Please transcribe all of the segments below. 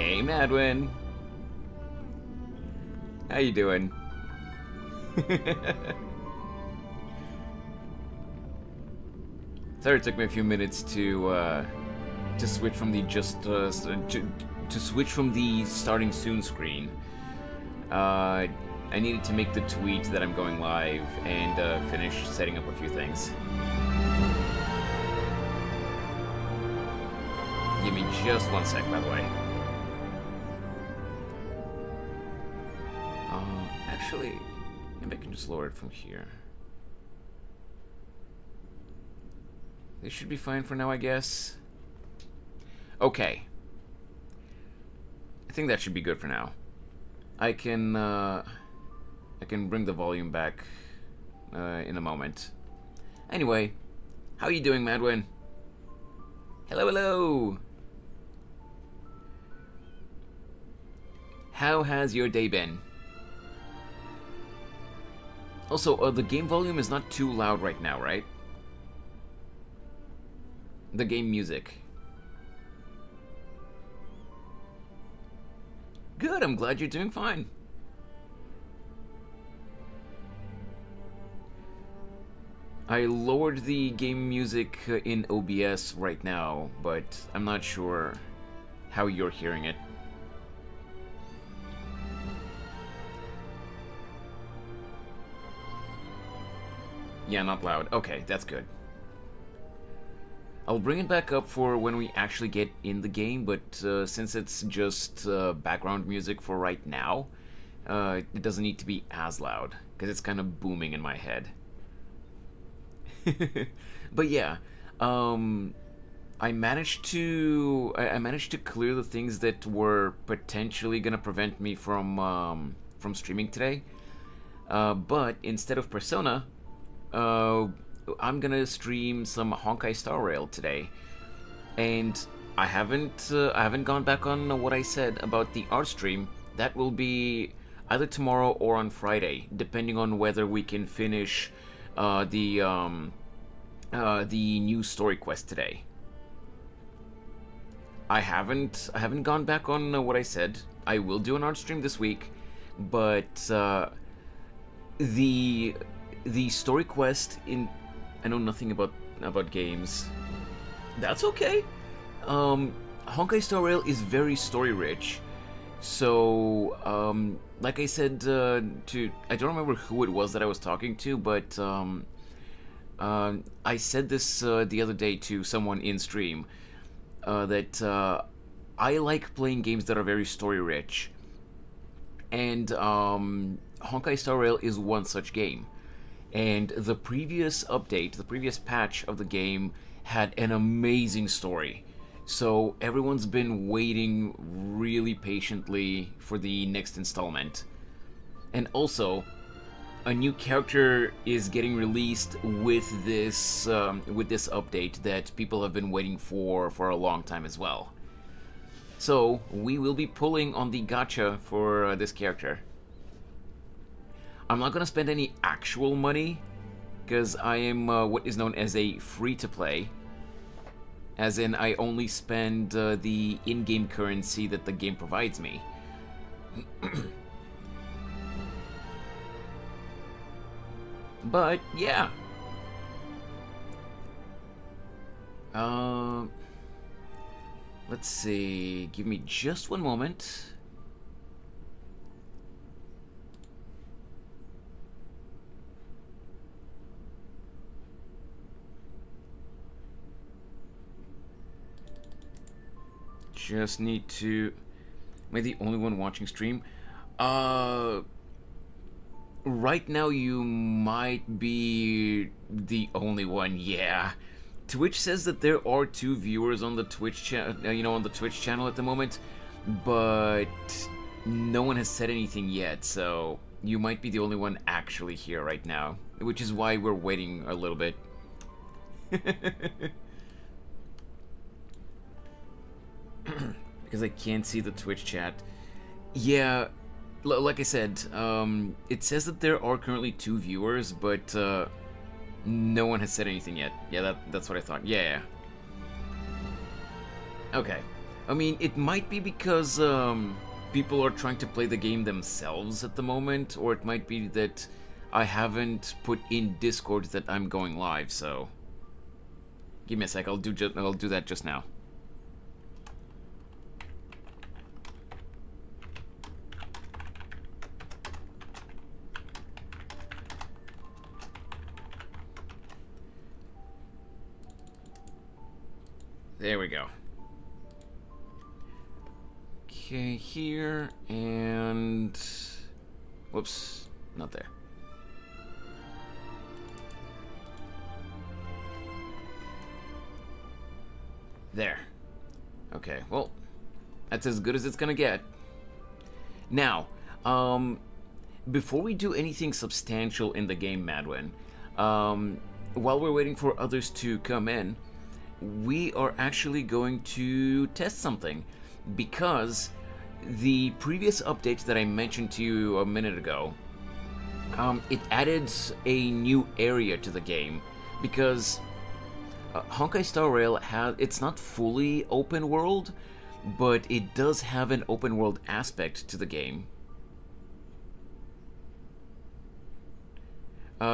Hey, Madwin. How you doing? Sorry it took me a few minutes to switch from the to switch from the starting soon screen. I needed to make the tweet that I'm going live and finish setting up a few things. Give me just one sec, by the way. Actually, maybe I can just lower it from here. This should be fine for now, I guess. Okay. I think that should be good for now. I can bring the volume back in a moment. Anyway, how are you doing, Madwin? Hello, hello! How has your day been? Also, the game volume is not too loud right now, right? The game music. Good, I'm glad you're doing fine. I lowered the game music in OBS right now, but I'm not sure how you're hearing it. Yeah, not loud. Okay, that's good. I'll bring it back up for when we actually get in the game, but since it's just background music for right now, it doesn't need to be as loud, because it's kind of booming in my head. But yeah, I managed to clear the things that were potentially gonna prevent me from streaming today. But instead of Persona, I'm gonna stream some Honkai Star Rail today, and I haven't gone back on what I said about the art stream. That will be either tomorrow or on Friday, depending on whether we can finish the new story quest today. I haven't gone back on what I said. I will do an art stream this week, but the story quest in... I know nothing about games. That's okay. Honkai Star Rail is very story rich. So, like I said I don't remember who it was that I was talking to, but I said this the other day to someone in stream, that I like playing games that are very story rich. And Honkai Star Rail is one such game. And the previous update, the previous patch of the game had an amazing story. So everyone's been waiting really patiently for the next installment. And also, a new character is getting released with this update that people have been waiting for a long time as well. So we will be pulling on the gacha for this character. I'm not gonna spend any actual money, because I am what is known as a free-to-play. As in, I only spend the in-game currency that the game provides me. But, yeah. Let's see. Give me just one moment. Just need to... Am I the only one watching stream? Right now you might be the only one, yeah. Twitch says that there are 2 viewers on the Twitch channel, on the Twitch channel at the moment, but no one has said anything yet, so you might be the only one actually here right now, which is why we're waiting a little bit. Because I can't see the Twitch chat. Yeah, like I said, it says that there are currently 2 viewers, but no one has said anything yet. Yeah, that's what I thought. Yeah. Okay. I mean, it might be because people are trying to play the game themselves at the moment, or it might be that I haven't put in Discord that I'm going live. So, give me a sec. I'll do that just now. There we go. Okay, here, and... Whoops, not there. There. Okay, well, that's as good as it's gonna get. Now, before we do anything substantial in the game, Madwin, while we're waiting for others to come in, we are actually going to test something, because the previous update that I mentioned to you a minute ago, it added a new area to the game, because Honkai Star Rail it's not fully open world, but it does have an open world aspect to the game.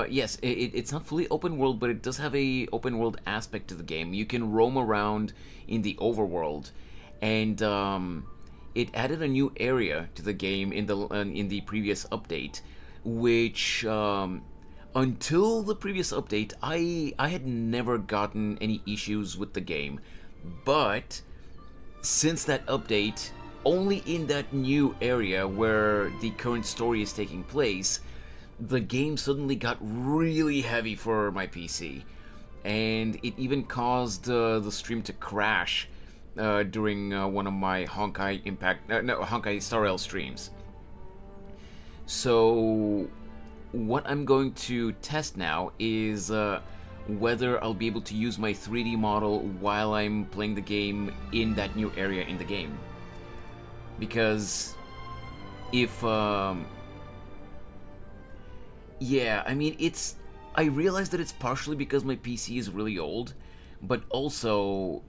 Yes, it's not fully open world, but it does have a open world aspect to the game. You can roam around in the overworld, and it added a new area to the game in the previous update, which until the previous update, I had never gotten any issues with the game, but since that update, only in that new area where the current story is taking place, the game suddenly got really heavy for my PC, and it even caused the stream to crash during one of my Honkai Star Rail streams. So what I'm going to test now is whether I'll be able to use my 3D model while I'm playing the game in that new area in the game. Because if yeah, I mean, I realize that it's partially because my PC is really old, but also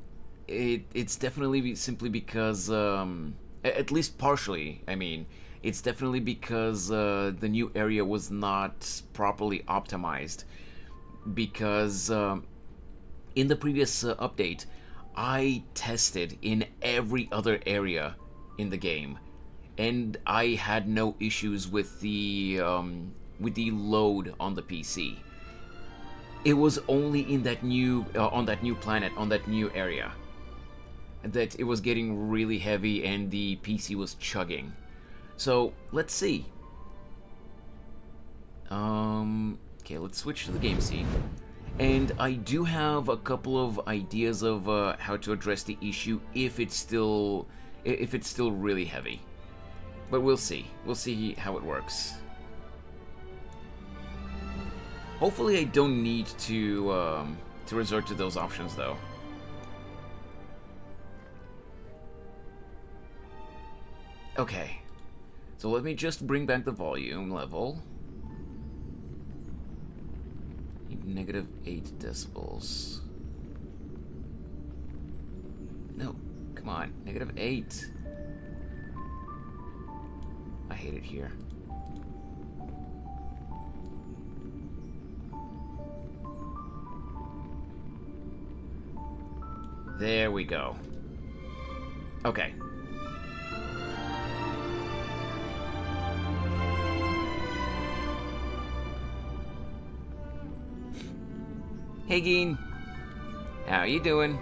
it's definitely simply because, at least partially, I mean, it's definitely because the new area was not properly optimized. Because in the previous update, I tested in every other area in the game, and I had no issues with the load on the PC. It was only in that new on that new planet, on that new area, that it was getting really heavy and the PC was chugging. So let's see. Okay, let's switch to the game scene. And I do have a couple of ideas of how to address the issue if it's still really heavy. But we'll see. We'll see how it works. Hopefully I don't need to resort to those options, though. Okay. So let me just bring back the volume level. Negative 8 decibels. No, come on. Negative 8. I hate it here. There we go. Okay. Hey, Geen. How you doing?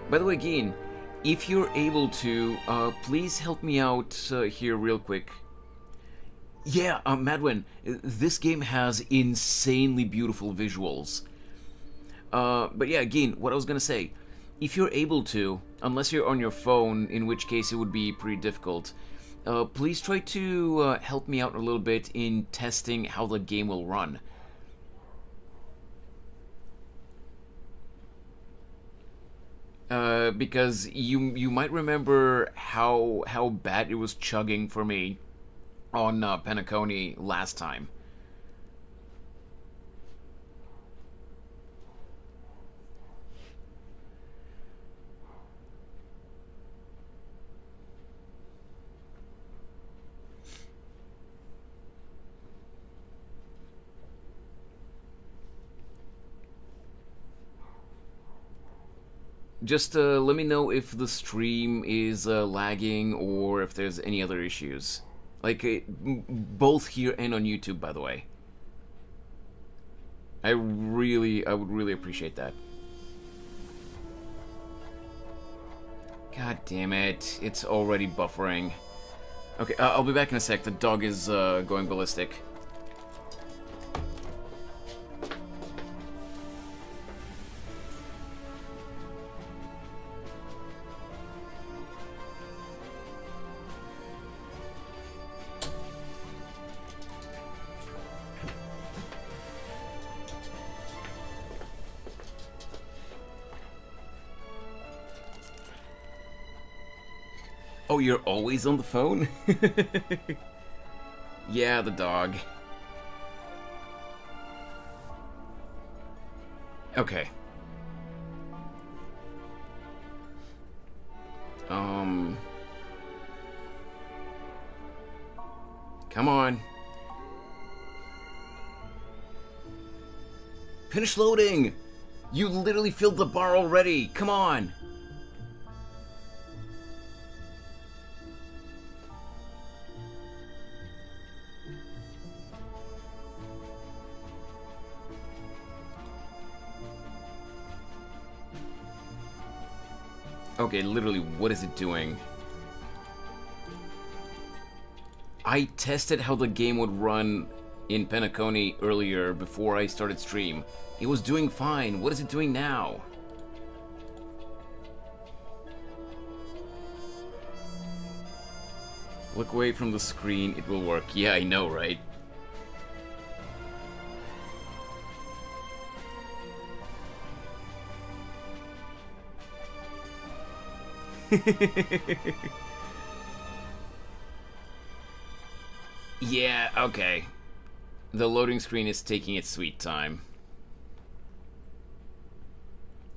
By the way, Geen, if you're able to, please help me out here real quick. Yeah, Madwin, this game has insanely beautiful visuals. But yeah, again, what I was gonna say, if you're able to, unless you're on your phone, in which case it would be pretty difficult, please try to help me out a little bit in testing how the game will run. Because you might remember how bad it was chugging for me on Penacony last time. Just let me know if the stream is lagging or if there's any other issues. Like, both here and on YouTube, by the way. I would really appreciate that. God damn it, it's already buffering. Okay, I'll be back in a sec. The dog is going ballistic. Oh, you're always on the phone? Yeah, the dog. Okay. Come on. Finish loading! You literally filled the bar already! Come on! Okay, literally, what is it doing? I tested how the game would run in Penacony earlier before I started stream. It was doing fine. What is it doing now? Look away from the screen, it will work. Yeah, I know, right? Yeah, okay. The loading screen is taking its sweet time.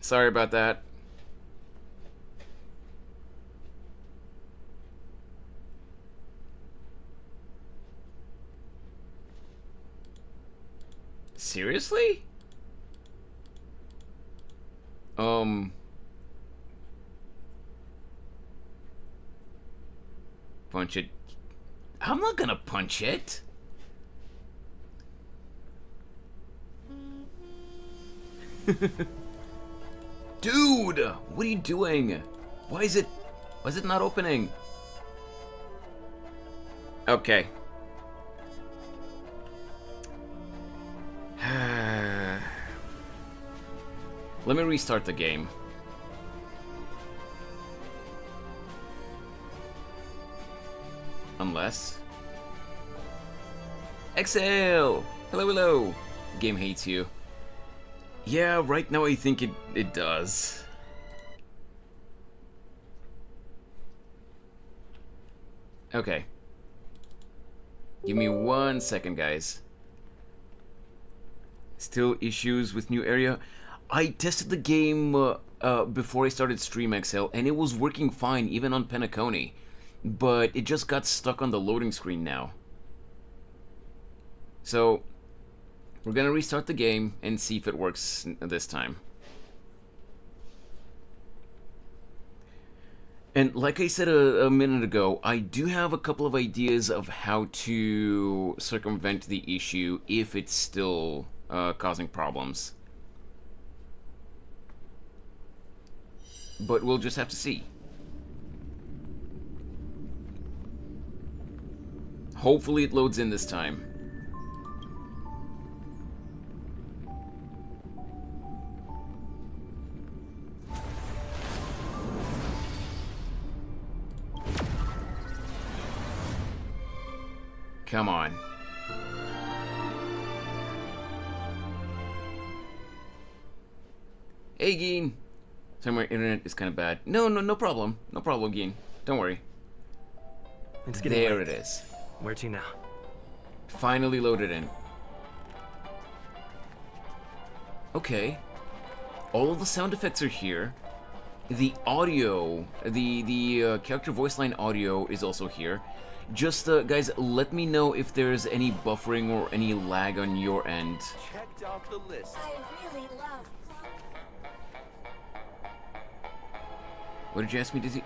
Sorry about that. Seriously? Punch it. I'm not gonna punch it. Dude, what are you doing? Why is it not opening? Okay. Let me restart the game. Unless... Exhale! Hello, hello! The game hates you. Yeah, right now I think it does. Okay. Give me 1 second, guys. Still issues with new area. I tested the game before I started StreamXL, and it was working fine, even on Penacony. But it just got stuck on the loading screen now. So, we're gonna restart the game and see if it works this time. And like I said a minute ago, I do have a couple of ideas of how to circumvent the issue if it's still causing problems. But we'll just have to see. Hopefully it loads in this time. Come on. Hey, Geen. Sorry, my internet is kind of bad. No problem. No problem, Geen. Don't worry. It's getting There late. it is. Where to now? Finally loaded in. Okay. All of the sound effects are here. The audio, the character voice line audio is also here. Just, guys, let me know if there's any buffering or any lag on your end. Checked off the list. I really love. What did you ask me, Dizzy?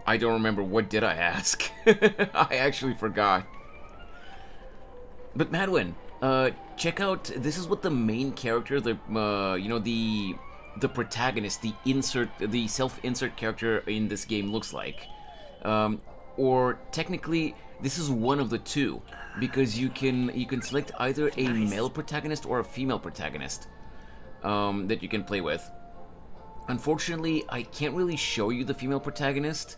I don't remember. What did I ask? I actually forgot. But Madwin, check out. This is what the main character, the the protagonist, the self-insert character in this game looks like. Or technically, this is one of the two, because you can select either a male protagonist or a female protagonist that you can play with. Unfortunately, I can't really show you the female protagonist,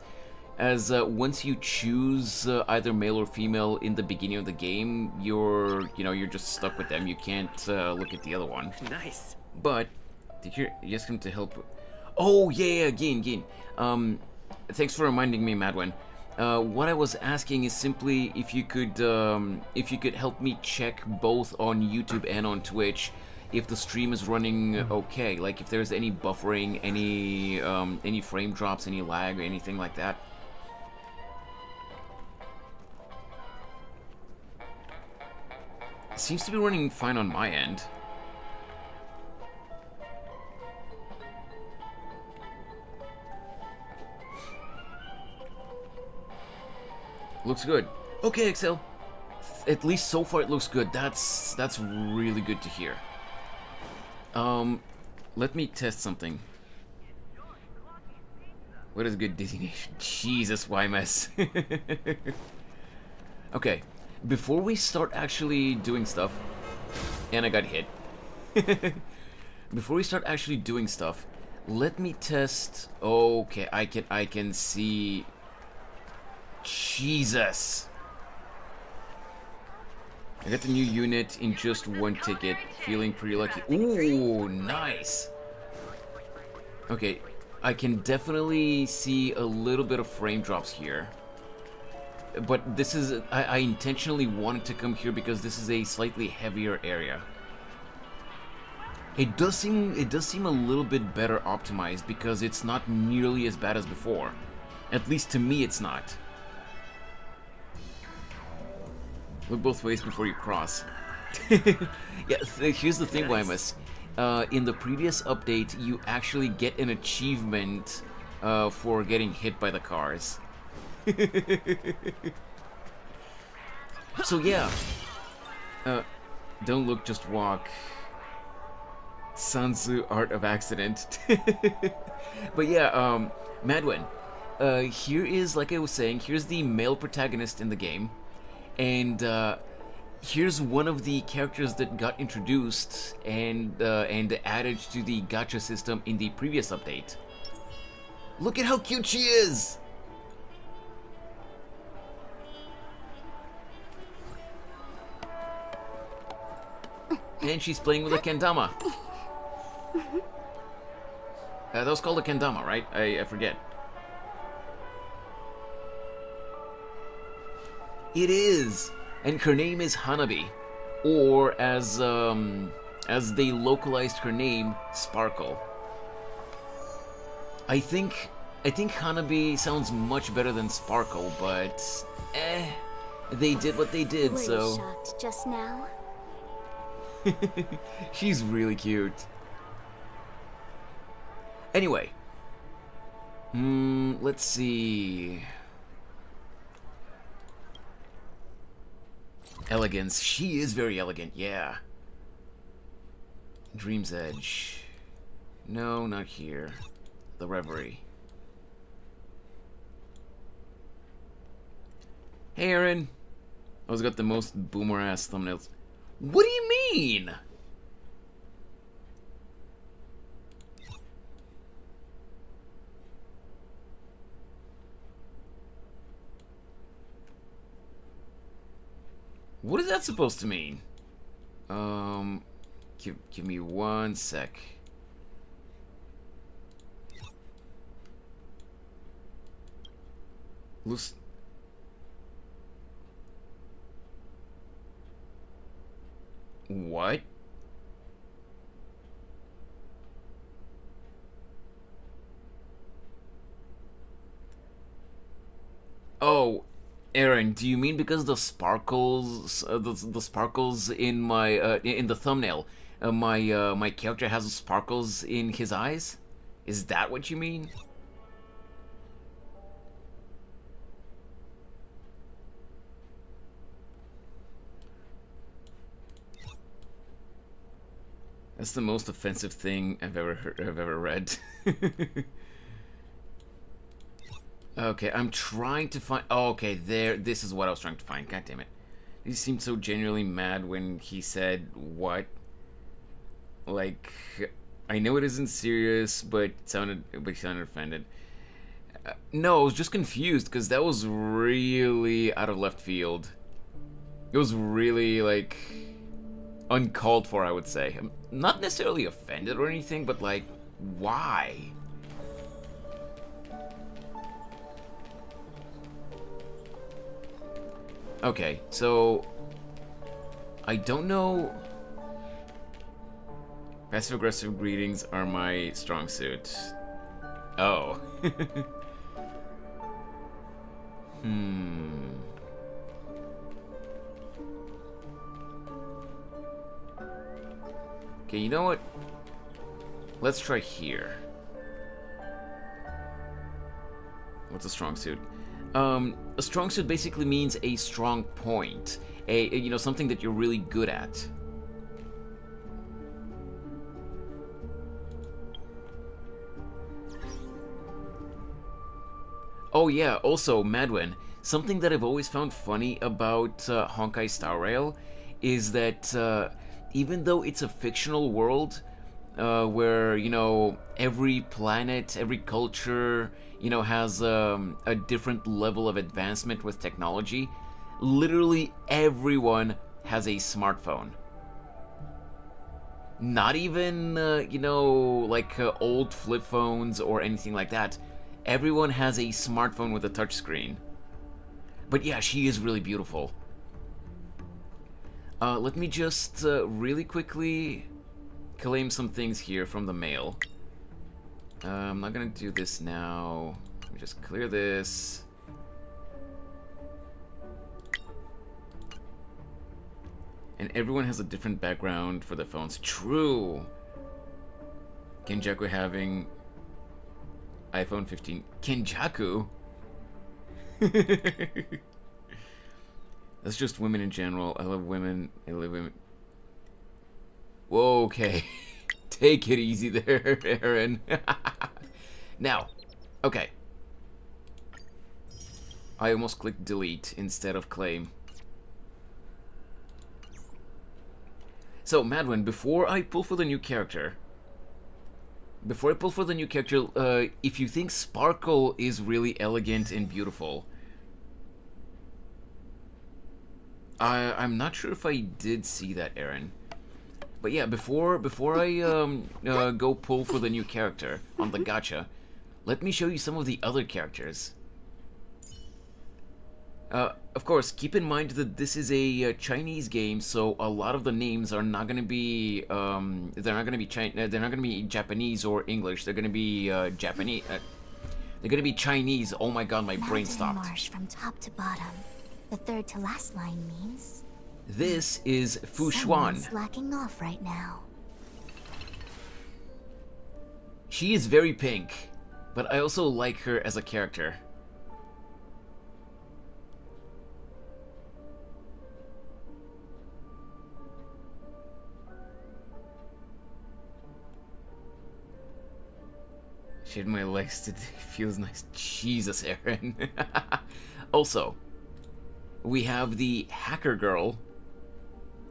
as once you choose either male or female in the beginning of the game, you're just stuck with them. You can't look at the other one. Nice. But did you ask him to help? Oh yeah, Geen. Thanks for reminding me, Madwin. What I was asking is simply if you could help me check both on YouTube and on Twitch if the stream is running okay, like if there's any buffering, any frame drops, any lag, or anything like that. It seems to be running fine on my end. Looks good. Okay, Excel. At least so far it looks good. That's really good to hear. Let me test something. What is good designation? Jesus, YMS. Okay, before we start actually doing stuff, and I got hit. Before we start actually doing stuff, let me test. Okay, I can see. Jesus. I got the new unit in just one ticket. Feeling pretty lucky. Ooh, nice. Okay, I can definitely see a little bit of frame drops here. But this is... I intentionally wanted to come here because this is a slightly heavier area. It does seem a little bit better optimized because it's not nearly as bad as before. At least to me, it's not. Look both ways before you cross. Yeah, here's the thing, YMS. In the previous update, you actually get an achievement for getting hit by the cars. So yeah. Don't look, just walk. Sun Tzu, Art of Accident. But yeah, Madwin. Here is, like I was saying, here's the male protagonist in the game. And here's one of the characters that got introduced and added to the gacha system in the previous update. Look at how cute she is! And she's playing with a kendama. That was called a kendama, right? I forget. It is, and her name is Hanabi, or as they localized her name, Sparkle. I think Hanabi sounds much better than Sparkle, but they did what they did. Were So you shocked just now? she's really cute. Anyway, let's see. Elegance. She is very elegant, yeah. Dream's Edge. No, not here. The Reverie. Hey, Aaron. I was got the most boomer-ass thumbnails. What do you mean? What is that supposed to mean? Give me one sec. Loose. What? Oh, Aaron, do you mean because the sparkles, the sparkles in my in the thumbnail, my character has sparkles in his eyes? Is that what you mean? That's the most offensive thing I've ever heard, I've ever read. Okay, I'm trying to find. Oh, okay, there. This is what I was trying to find. God damn it! He seemed so genuinely mad when he said what. Like, I know it isn't serious, but he sounded offended. No, I was just confused because that was really out of left field. It was really like uncalled for, I would say. I'm not necessarily offended or anything, but like, why? Okay, so I don't know. Passive-aggressive greetings are my strong suit. Oh. Okay, you know what? Let's try here. What's a strong suit? A strong suit basically means a strong point. You know, something that you're really good at. Oh yeah, also, Madwin, something that I've always found funny about Honkai Star Rail is that even though it's a fictional world where, you know, every planet, every culture, you know, has a different level of advancement with technology, literally everyone has a smartphone. Not even, you know, like old flip phones or anything like that. Everyone has a smartphone with a touchscreen. But yeah, she is really beautiful. Let me just really quickly claim some things here from the mail. I'm not gonna do this now. Let me just clear this. And everyone has a different background for their phones. True! Kenjaku having iPhone 15. Kenjaku? That's just women in general. I love women. I love women. Whoa, okay. Take it easy there, Aaron. Now, okay. I almost clicked delete instead of claim. So, Madwin, before I pull for the new character, if you think Sparkle is really elegant and beautiful, I'm not sure if I did see that, Aaron. But yeah, before I go pull for the new character on the gacha, let me show you some of the other characters. Of course, keep in mind that this is a Chinese game, so a lot of the names are not gonna be they're not gonna be Japanese or English. They're gonna be Japanese. They're gonna be Chinese. Oh my god, my brain stopped. Marsh from top to bottom. The third to last line means This is Fu Xuan. someone's slacking off right now. She is very pink, but I also like her as a character. Shaved my legs today. Feels nice. Jesus, Aaron. Also, we have the hacker girl,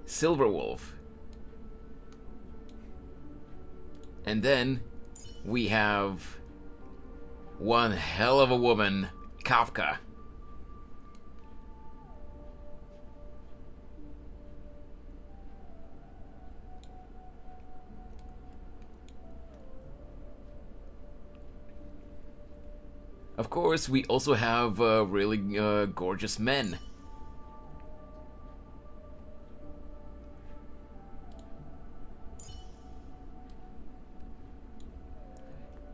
Silverwolf. And then we have one hell of a woman, Kafka. Of course, we also have really gorgeous men.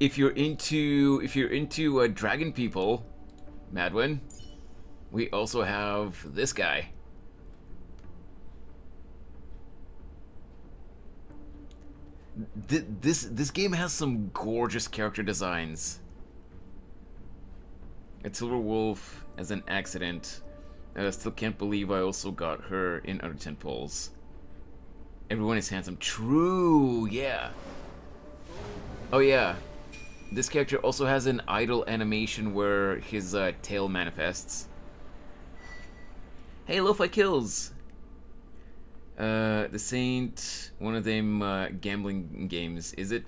If you're into dragon people, Madwin, we also have this guy. This game has some gorgeous character designs. A Silver Wolf as an accident. I still can't believe I also got her in other 10 polls. Everyone is handsome. True, yeah. Oh yeah. This character also has an idle animation where his tail manifests. Hey, Lo-Fi Kills! This ain't one of them gambling games, is it?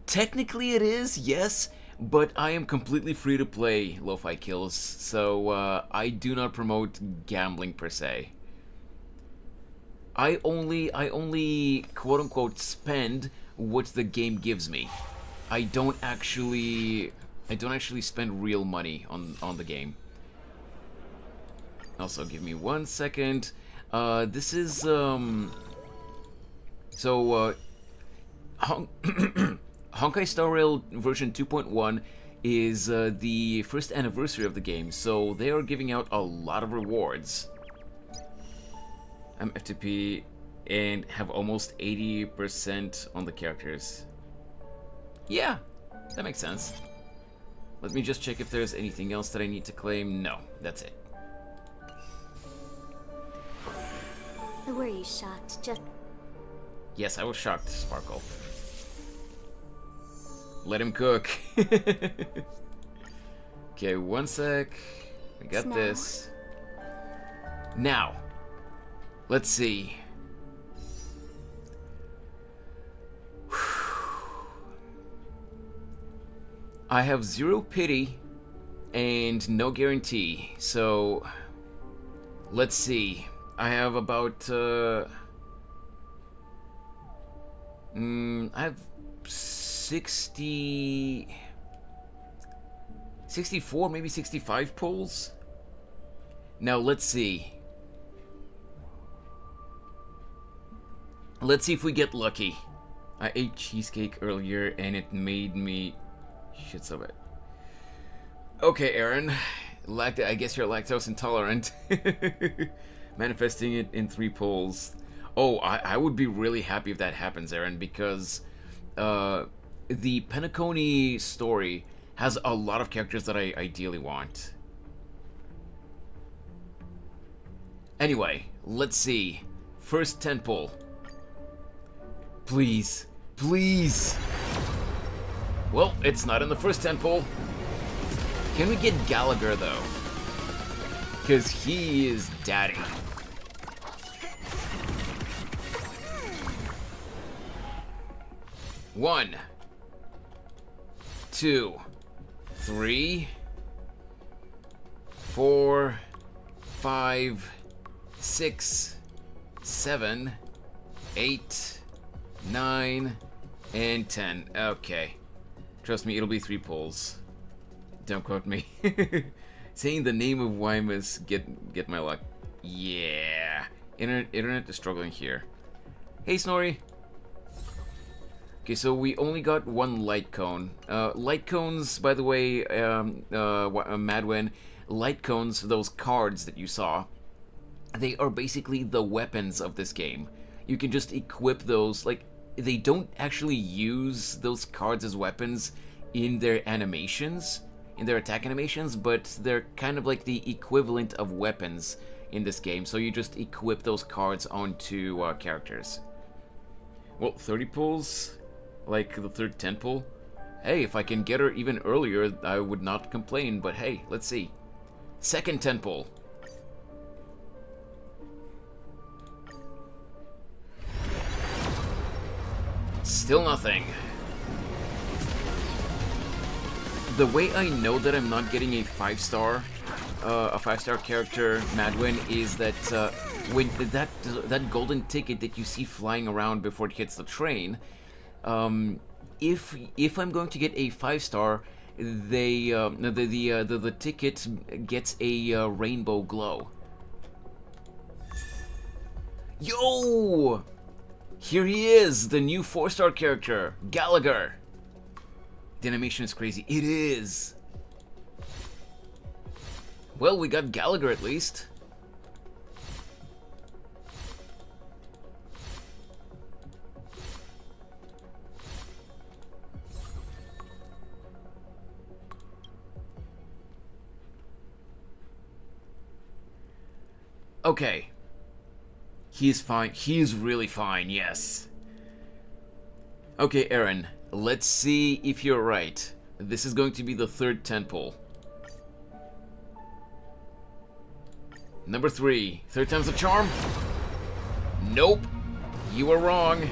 Technically it is, yes, but I am completely free to play Lo-Fi Kills, so I do not promote gambling per se. I only quote-unquote spend what the game gives me. I don't actually spend real money on the game. Also, give me 1 second. This is Honkai Star Rail version 2.1 is the first anniversary of the game, so they are giving out a lot of rewards. I'm FTP and have almost 80% on the characters. Yeah, that makes sense. Let me just check if there's anything else that I need to claim. No, that's it. Were you shocked? Just Yes, I was shocked, Sparkle. Let him cook. Okay, 1 sec. I got Smell. this. Now, let's see. I have 0 pity and no guarantee, so let's see. I have about I have 64, maybe 65 pulls. Now let's see. Let's see if we get lucky. I ate cheesecake earlier and it made me shit so bad. Okay, Aaron. I guess you're lactose intolerant. Manifesting it in 3 pulls. Oh, I would be really happy if that happens, Aaron, because the Penacony story has a lot of characters that I ideally want. Anyway, let's see. First 10 pull. Please. Please. Well, it's not in the first 10 pull. Can we get Gallagher, though? Because he is daddy. One, 2, 3, 4, 5, 6, 7, 8, 9, and 10. Okay. Trust me, it'll be 3 pulls. Don't quote me. Saying the name of Wymus get my luck. Yeah. Internet is struggling here. Hey, Snorri. Okay, so we only got 1 light cone. Light cones, by the way, Madwen, light cones, those cards that you saw, they are basically the weapons of this game. You can just equip those, like, they don't actually use those cards as weapons in their animations, in their attack animations, but they're kind of like the equivalent of weapons in this game, so you just equip those cards onto characters. Well, 30 pulls, like the third 10 pull. Hey, if I can get her even earlier, I would not complain, but hey, let's see. Second 10 pull. Still nothing. The way I know that I'm not getting a 5-star character, Madwin, is that when that golden ticket that you see flying around before it hits the train, if I'm going to get a 5-star, the ticket gets a rainbow glow. Yo! Here he is, the new 4-star character, Gallagher. The animation is crazy. It is. Well, we got Gallagher at least. Okay. He's fine. He's really fine, yes. Okay, Aaron, let's see if you're right. This is going to be the third tentpole. Number 3. Third time's the charm? Nope. You were wrong.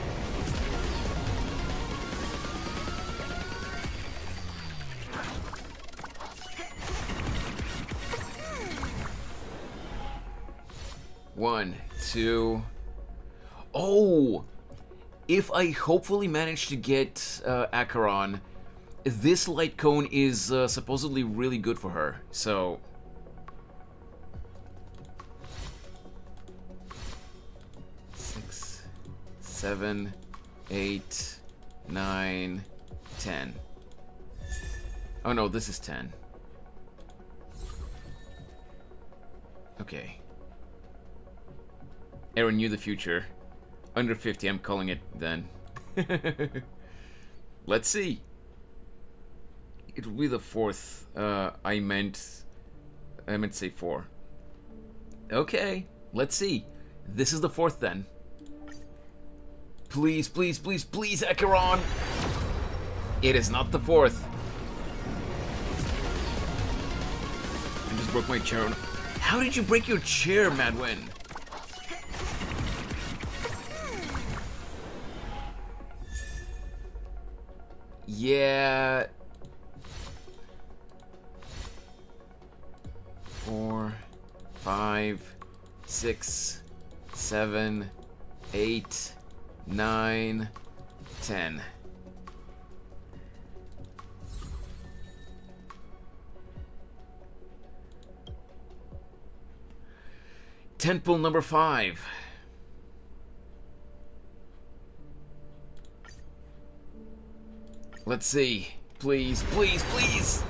One, two. Oh! If I hopefully manage to get Acheron, this light cone is supposedly really good for her, so... 6, 7, 8, 9, 10. Oh no, this is 10. Okay. Aaron knew the future. Under 50, I'm calling it then. Let's see. It will be the 4th. I meant to say 4. Okay, let's see. This is the 4th then. Please, please, please, please, Acheron! It is not the 4th. I just broke my chair. How did you break your chair, Madwin? Yeah. 4, 5, 6, 7, 8, 9, 10. Temple number 5. Let's see. Please, please, please!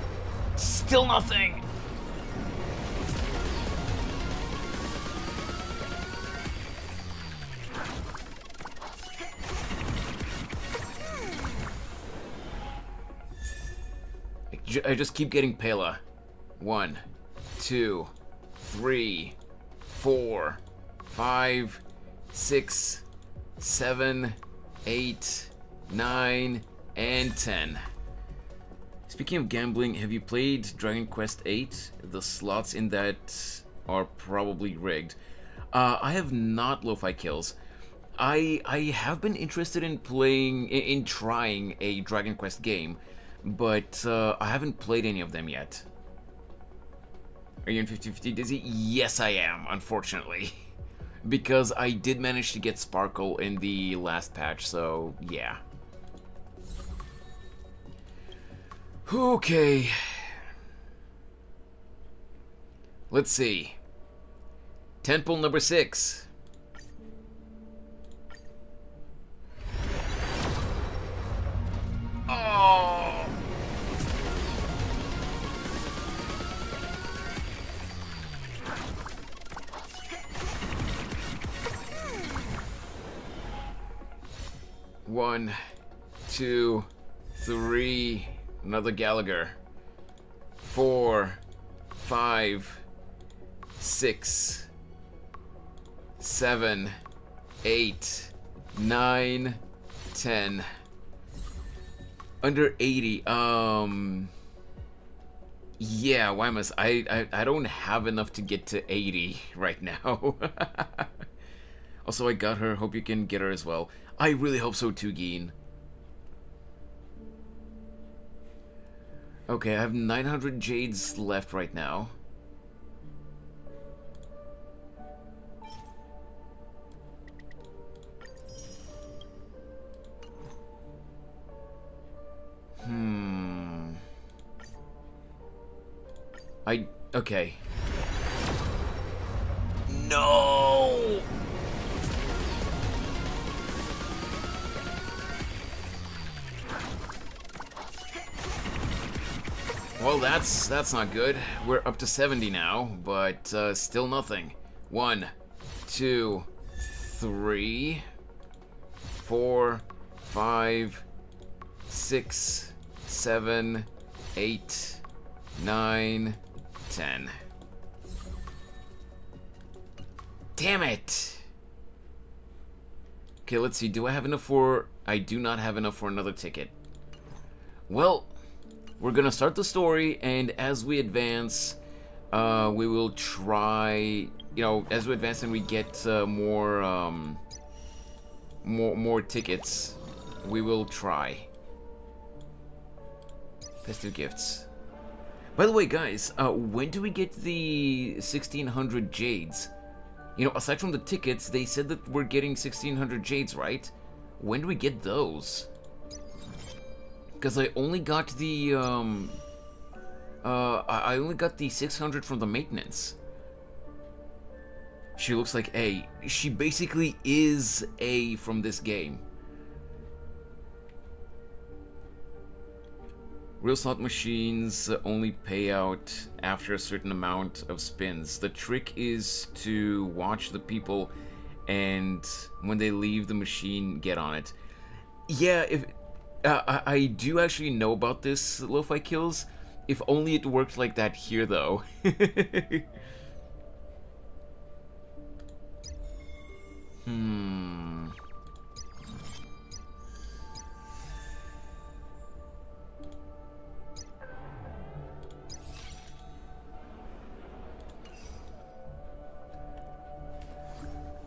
Still nothing! I just keep getting Pela. 1, 2, 3, 4, 5, 6, 7, 8, 9, and 10. Speaking of gambling, have you played Dragon Quest VIII? The slots in that are probably rigged. I have not, Lo-Fi Kills. I have been interested in trying a Dragon Quest game, but I haven't played any of them yet. Are you in 50-50 Dizzy? Yes, I am, unfortunately. Because I did manage to get Sparkle in the last patch, so yeah. Okay. Let's see. Temple number 6. Oh! One, 2, 3. Another Gallagher. 4, 5, 6, 7, 8, 9, 10. Under 80. Yeah, why must I don't have enough to get to 80 right now. Also, I got her. Hope you can get her as well. I really hope so too, Geen. Okay, I have 900 jades left right now. Okay. No! Well, that's not good. We're up to 70 now, but still nothing. 1, 2, 3, 4, 5, 6, 7, 8, 9, 10. Damn it! Okay, let's see. Do I have enough for... I do not have enough for another ticket. Well, we're gonna start the story, and as we advance, we will try... You know, as we advance and we get more tickets, we will try. Festive gifts. By the way, guys, when do we get the 1600 jades? You know, aside from the tickets, they said that we're getting 1600 jades, right? When do we get those? Because I only got the, I only got the 600 from the maintenance. She looks like A. She basically is A from this game. Real slot machines only pay out after a certain amount of spins. The trick is to watch the people, and when they leave the machine, get on it. Yeah, if I do actually know about this, Lo-Fi Kills. If only it worked like that here, though.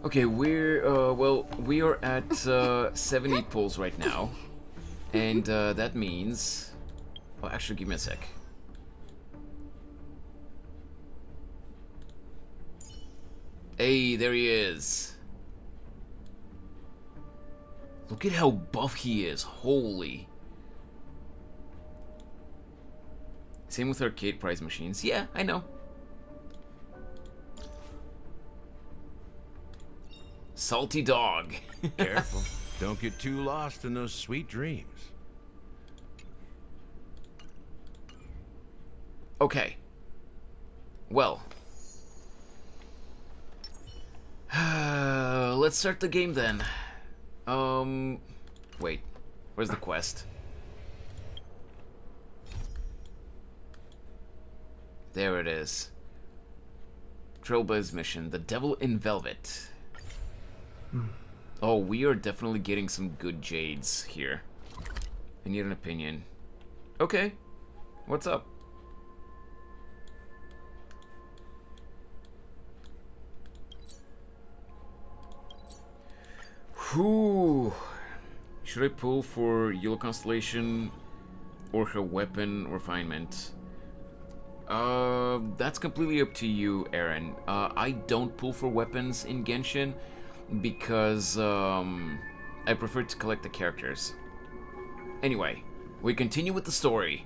Okay, we are at 70 pulls right now, and that means... Oh, actually, give me a sec. Hey, there he is. Look at how buff he is, holy. Same with arcade prize machines. Yeah, I know. Salty dog. Careful. Don't get too lost in those sweet dreams. Okay. Well. Let's start the game then. Wait. Where's the quest? There it is. Trailblaze mission. The Devil in Velvet. Oh, we are definitely getting some good jades here. I need an opinion. Okay. What's up? Whew. Should I pull for Yellow Constellation or her weapon refinement? That's completely up to you, Aaron. I don't pull for weapons in Genshin because I prefer to collect the characters. Anyway, we continue with the story.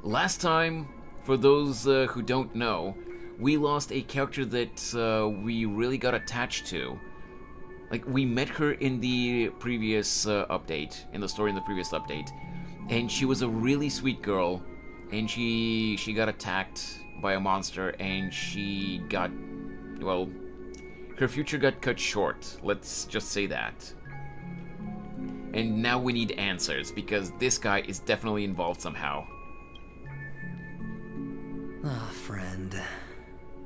Last time, for those who don't know, we lost a character that we really got attached to. Like, we met her in the previous update, in the story in the previous update, and she was a really sweet girl, and she got attacked by a monster, and she got, well, her future got cut short, let's just say that. And now we need answers, because this guy is definitely involved somehow. Ah, friend.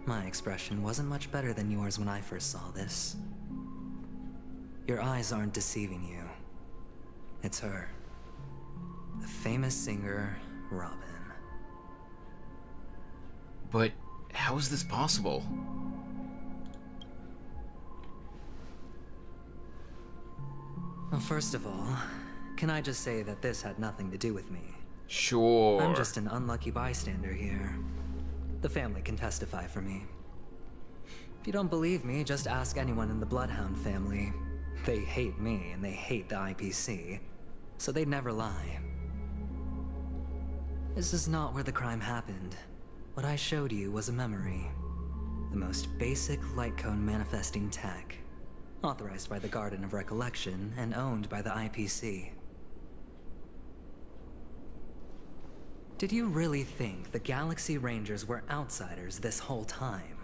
My expression wasn't much better than yours when I first saw this. Your eyes aren't deceiving you. It's her. The famous singer, Robin. But how is this possible? Well, first of all, can I just say that this had nothing to do with me? Sure. I'm just an unlucky bystander here. The family can testify for me. If you don't believe me, just ask anyone in the Bloodhound family. They hate me, and they hate the IPC, so they'd never lie. This is not where the crime happened. What I showed you was a memory. The most basic light cone manifesting tech. Authorized by the Garden of Recollection and owned by the IPC. Did you really think the Galaxy Rangers were outsiders this whole time?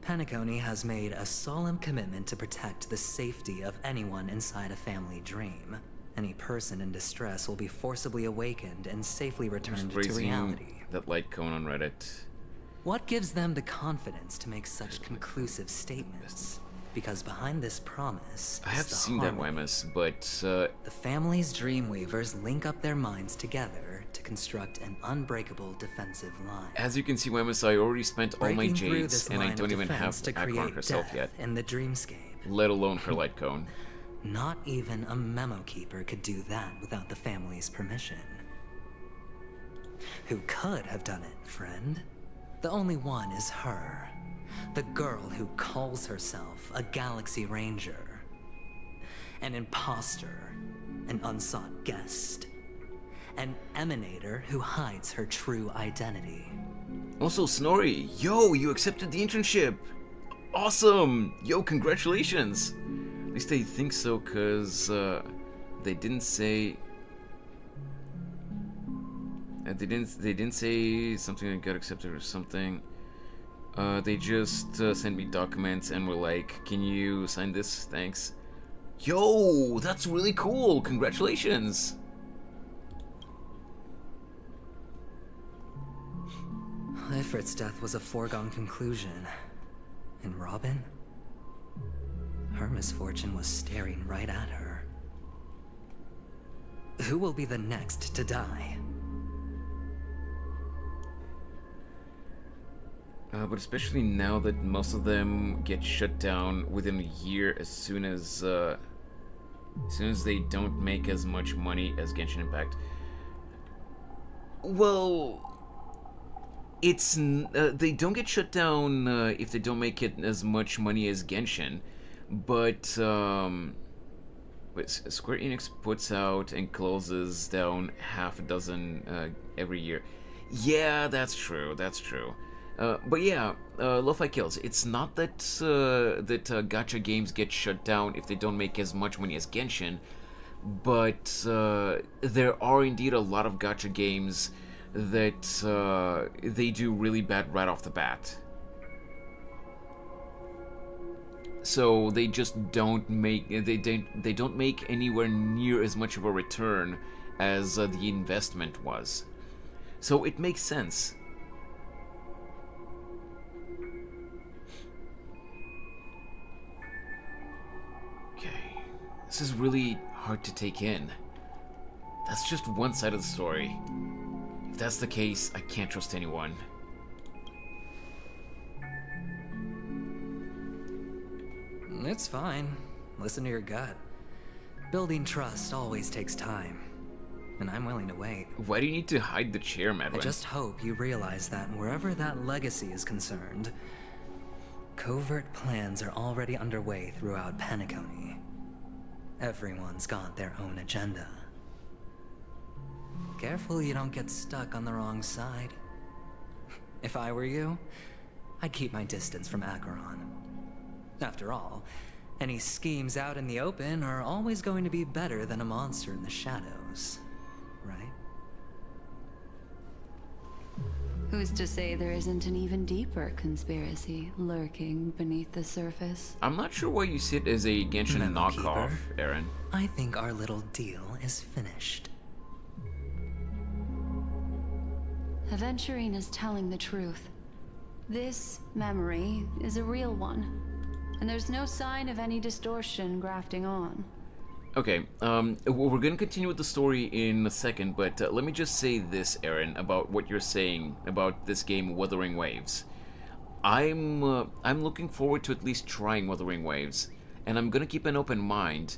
Penacony has made a solemn commitment to protect the safety of anyone inside a family dream. Any person in distress will be forcibly awakened and safely returned to reality. That light cone on Reddit. What gives them the confidence to make such conclusive statements? Because behind this promise, I have is the seen harmony. that Wemus, but The family's Dreamweavers link up their minds together to construct an unbreakable defensive line. as you can see, Wemus, I already spent all my Breaking through jades, this and I line don't of even have defense to Acheron create herself death yet, in the dreamscape. let alone her light cone. Not even a memo keeper could do that without the family's permission. Who could have done it, friend? The only one is her. The girl who calls herself a Galaxy Ranger. An imposter. An unsought guest. An emanator who hides her true identity. Also, Snorri, yo, you accepted the internship! Awesome! Yo, congratulations! At least I think so, cause they didn't say. They didn't say something that got accepted or something. They just sent me documents and were like, "Can you sign this? Thanks." Yo, that's really cool! Congratulations! Ifrit's death was a foregone conclusion. And Robin? Her misfortune was staring right at her. Who will be the next to die? But especially now that most of them get shut down within a year as soon as they don't make as much money as Genshin Impact. Well, it's they don't get shut down if they don't make it as much money as Genshin, but Square Enix puts out and closes down half a dozen every year. Yeah, that's true. That's true. But yeah, Lo-Fi Kills. It's not that gacha games get shut down if they don't make as much money as Genshin, but there are indeed a lot of gacha games that they do really bad right off the bat. So they just don't make they don't make anywhere near as much of a return as the investment was. So it makes sense. Okay, this is really hard to take in. That's just one side of the story. If that's the case, I can't trust anyone. It's fine. Listen to your gut. Building trust always takes time. And I'm willing to wait. Why do you need to hide the chair, I Madwin? just hope you realize that wherever that legacy is concerned, covert plans are already underway throughout Penacony. Everyone's got their own agenda. Careful you don't get stuck on the wrong side. If I were you, I'd keep my distance from Acheron. After all, any schemes out in the open are always going to be better than a monster in the shadows, right? Who's to say there isn't an even deeper conspiracy lurking beneath the surface? I'm not sure why you see it as a Genshin Memo knockoff, keeper. Aaron. I think our little deal is finished. Aventurine is telling the truth. This memory is a real one, and there's no sign of any distortion grafting on. Okay, we're gonna continue with the story in a second, but let me just say this, Aaron, about what you're saying about this game, Wuthering Waves. I'm looking forward to at least trying Wuthering Waves, and I'm gonna keep an open mind,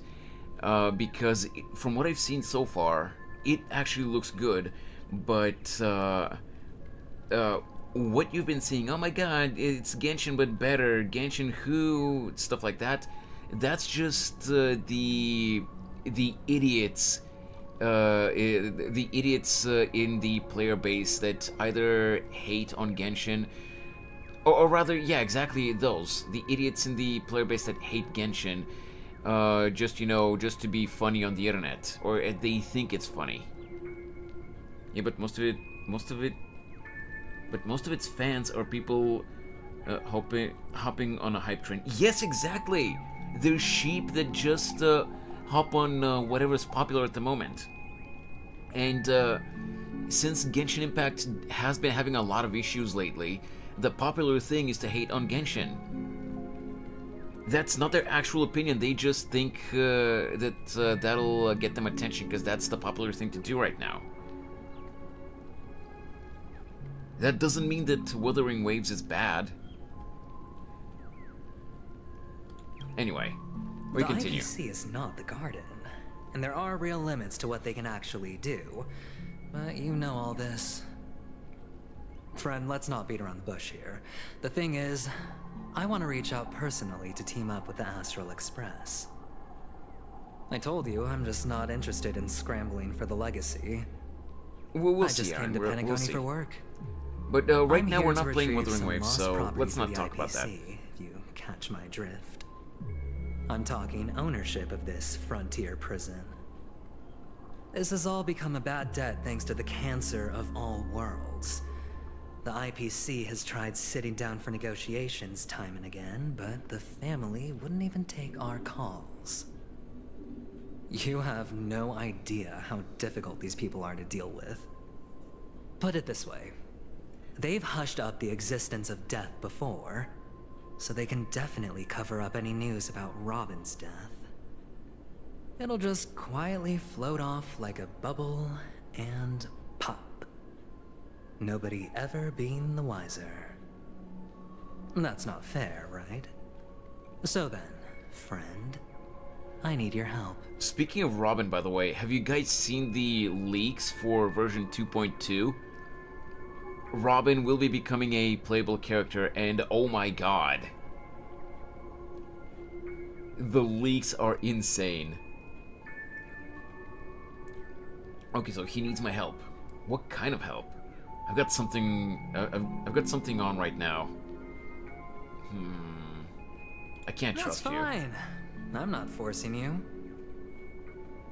because from what I've seen so far, it actually looks good, but what you've been seeing, oh my god, it's Genshin but better, Genshin who, stuff like that, that's just the idiots the idiots in the player base that either hate on Genshin, or rather, yeah, exactly those. The idiots in the player base that hate Genshin, just to be funny on the internet, or they think it's funny. Yeah, but most of its fans are people hopping on a hype train. Yes, exactly. They're sheep that just hop on whatever's popular at the moment. And since Genshin Impact has been having a lot of issues lately, the popular thing is to hate on Genshin. That's not their actual opinion. They just think that that'll get them attention because that's the popular thing to do right now. That doesn't mean that Wuthering Waves is bad. Anyway, we continue. The IPC is not the garden, and there are real limits to what they can actually do. But you know all this. Friend, let's not beat around the bush here. The thing is, I want to reach out personally to team up with the Astral Express. I told you, I'm just not interested in scrambling for the legacy. We'll I see, just came Aaron. to We'll Pentagon see. for work. But right I'm now here we're to not playing retrieve Wuthering some Waves, lost so property let's for not the talk about that. IPC, if you catch my drift. I'm talking ownership of this frontier prison. This has all become a bad debt thanks to the cancer of all worlds. The IPC has tried sitting down for negotiations time and again, but the family wouldn't even take our calls. You have no idea how difficult these people are to deal with. Put it this way. They've hushed up the existence of death before, so they can definitely cover up any news about Robin's death. It'll just quietly float off like a bubble and pop. Nobody ever being the wiser. That's not fair, right? So then, friend, I need your help. Speaking of Robin, by the way, have you guys seen the leaks for version 2.2? Robin will be becoming a playable character, and oh my god. The leaks are insane. Okay, so he needs my help. What kind of help? I've got something on right now. I can't trust you. That's fine. I'm not forcing you.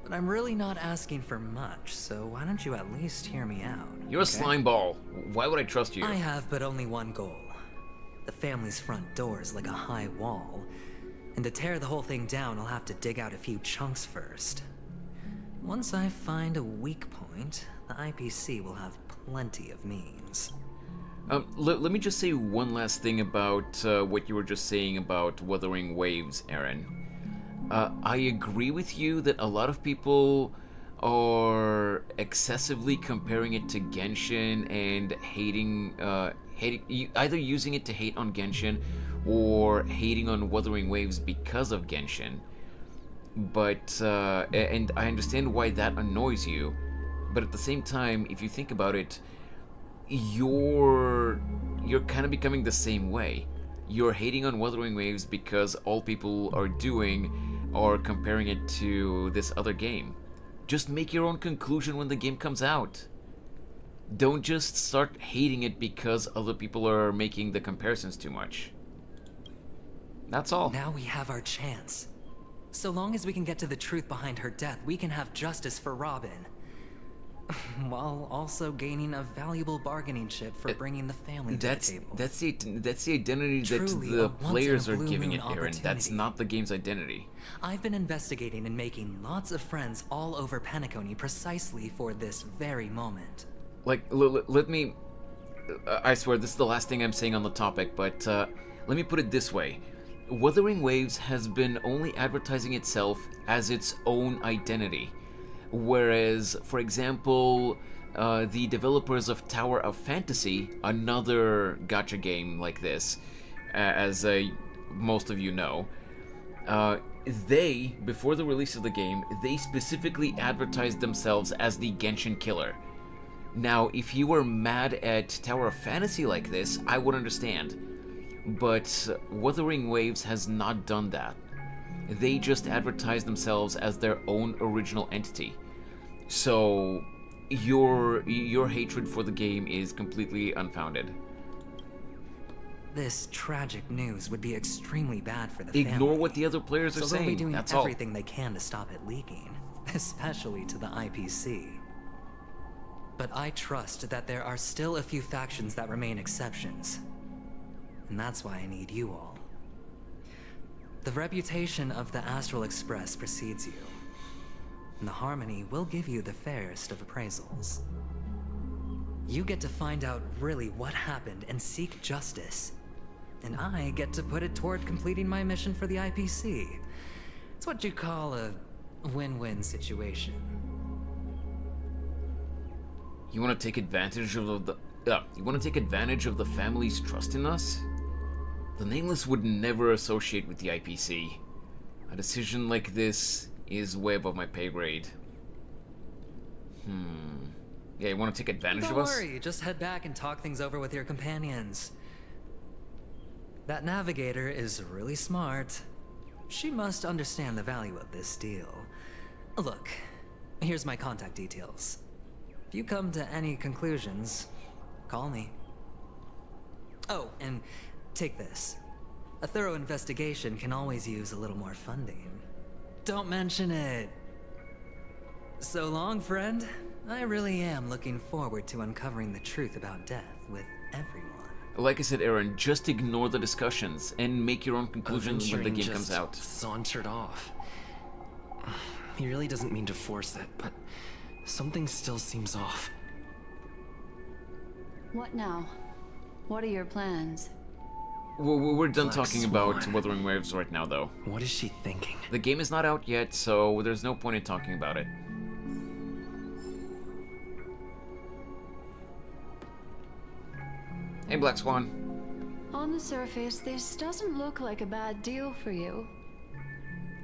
But I'm really not asking for much, so why don't you at least hear me out? You're a slime ball. Why would I trust you? I have but only one goal. The family's front door is like a high wall, and to tear the whole thing down, I'll have to dig out a few chunks first. Once I find a weak point, the IPC will have plenty of means. Let me just say one last thing about what you were just saying about Wuthering Waves, Aaron. I agree with you that a lot of people are excessively comparing it to Genshin and hating, either using it to hate on Genshin or hating on Wuthering Waves because of Genshin. But, and I understand why that annoys you, but at the same time, if you think about it, you're kind of becoming the same way. You're hating on Wuthering Waves because all people are doing are comparing it to this other game. Just make your own conclusion when the game comes out. Don't just start hating it because other people are making the comparisons too much. That's all. Now we have our chance. So long as we can get to the truth behind her death, we can have justice for Robin. While also gaining a valuable bargaining chip for bringing the family to the table. That's the identity Truly, that the a once in a players are blue giving moon it, Aaron. That's opportunity. not the game's identity. I've been investigating and making lots of friends all over Penacony precisely for this very moment. Like, let me... I swear, this is the last thing I'm saying on the topic, but let me put it this way. Wuthering Waves has been only advertising itself as its own identity. Whereas, for example, the developers of Tower of Fantasy, another gacha game like this, as most of you know, they, before the release of the game, they specifically advertised themselves as the Genshin killer. Now, if you were mad at Tower of Fantasy like this, I would understand. But Wuthering Waves has not done that. They just advertise themselves as their own original entity. So your hatred for the game is completely unfounded. This tragic news would be extremely bad for the Ignore family. what the other players are So they'll be saying. doing That's all. everything they can to stop it leaking, especially to the IPC. But I trust that there are still a few factions that remain exceptions. And that's why I need you all. The reputation of the Astral Express precedes you. And the Harmony will give you the fairest of appraisals. You get to find out really what happened and seek justice. And I get to put it toward completing my mission for the IPC. It's what you call a win-win situation. You want to take advantage of the family's trust in us? The Nameless would never associate with the IPC. A decision like this is way above my pay grade. Yeah, you want to take advantage of us? Don't worry, just head back and talk things over with your companions. That navigator is really smart. She must understand the value of this deal. Look, here's my contact details. If you come to any conclusions, call me. Oh, and take this. A thorough investigation can always use a little more funding. Don't mention it. So long, friend. I really am looking forward to uncovering the truth about death with everyone. Like I said, Aaron, just ignore the discussions and make your own conclusions when the game Aventurine comes just out. sauntered off. He really doesn't mean to force it, but something still seems off. What now? What are your plans? We're done Black talking about Swan. Wuthering Waves right now, though. What is she thinking? The game is not out yet, so there's no point in talking about it. Hey, Black Swan. On the surface, this doesn't look like a bad deal for you.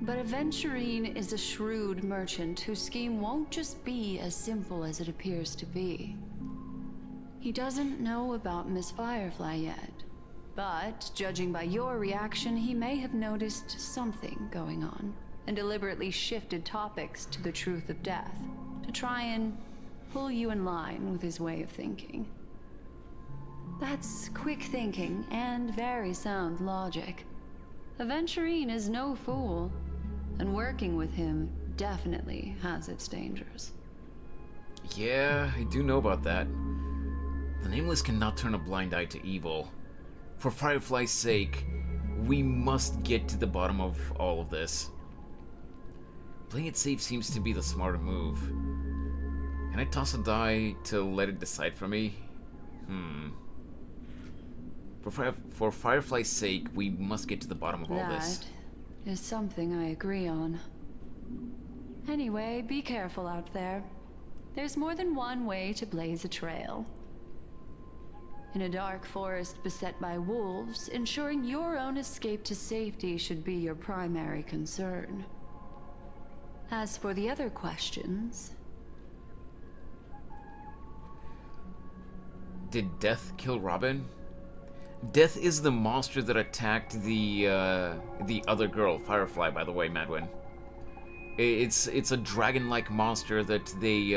But Aventurine is a shrewd merchant whose scheme won't just be as simple as it appears to be. He doesn't know about Miss Firefly yet, but judging by your reaction, he may have noticed something going on and deliberately shifted topics to the truth of death to try and pull you in line with his way of thinking. That's quick thinking and very sound logic. Aventurine is no fool, and working with him definitely has its dangers. Yeah, I do know about that. The Nameless cannot turn a blind eye to evil. For Firefly's sake, we must get to the bottom of all of this. Playing it safe seems to be the smarter move. Can I toss a die to let it decide for me? For Firefly's sake, we must get to the bottom of all this. That is something I agree on. Anyway, be careful out there. There's more than one way to blaze a trail. In a dark forest beset by wolves, ensuring your own escape to safety should be your primary concern. As for the other questions... Did Death kill Robin? Death is the monster that attacked the other girl, Firefly, by the way, Madwin. It's a dragon-like monster that they,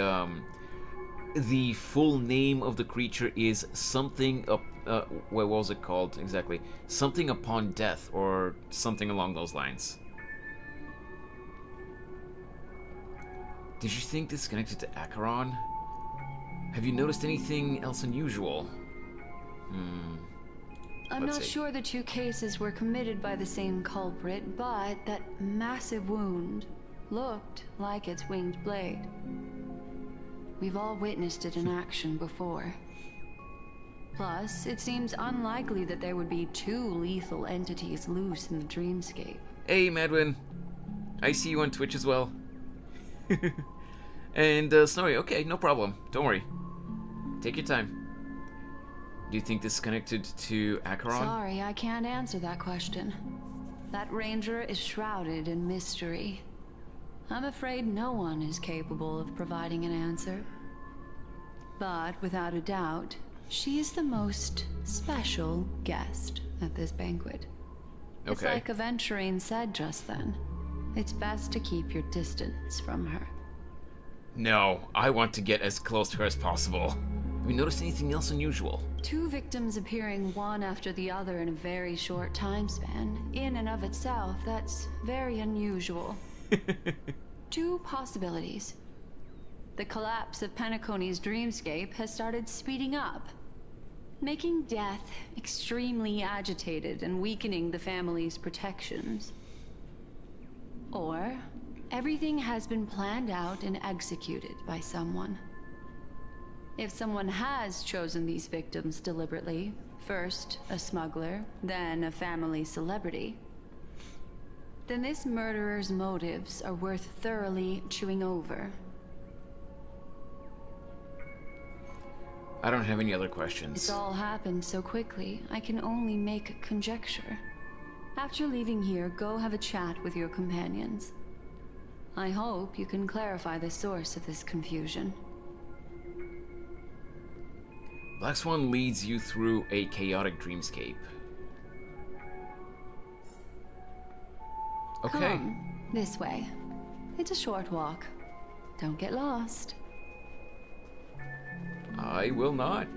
the full name of the creature is something what was it called exactly? Something upon death, or something along those lines. Did you think this connected to Acheron? Have you noticed anything else unusual? I'm Let's not see. sure the two cases were committed by the same culprit, but that massive wound looked like its winged blade. We've all witnessed it in action before. Plus, it seems unlikely that there would be two lethal entities loose in the dreamscape. Hey, Madwin. I see you on Twitch as well. And, Snowy, okay, no problem. Don't worry. Take your time. Do you think this is connected to Acheron? Sorry, I can't answer that question. That ranger is shrouded in mystery. I'm afraid no one is capable of providing an answer. But without a doubt, she is the most special guest at this banquet. It's Okay. like Aventurine said just then. It's best to keep your distance from her. No, I want to get as close to her as possible. Have you noticed anything else unusual? 2 victims appearing one after the other in a very short time span. In and of itself, that's very unusual. 2 possibilities. The collapse of Penacony's dreamscape has started speeding up, making death extremely agitated and weakening the family's protections. Or everything has been planned out and executed by someone. If someone has chosen these victims deliberately, first a smuggler, then a family celebrity, then this murderer's motives are worth thoroughly chewing over. I don't have any other questions. It's all happened so quickly, I can only make conjecture. After leaving here, go have a chat with your companions. I hope you can clarify the source of this confusion. Black Swan leads you through a chaotic dreamscape. Okay. Come this way. It's a short walk. Don't get lost. I will not.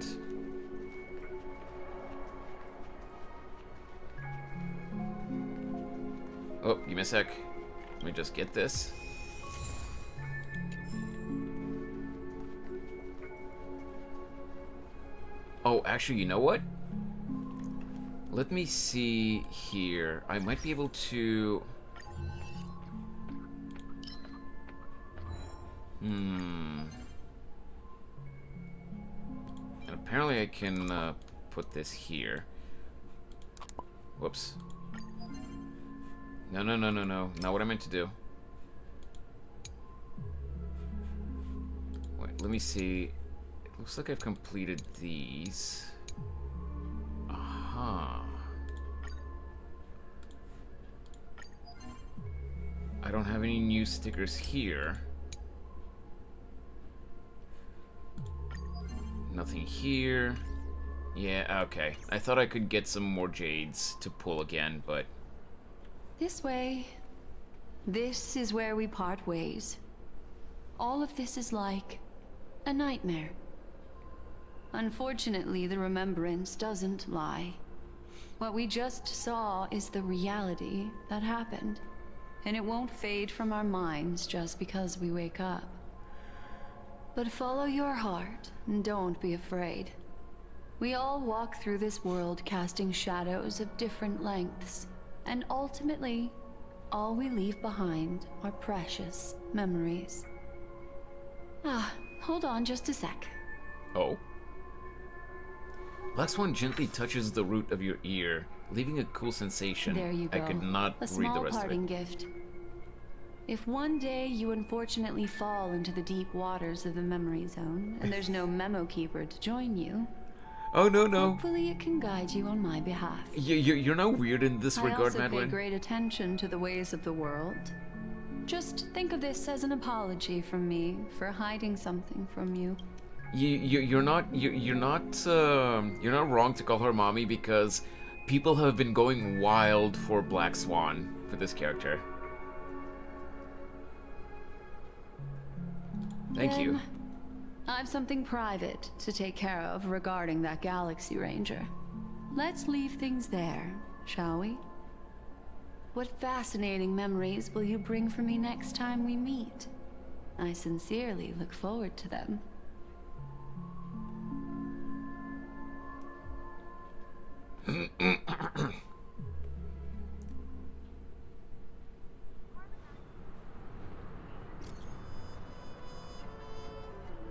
Oh, give me a sec. Let me just get this. Oh, actually, you know what? Let me see here. I might be able to... And apparently I can put this here. Whoops. No. Not what I meant to do. Wait, let me see. It looks like I've completed these. Aha. I don't have any new stickers here. Nothing here. Yeah, okay. I thought I could get some more jades to pull again, but... This way. This is where we part ways. All of this is like a nightmare. Unfortunately, the remembrance doesn't lie. What we just saw is the reality that happened, and it won't fade from our minds just because we wake up. But follow your heart, and don't be afraid. We all walk through this world casting shadows of different lengths, and ultimately, all we leave behind are precious memories. Hold on just a sec. Oh? Black Swan gently touches the root of your ear, leaving a cool sensation. There you go. I could not A read the small rest of parting it. gift. If one day you unfortunately fall into the deep waters of the memory zone, and there's no memo keeper to join you, Oh, no. hopefully it can guide you on my behalf. You're not weird in this I regard, also pay Madwin. great attention to the ways of the world. Just think of this as an apology from me for hiding something from you. You're not wrong to call her mommy, because people have been going wild for Black Swan for this character. Thank you. Then, I've something private to take care of regarding that Galaxy Ranger. Let's leave things there, shall we? What fascinating memories will you bring for me next time we meet? I sincerely look forward to them.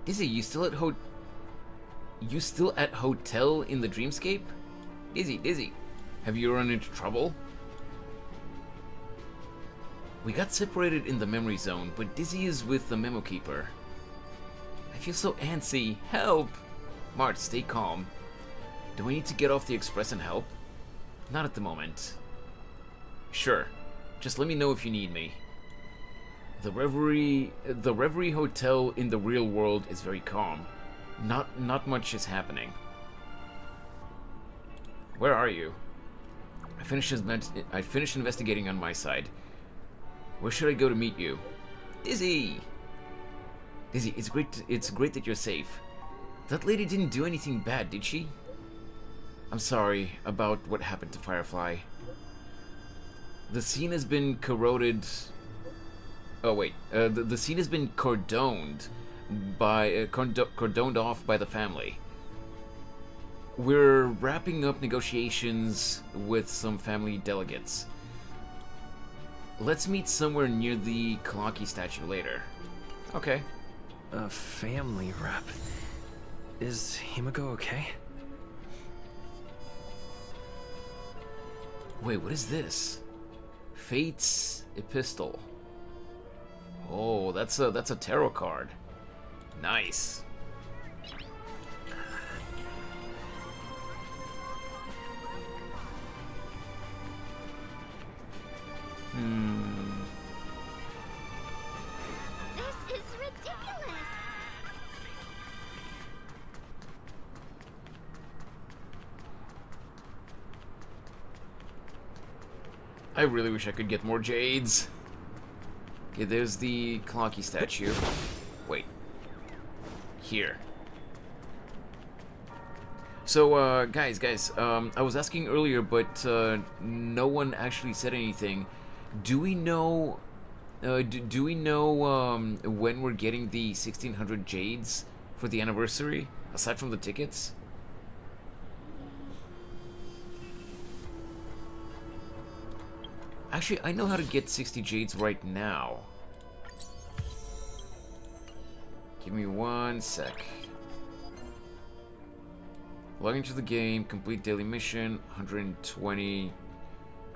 Dizzy, you still at hotel in the dreamscape? Dizzy, have you run into trouble? We got separated in the memory zone, but Dizzy is with the memo keeper. I feel so antsy. Help! Mart, stay calm. Do we need to get off the express and help? Not at the moment. Sure. Just let me know if you need me. The Reverie Hotel in the real world is very calm. Not much is happening. Where are you? I finished investigating on my side. Where should I go to meet you? Dizzy! Daisy, it's great that you're safe. That lady didn't do anything bad, did she? I'm sorry about what happened to Firefly. The scene has been corroded... Oh wait, the scene has been cordoned off by the family. We're wrapping up negotiations with some family delegates. Let's meet somewhere near the Kalaki statue later. Okay. A family rep. Is Himiko okay? Wait, what is this? Fate's Epistle. Oh, that's a tarot card. Nice. This is ridiculous. I really wish I could get more jades. Okay, there's the Kalaki statue. Wait. Here. So, guys, I was asking earlier, but no one actually said anything. Do we know? Do we know when we're getting the 1600 jades for the anniversary? Aside from the tickets. Actually, I know how to get 60 jades right now. Give me 1 sec. Log into the game, complete daily mission, 120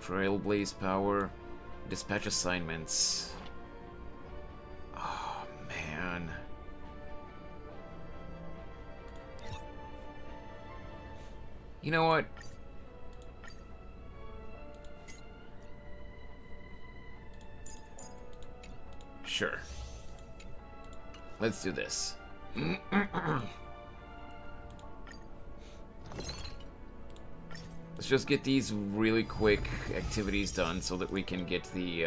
Trailblaze power, dispatch assignments. Oh, man. You know what? Sure. Let's do this. Let's just get these really quick activities done so that we can get the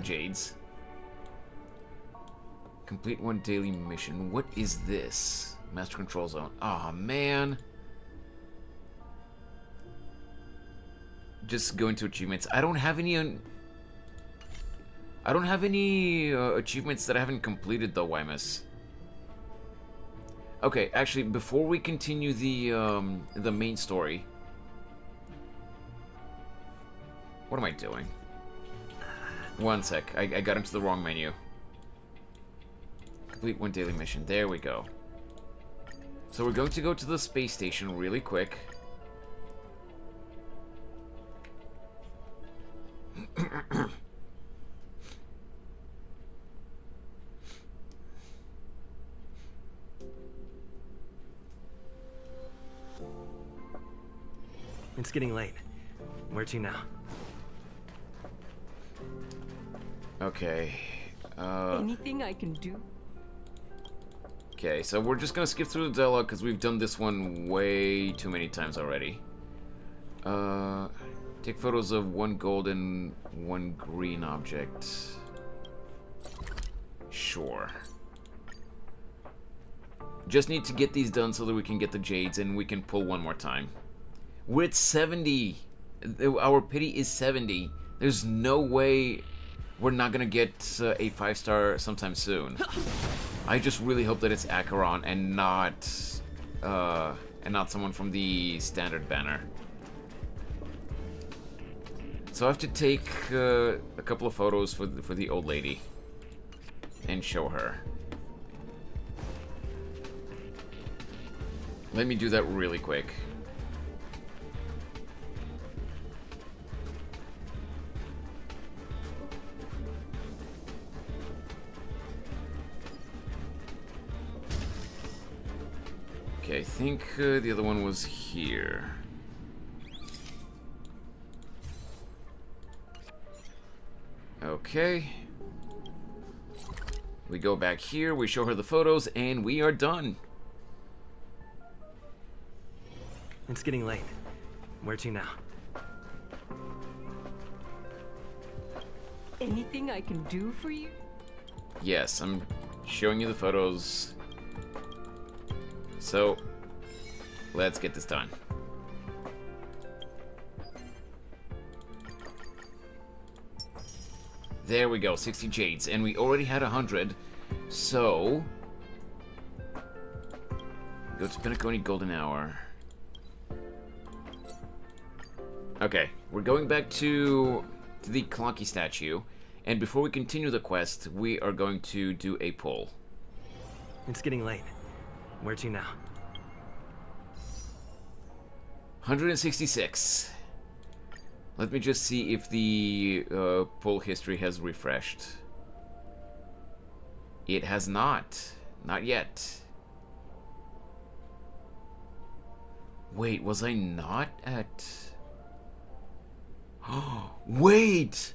jades. Complete 1 daily mission. What is this? Master control zone. Aw, man. Just go into achievements. I don't have any achievements that I haven't completed though, Wymus. Okay, actually, before we continue the main story, what am I doing? 1 sec, I got into the wrong menu. Complete 1 daily mission. There we go. So we're going to go to the space station really quick. It's getting late. Where to now? Okay. Anything I can do? Okay, so we're just gonna skip through the dialogue because we've done this one way too many times already. Take photos of 1 gold and 1 green object. Sure. Just need to get these done so that we can get the jades and we can pull 1 more time. We're at 70. Our pity is 70. There's no way we're not gonna get a 5-star sometime soon. I just really hope that it's Acheron and not someone from the standard banner. So I have to take a couple of photos for the old lady and show her. Let me do that really quick. Okay, I think the other one was here. Okay. We go back here, we show her the photos, and we are done. It's getting late. Where to now? Anything I can do for you? Yes, I'm showing you the photos. So, let's get this done. There we go, 60 jades, and we already had 100, so... Go to Pinaconi Golden Hour. Okay, we're going back to the Clunky statue, and before we continue the quest, we are going to do a poll. It's getting late. Where to now? 166. Let me just see if the poll history has refreshed. It has not. Not yet. Wait, was I not at... Oh, wait!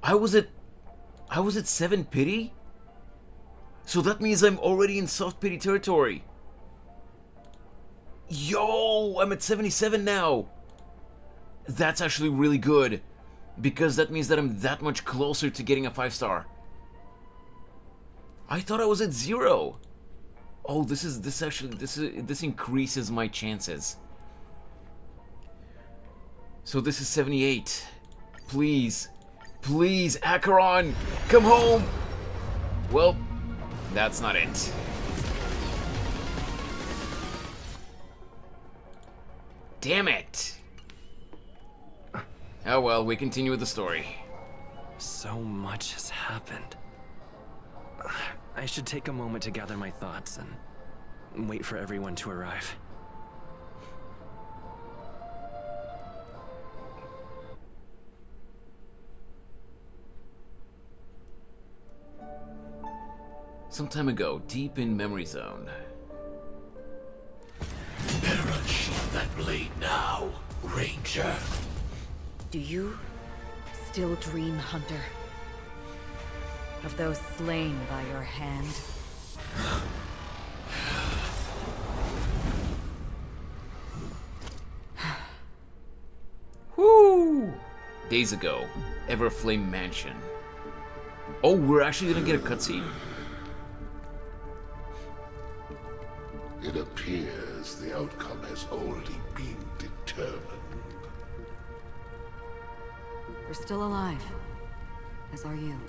I was at 7 pity? So that means I'm already in soft pity territory. Yo, I'm at 77 now. That's actually really good, because that means that I'm that much closer to getting a 5-star. I thought I was at 0. Oh, this increases my chances. So this is 78. Please, please, Acheron, come home. Well, that's not it. Damn it! Oh well, we continue with the story. So much has happened. I should take a moment to gather my thoughts and wait for everyone to arrive. Some time ago, deep in Memory Zone. Better unsheath that blade now, Ranger. Do you still dream, Hunter? Of those slain by your hand? Whoo! Days ago, Everflame Mansion. Oh, we're actually gonna get a cutscene? It appears the outcome has already been determined. We're still alive. As are you.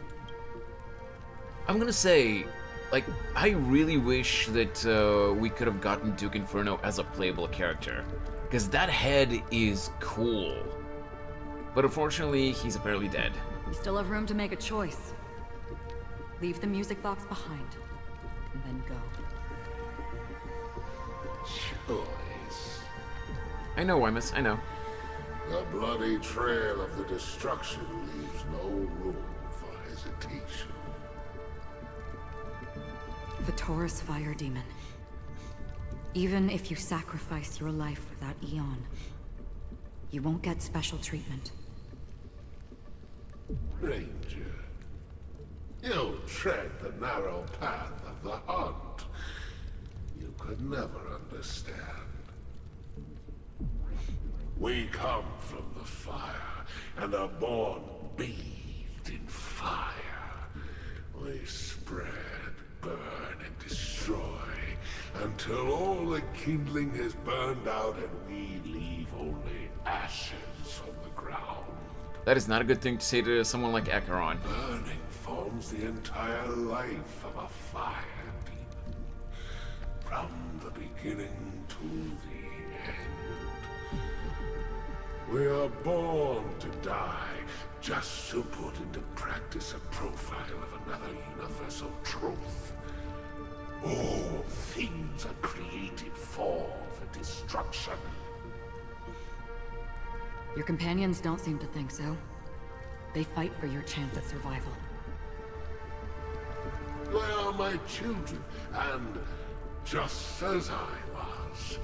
I'm gonna say, like, I really wish that we could have gotten Duke Inferno as a playable character, because that head is cool. But unfortunately, he's apparently dead. We still have room to make a choice. Leave the music box behind, and then go. Choice. I know, Wymus, I know. The bloody trail of the destruction leaves no room for hesitation. The Taurus Fire Demon. Even if you sacrifice your life for that Eon, you won't get special treatment. Ranger, you tread the narrow path of the hunt. You could never understand. We come from the fire, and are born bathed in fire. We spread, burn, and destroy, until all the kindling has burned out and we leave only ashes on the ground. That is not a good thing to say to someone like Acheron. Burning forms the entire life of a fire demon, from the beginning to the end. We are born to die, just to put into practice a profile of another universal truth. All things are created for the destruction. Your companions don't seem to think so. They fight for your chance at survival. They are my children, and just as I was,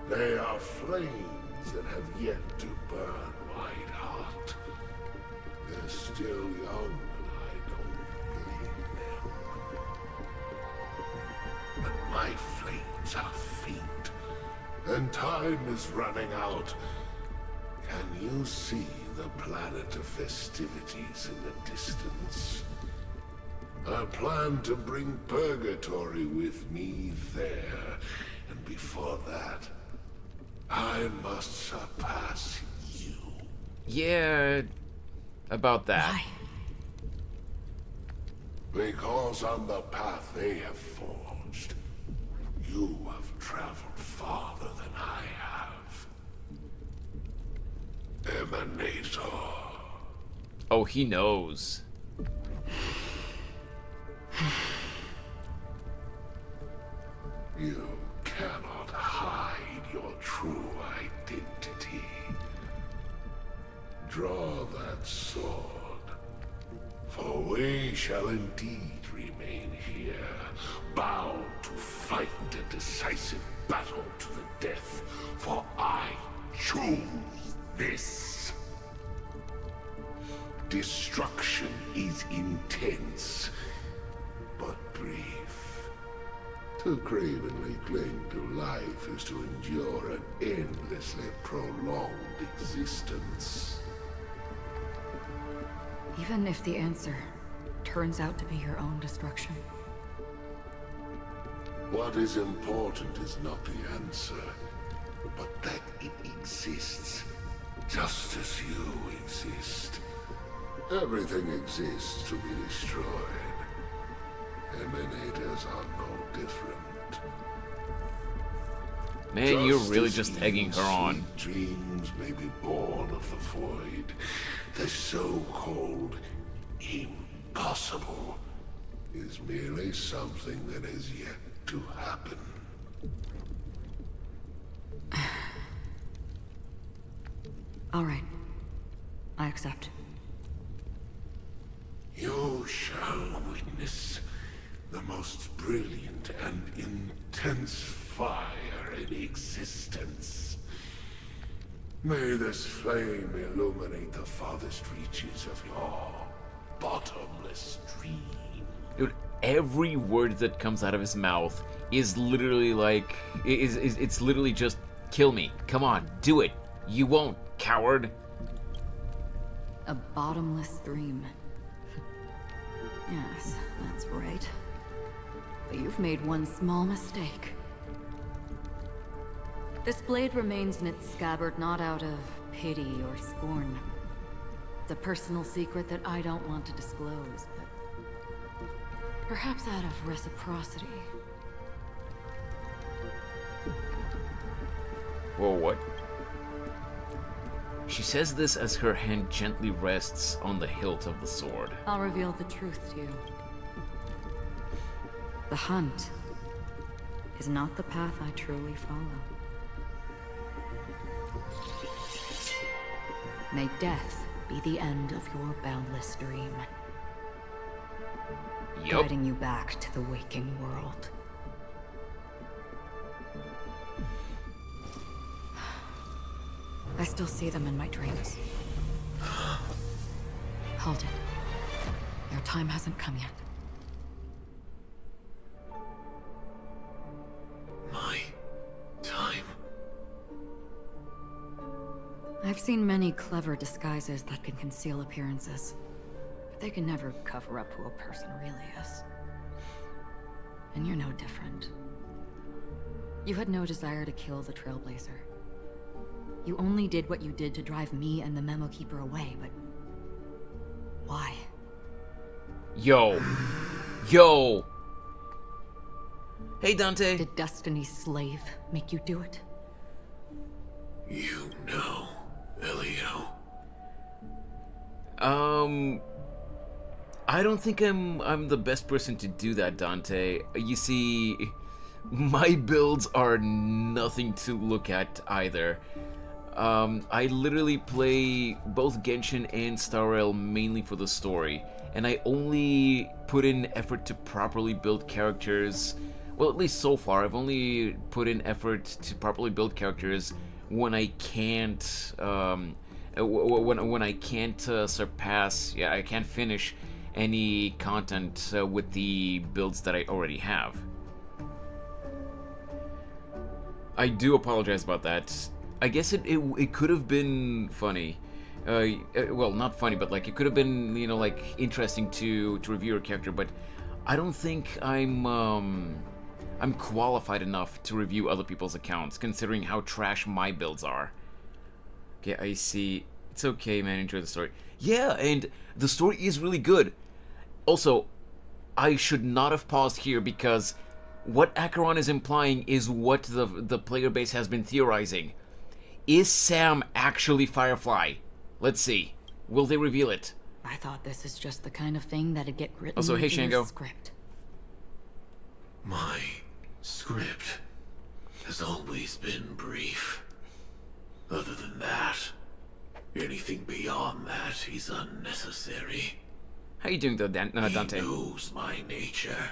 they are flames that have yet to burn white hot. They're still young, and I don't blame them. But my flames are faint, and time is running out. Can you see the planet of festivities in the distance? I plan to bring Purgatory with me there. And before that, I must surpass you. Yeah, about that. Why? Because on the path they have forged, you have traveled farther than I have. Emanator. Oh, he knows. You cannot hide your true identity. Draw that sword, for we shall indeed remain here, bound to fight a decisive battle to the death, for I choose this. Destruction is intense, but brief. To cravenly cling to life is to endure an endlessly prolonged existence. Even if the answer turns out to be your own destruction. What is important is not the answer, but that it exists, just as you exist. Everything exists to be destroyed. Emanators are no different. Man, you're really as just even egging her on. sweet dreams may be born of the void. The so-called impossible is merely something that is yet to happen. All right. I accept. You shall witness the most brilliant and intense fire in existence. May this flame illuminate the farthest reaches of your bottomless dream. Dude, every word that comes out of his mouth is literally like, it's literally just, kill me. Come on, do it. You won't, coward. A bottomless stream. Yes, that's right. But you've made one small mistake. This blade remains in its scabbard not out of pity or scorn. It's a personal secret that I don't want to disclose, but perhaps out of reciprocity. Whoa, what? She says this as her hand gently rests on the hilt of the sword. I'll reveal the truth to you. The hunt is not the path I truly follow. May death be the end of your boundless dream. Yup. Guiding you back to the waking world. I still see them in my dreams. Hold it. Your time hasn't come yet. My time? I've seen many clever disguises that can conceal appearances, but they can never cover up who a person really is. And you're no different. You had no desire to kill the Trailblazer. You only did what you did to drive me and the Memo Keeper away, but why? Yo. Yo. Hey, Dante. Did Destiny's slave make you do it? You know, Elio. I don't think I'm the best person to do that, Dante. You see, my builds are nothing to look at either. I literally play both Genshin and Star Rail mainly for the story, and I only put in effort to properly build characters. Well, at least so far, I've only put in effort to properly build characters when I can't, when I can't surpass, I can't finish any content with the builds that I already have. I do apologize about that. I guess it could have been funny. Well, not funny, but like it could have been, you know, like interesting to review your character, but I don't think I'm qualified enough to review other people's accounts, considering how trash my builds are. Okay, I see. It's okay, man. Enjoy the story. Yeah, and the story is really good. Also, I should not have paused here because what Acheron is implying is what the player base has been theorizing. Is Sam actually Firefly? Let's see. Will they reveal it? I thought this is just the kind of thing that'd get written Also, hey, into the Shango. script. My script has always been brief. Other than that, anything beyond that is unnecessary. How you doing, though, Dante? He knows my nature.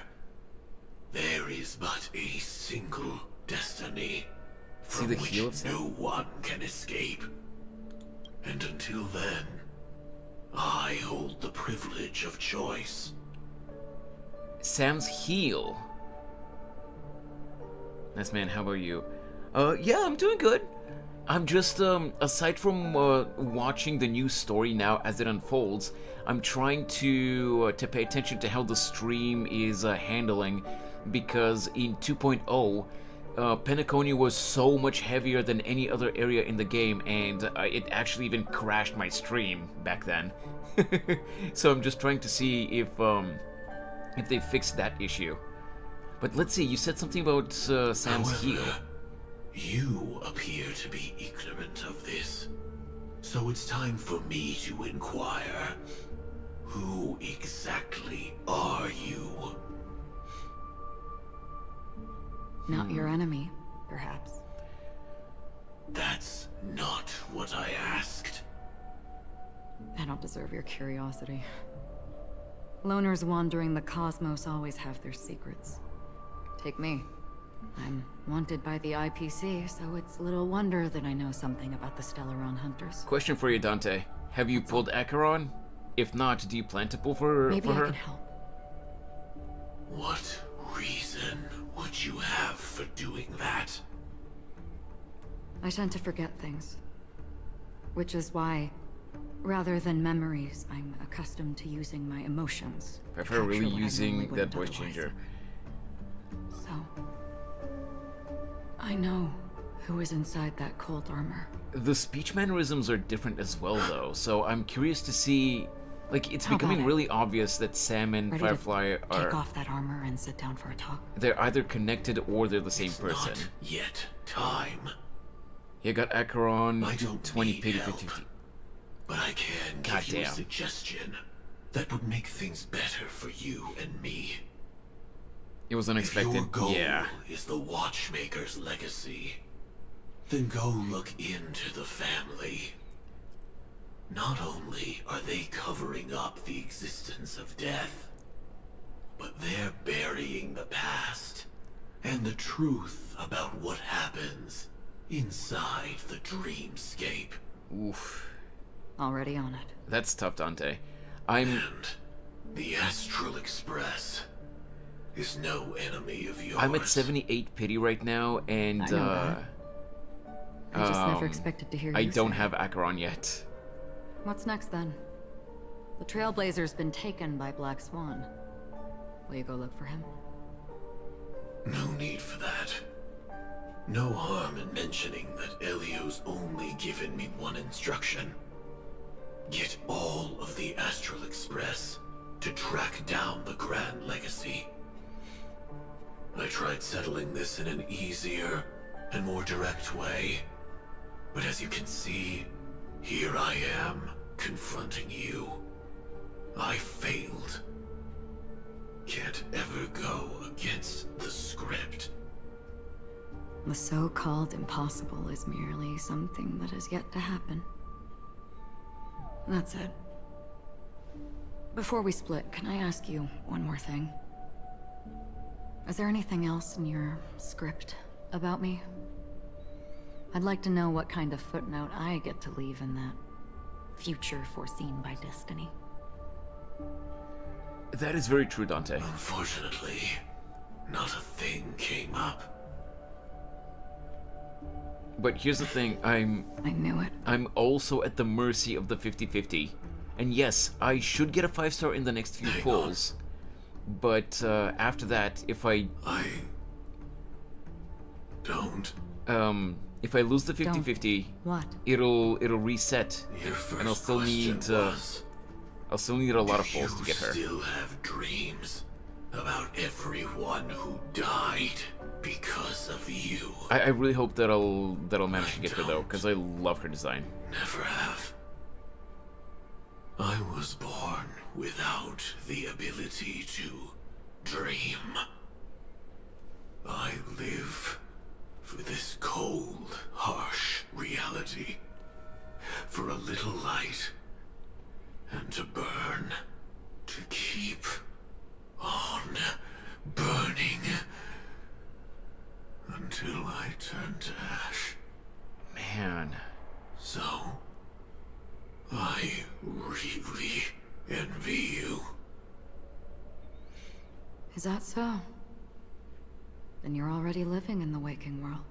There is but a single destiny See from the which heel of Sam? no one can escape. And until then, I hold the privilege of choice. Sam's heel. Nice, man. How about you? Yeah, I'm doing good. I'm just, aside from watching the new story now as it unfolds, I'm trying to pay attention to how the stream is handling, because in 2.0, Penacony was so much heavier than any other area in the game, and it actually even crashed my stream back then. So I'm just trying to see if they fixed that issue. But let's see, you said something about Sam's However, heel. you appear to be ignorant of this. So it's time for me to inquire. Who exactly are you? Not your enemy, perhaps. That's not what I asked. I don't deserve your curiosity. Loners wandering the cosmos always have their secrets. Take me. I'm wanted by the IPC, so it's little wonder that I know something about the Stellaron hunters. Question for you, Dante. Have you pulled Acheron? If not, do you plan to pull for Maybe for I her? can help. What reason would you have for doing that? I tend to forget things. Which is why, rather than memories, I'm accustomed to using my emotions. I to prefer really capture what I using normally that wouldn't voice otherwise. changer. So, I know who is inside that cold armor. The speech mannerisms are different as well, though, so I'm curious to see... Like, it's How about becoming it? really obvious that Sam and Ready Firefly to are... take off that armor and sit down for a talk? They're either connected or they're the same It's person. not yet time. You got Acheron, I don't 20 need pity, help. 50. But I can give you a Goddamn. suggestion that would make things better for you and me. It was If unexpected. your goal Yeah. is the Watchmaker's legacy, then go look into the family. Not only are they covering up the existence of death, but they're burying the past and the truth about what happens inside the dreamscape. Oof. Already on it. That's tough, Dante. I'm... And the Astral Express is no enemy of yours. I'm at 78 pity right now, and, I know that. I just never um, expected to hear I you don't say have Acheron yet. What's next then? The Trailblazer's been taken by Black Swan. Will you go look for him? No need for that. No harm in mentioning that Elio's only given me one instruction. Get all of the Astral Express to track down the Grand Legacy. I tried settling this in an easier and more direct way, but as you can see, here I am, confronting you. I failed. Can't ever go against the script. The so-called impossible is merely something that has yet to happen. That's it. Before we split, can I ask you one more thing? Is there anything else in your script about me? I'd like to know what kind of footnote I get to leave in that future foreseen by destiny. That is very true, Dante. Unfortunately, not a thing came up. But here's the thing, I knew it. I'm also at the mercy of the 50-50. And yes, I should get a 5-star in the next few Hang pulls. But after that, if I if I lose the 50-50, What? it'll reset, Your first and I'll still need a lot of pulls to get her. You still have dreams about everyone who died because of you. I really hope that I'll manage to get her though, because I love her design. Never have. I was born without the ability to dream. I live for this cold, harsh reality. For a little light. And to burn. To keep on burning. Until I turn to ash. Man. So, I really envy you. Is that so? Then you're already living in the waking world.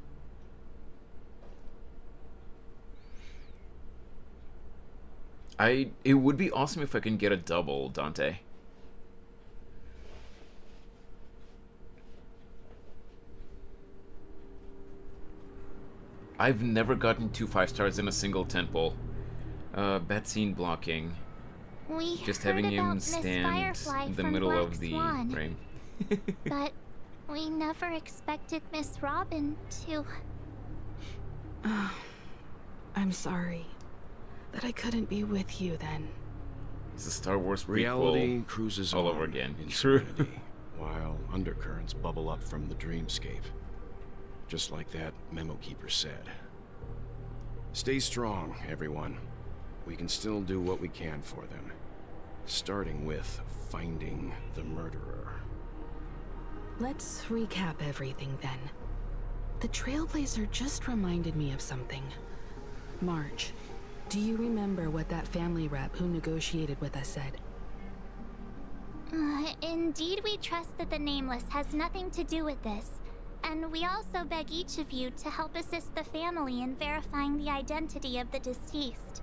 It would be awesome if I can get a double, Dante. I've never gotten 2 5-stars in a single temple. Bad scene blocking. We Just heard having about him Miss stand Firefly in the from middle Black of the Swan, frame. but we never expected Miss Robin to... I'm sorry that I couldn't be with you then. It's a Star Wars prequel Reality cruises all on over again. in True. serenity, while undercurrents bubble up from the dreamscape. Just like that memo keeper said. Stay strong, everyone. We can still do what we can for them. Starting with finding the murderer. Let's recap everything then. The Trailblazer just reminded me of something. March, do you remember what that family rep who negotiated with us said? Indeed, we trust that the Nameless has nothing to do with this. And we also beg each of you to help assist the family in verifying the identity of the deceased.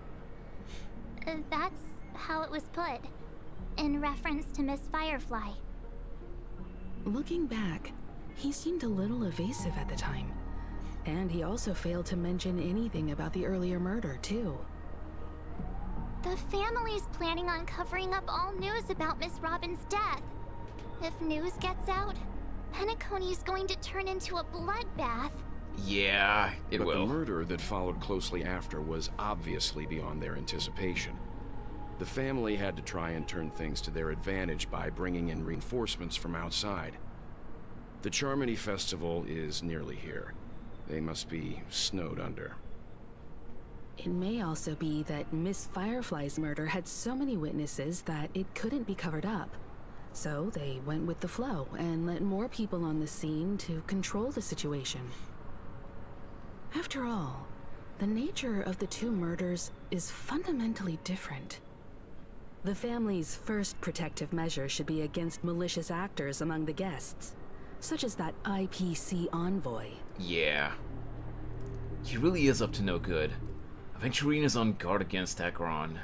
That's how it was put, in reference to Miss Firefly. Looking back, he seemed a little evasive at the time. And he also failed to mention anything about the earlier murder, too. The family's planning on covering up all news about Miss Robin's death. If news gets out, Penacony's going to turn into a bloodbath. Yeah, it But will. the murder that followed closely after was obviously beyond their anticipation. The family had to try and turn things to their advantage by bringing in reinforcements from outside. The Charmony Festival is nearly here. They must be snowed under. It may also be that Miss Firefly's murder had so many witnesses that it couldn't be covered up. So they went with the flow and let more people on the scene to control the situation. After all, the nature of the two murders is fundamentally different. The family's first protective measure should be against malicious actors among the guests, such as that IPC envoy. Yeah. He really is up to no good. Aventurine is on guard against Acheron.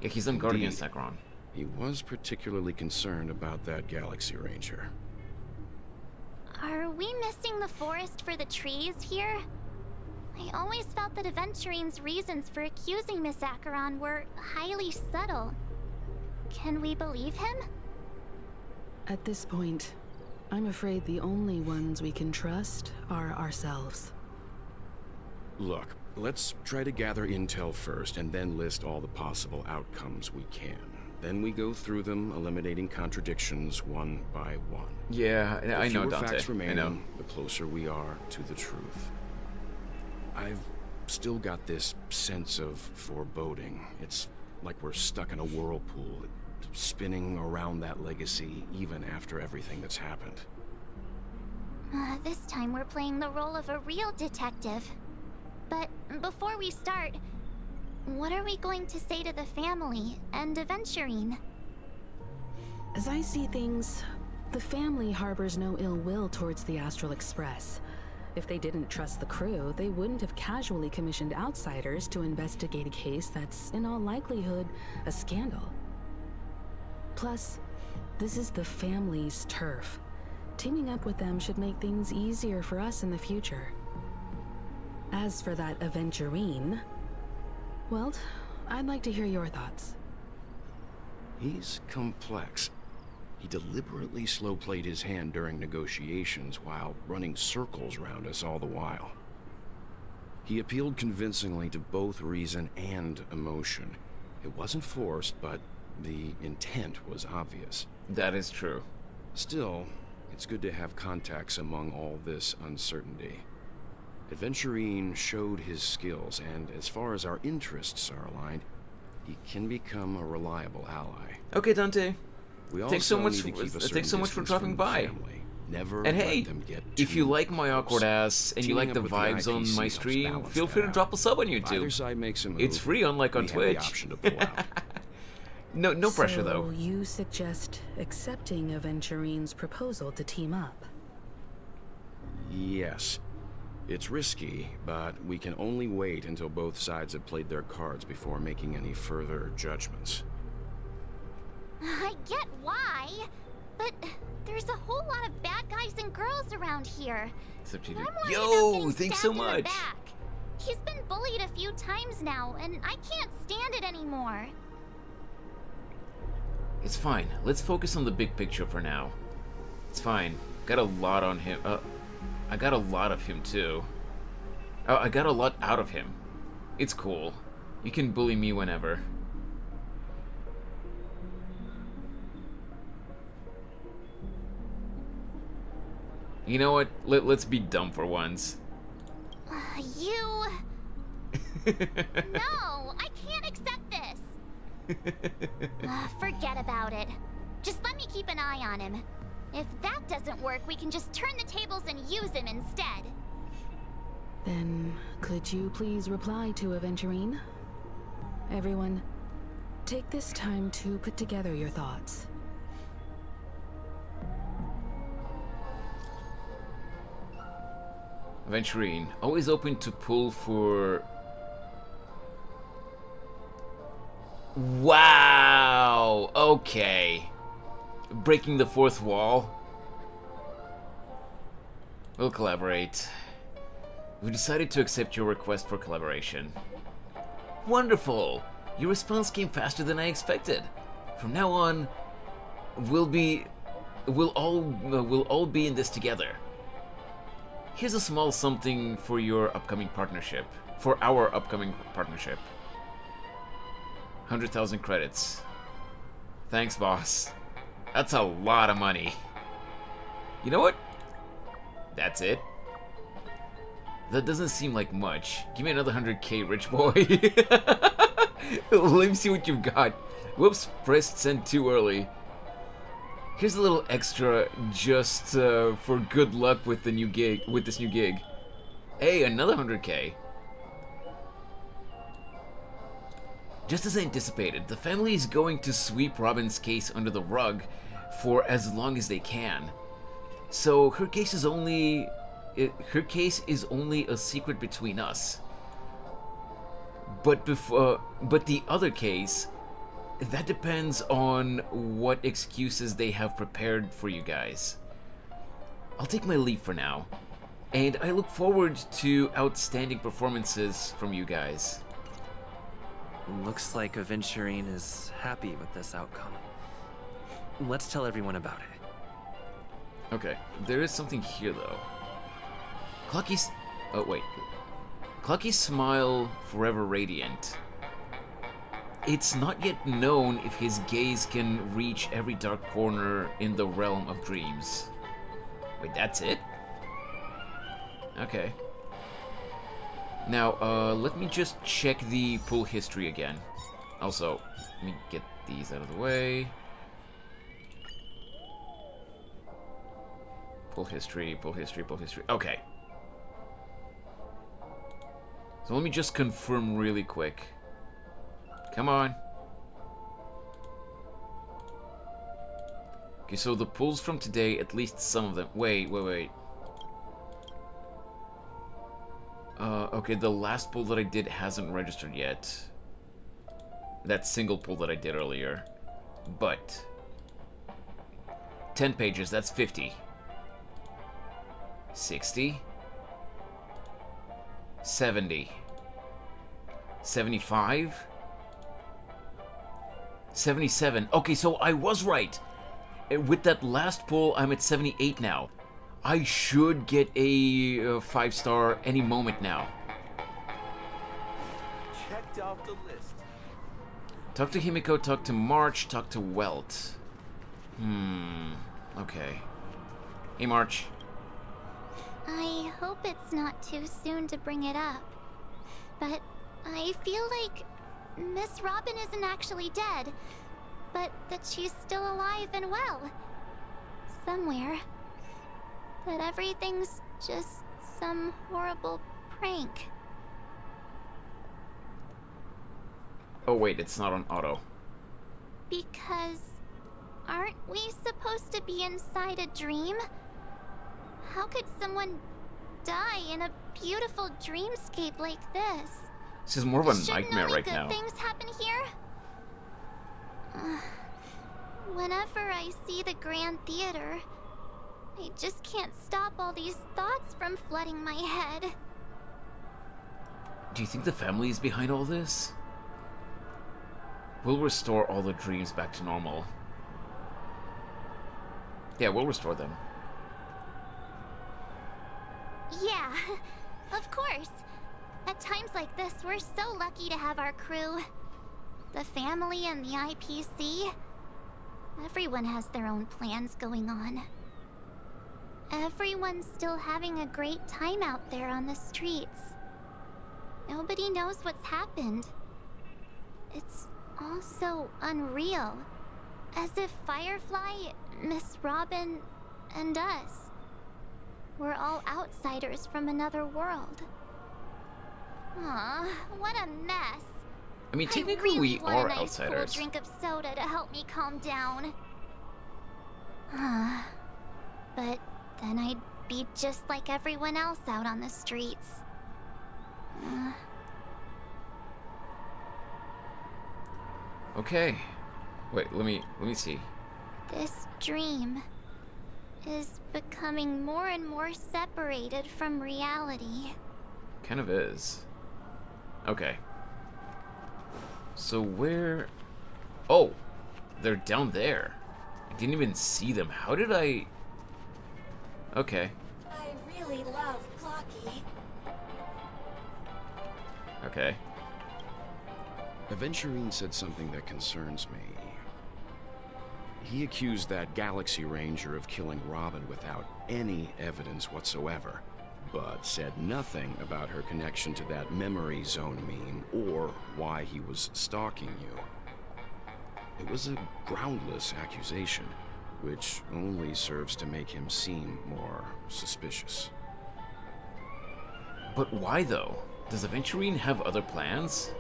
Yeah, he's on guard against Acheron. He was particularly concerned about that Galaxy Ranger. Are we missing the forest for the trees here? I always felt that Aventurine's reasons for accusing Miss Acheron were highly subtle. Can we believe him? At this point, I'm afraid the only ones we can trust are ourselves. Look, let's try to gather intel first and then list all the possible outcomes we can. Then we go through them, eliminating contradictions one by one. Yeah, I know, The fewer Dante. facts I know. remaining, the closer we are to the truth. I've still got this sense of foreboding. It's like we're stuck in a whirlpool, spinning around that legacy even after everything that's happened. This time we're playing the role of a real detective. But before we start, what are we going to say to the family and Aventurine? As I see things, the family harbors no ill will towards the Astral Express. If they didn't trust the crew, they wouldn't have casually commissioned outsiders to investigate a case that's, in all likelihood, a scandal. Plus, this is the family's turf. Teaming up with them should make things easier for us in the future. As for that aventurine, well, I'd like to hear your thoughts. He's complex. He deliberately slow-played his hand during negotiations while running circles around us all the while. He appealed convincingly to both reason and emotion. It wasn't forced, but the intent was obvious. That is true. Still, it's good to have contacts among all this uncertainty. Aventurine showed his skills, and as far as our interests are aligned, he can become a reliable ally. Okay, Dante. We Thanks so also much. need to keep a certain Thanks so much for distance dropping from the by. family. Never And let hey, them get if you too like my awkward close. ass and you Teaming like the up with the vibes on IPC my helps stream, balance feel that free to out. drop a sub on If either YouTube. side makes a move, It's free, unlike on we have Twitch. the option to pull out. No pressure though. So you suggest accepting Aventurine's proposal to team up? Yes. It's risky, but we can only wait until both sides have played their cards before making any further judgments. I get why, but there's a whole lot of bad guys and girls around here. Except you And do. I'm worried about Yo, getting thanks stabbed so in the much. back. He's been bullied a few times now, and I can't stand it anymore. It's fine. Let's focus on the big picture for now. It's fine. Got a lot on him. I got a lot of him too. I got a lot out of him. It's cool. You can bully me whenever. You know what? Let's be dumb for once. You... No, I can't accept this. Forget about it. Just let me keep an eye on him. If that doesn't work, we can just turn the tables and use him instead. Then, could you please reply to Aventurine? Everyone, take this time to put together your thoughts. Aventurine, always open to pull for... Wow! Okay. Breaking the fourth wall. We'll collaborate. We decided to accept your request for collaboration. Wonderful! Your response came faster than I expected. From now on, we'll all be in this together. Here's a small something for your upcoming partnership. For our upcoming partnership. 100,000 credits. Thanks, boss. That's a lot of money. You know what? That's it. That doesn't seem like much. Give me another 100k, rich boy. Let me see what you've got. Whoops, pressed send too early. Here's a little extra just for good luck with the new gig, with this new gig. Hey, another 100k. Just as I anticipated, the family is going to sweep Robin's case under the rug for as long as they can. So her case is only a secret between us. But the other case, that depends on what excuses they have prepared for you guys. I'll take my leave for now, and I look forward to outstanding performances from you guys. Looks like Aventurine is happy with this outcome. Let's tell everyone about it. Okay, there is something here though. Clucky's... oh wait. Clucky's smile forever radiant. It's not yet known if his gaze can reach every dark corner in the realm of dreams. Wait, that's it? Okay. Now, let me just check the pull history again. Also, let me get these out of the way. Pull history, pull history, pull history. Okay. So let me just confirm really quick. Come on. Okay, so the pulls from today, at least some of them. Wait. Okay, the last pull that I did hasn't registered yet. That single pull that I did earlier. But 10 pages, that's 50. 60. 70. 75. 77. Okay, so I was right. With that last pull, I'm at 78 now. I should get a 5-star any moment now. Checked off the list. Talk to Himiko, talk to March, talk to Welt. Okay. Hey, March. I hope it's not too soon to bring it up, but I feel like Miss Robin isn't actually dead, but that she's still alive and well. Somewhere. That everything's just some horrible prank. Oh wait, it's not on auto. Because aren't we supposed to be inside a dream? How could someone die in a beautiful dreamscape like this? This is more of a Shouldn't nightmare only right good now. things happen here? Whenever I see the Grand Theater, I just can't stop all these thoughts from flooding my head. Do you think the family is behind all this? We'll restore all the dreams back to normal. Yeah, we'll restore them. Yeah, of course. At times like this, we're so lucky to have our crew. The family and the IPC. Everyone has their own plans going on. Everyone's still having a great time out there on the streets. Nobody knows what's happened. It's all so unreal. As if Firefly, Miss Robin, and us we're all outsiders from another world. Aw, what a mess. I mean, technically I really we want are a nice outsiders. cold drink of soda to help me calm down. But then I'd be just like everyone else out on the streets. Okay. Wait, let me see. This dream is becoming more and more separated from reality. Kind of is. Okay. So where... Oh! They're down there. I didn't even see them. How did I... Okay. I really love Clocky. Okay. Aventurine said something that concerns me. He accused that Galaxy Ranger of killing Robin without any evidence whatsoever, but said nothing about her connection to that memory zone meme or why he was stalking you. It was a groundless accusation, which only serves to make him seem more suspicious. But why though? Does Aventurine have other plans?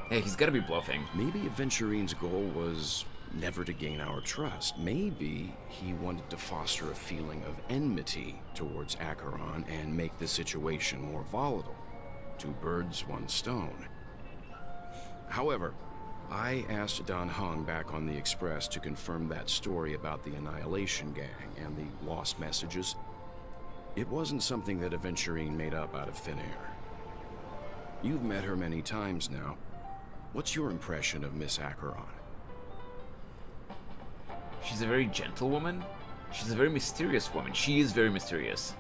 Hey, he's gotta be bluffing. Maybe Aventurine's goal was never to gain our trust. Maybe he wanted to foster a feeling of enmity towards Acheron and make the situation more volatile. Two birds, one stone. However, I asked Don Hung back on the Express to confirm that story about the Annihilation Gang and the lost messages. It wasn't something that Aventurine made up out of thin air. You've met her many times now. What's your impression of Miss Acheron? She's a very gentle woman. She's a very mysterious woman. She is very mysterious.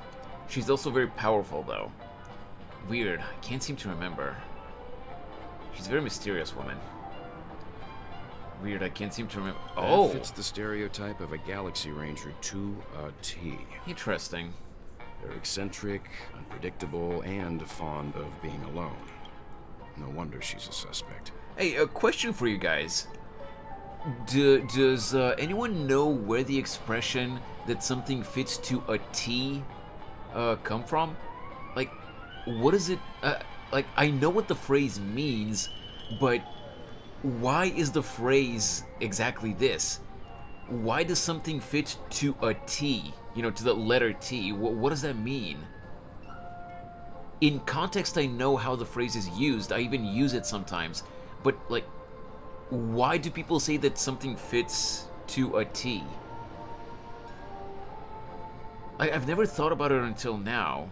She's also very powerful, though. Weird. I can't seem to remember. She's a very mysterious woman. Weird. I can't seem to remember. Oh! That fits the stereotype of a Galaxy Ranger to a T. Interesting. They're eccentric, unpredictable, and fond of being alone. No wonder she's a suspect. Hey, a question for you guys. Does anyone know where the expression that something fits to a T come from? Like, what is it? Like, I know what the phrase means, but why is the phrase exactly this? Why does something fit to a T? You know, to the letter T. What does that mean? In context, I know how the phrase is used. I even use it sometimes. But, like, why do people say that something fits to a T? I've never thought about it until now.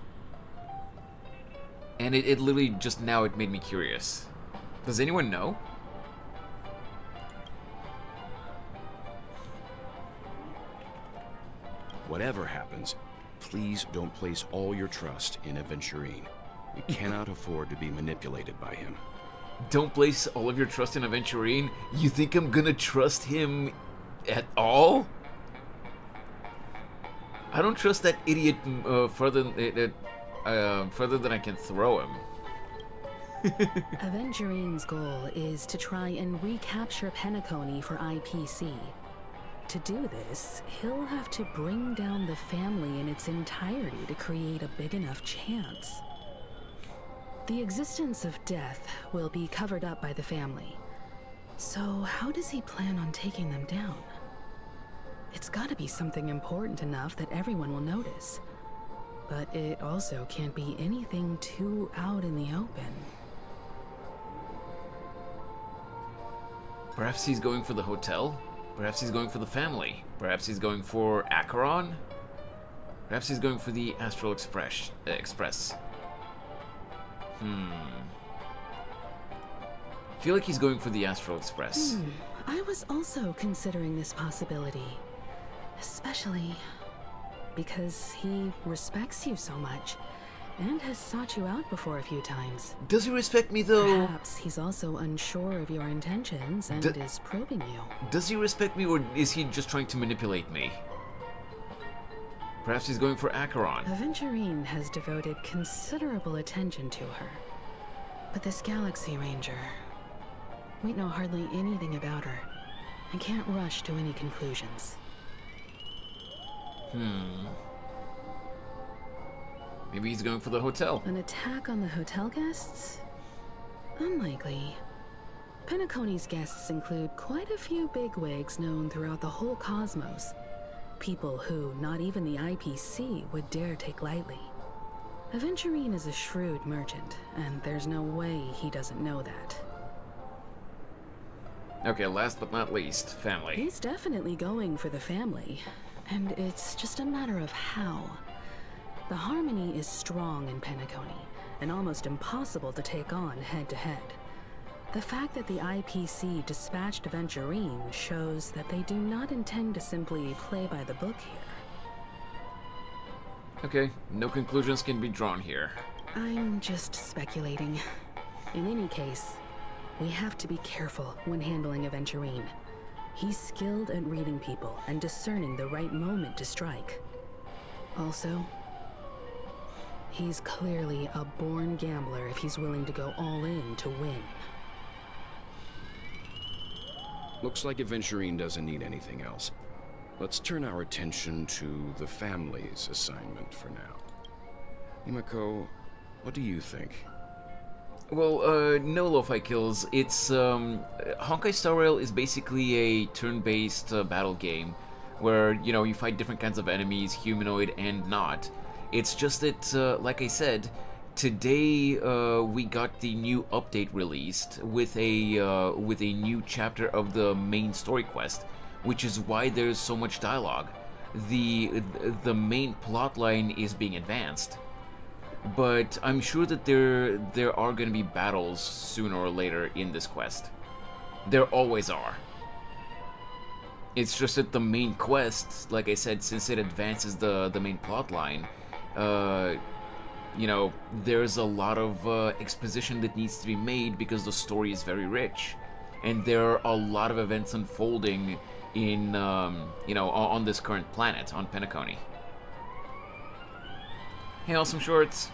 And it literally just now it made me curious. Does anyone know? Whatever happens, please don't place all your trust in Aventurine. We cannot afford to be manipulated by him. Don't place all of your trust in Aventurine? You think I'm gonna trust him at all? I don't trust that idiot further than I can throw him. Aventurine's goal is to try and recapture Penacony for IPC. To do this, he'll have to bring down the family in its entirety to create a big enough chance. The existence of death will be covered up by the family. So how does he plan on taking them down? It's gotta be something important enough that everyone will notice. But it also can't be anything too out in the open. Perhaps he's going for the hotel? Perhaps he's going for the family? Perhaps he's going for Acheron? Perhaps he's going for the Astral Express. I feel like he's going for the Astral Express. I was also considering this possibility. Especially because he respects you so much and has sought you out before a few times. Does he respect me though? Perhaps he's also unsure of your intentions and is probing you. Does he respect me or is he just trying to manipulate me? Perhaps he's going for Acheron. Aventurine has devoted considerable attention to her. But this Galaxy Ranger, we know hardly anything about her and can't rush to any conclusions. Maybe he's going for the hotel. An attack on the hotel guests? Unlikely. Penacony's guests include quite a few bigwigs known throughout the whole cosmos. People who not even the IPC would dare take lightly. Aventurine is a shrewd merchant, and there's no way he doesn't know that. Okay, last but not least, family. He's definitely going for the family, and it's just a matter of how. The harmony is strong in Penacony, and almost impossible to take on head-to-head. The fact that the IPC dispatched Aventurine shows that they do not intend to simply play by the book here. Okay, no conclusions can be drawn here. I'm just speculating. In any case, we have to be careful when handling Aventurine. He's skilled at reading people and discerning the right moment to strike. Also, he's clearly a born gambler if he's willing to go all in to win. Looks like Aventurine doesn't need anything else. Let's turn our attention to the family's assignment for now. Himiko, what do you think? Well, no lo-fi kills. It's, Honkai Star Rail is basically a turn-based battle game where, you know, you fight different kinds of enemies, humanoid and not. It's just that, like I said, today we got the new update released with a new chapter of the main story quest, which is why there's so much dialogue. The main plotline is being advanced, but I'm sure that there are going to be battles sooner or later in this quest. There always are. It's just that the main quest, like I said, since it advances the main plotline, you know, there's a lot of exposition that needs to be made because the story is very rich, and there are a lot of events unfolding in, you know, on this current planet, on Penacony. Hey, Awesome Shorts.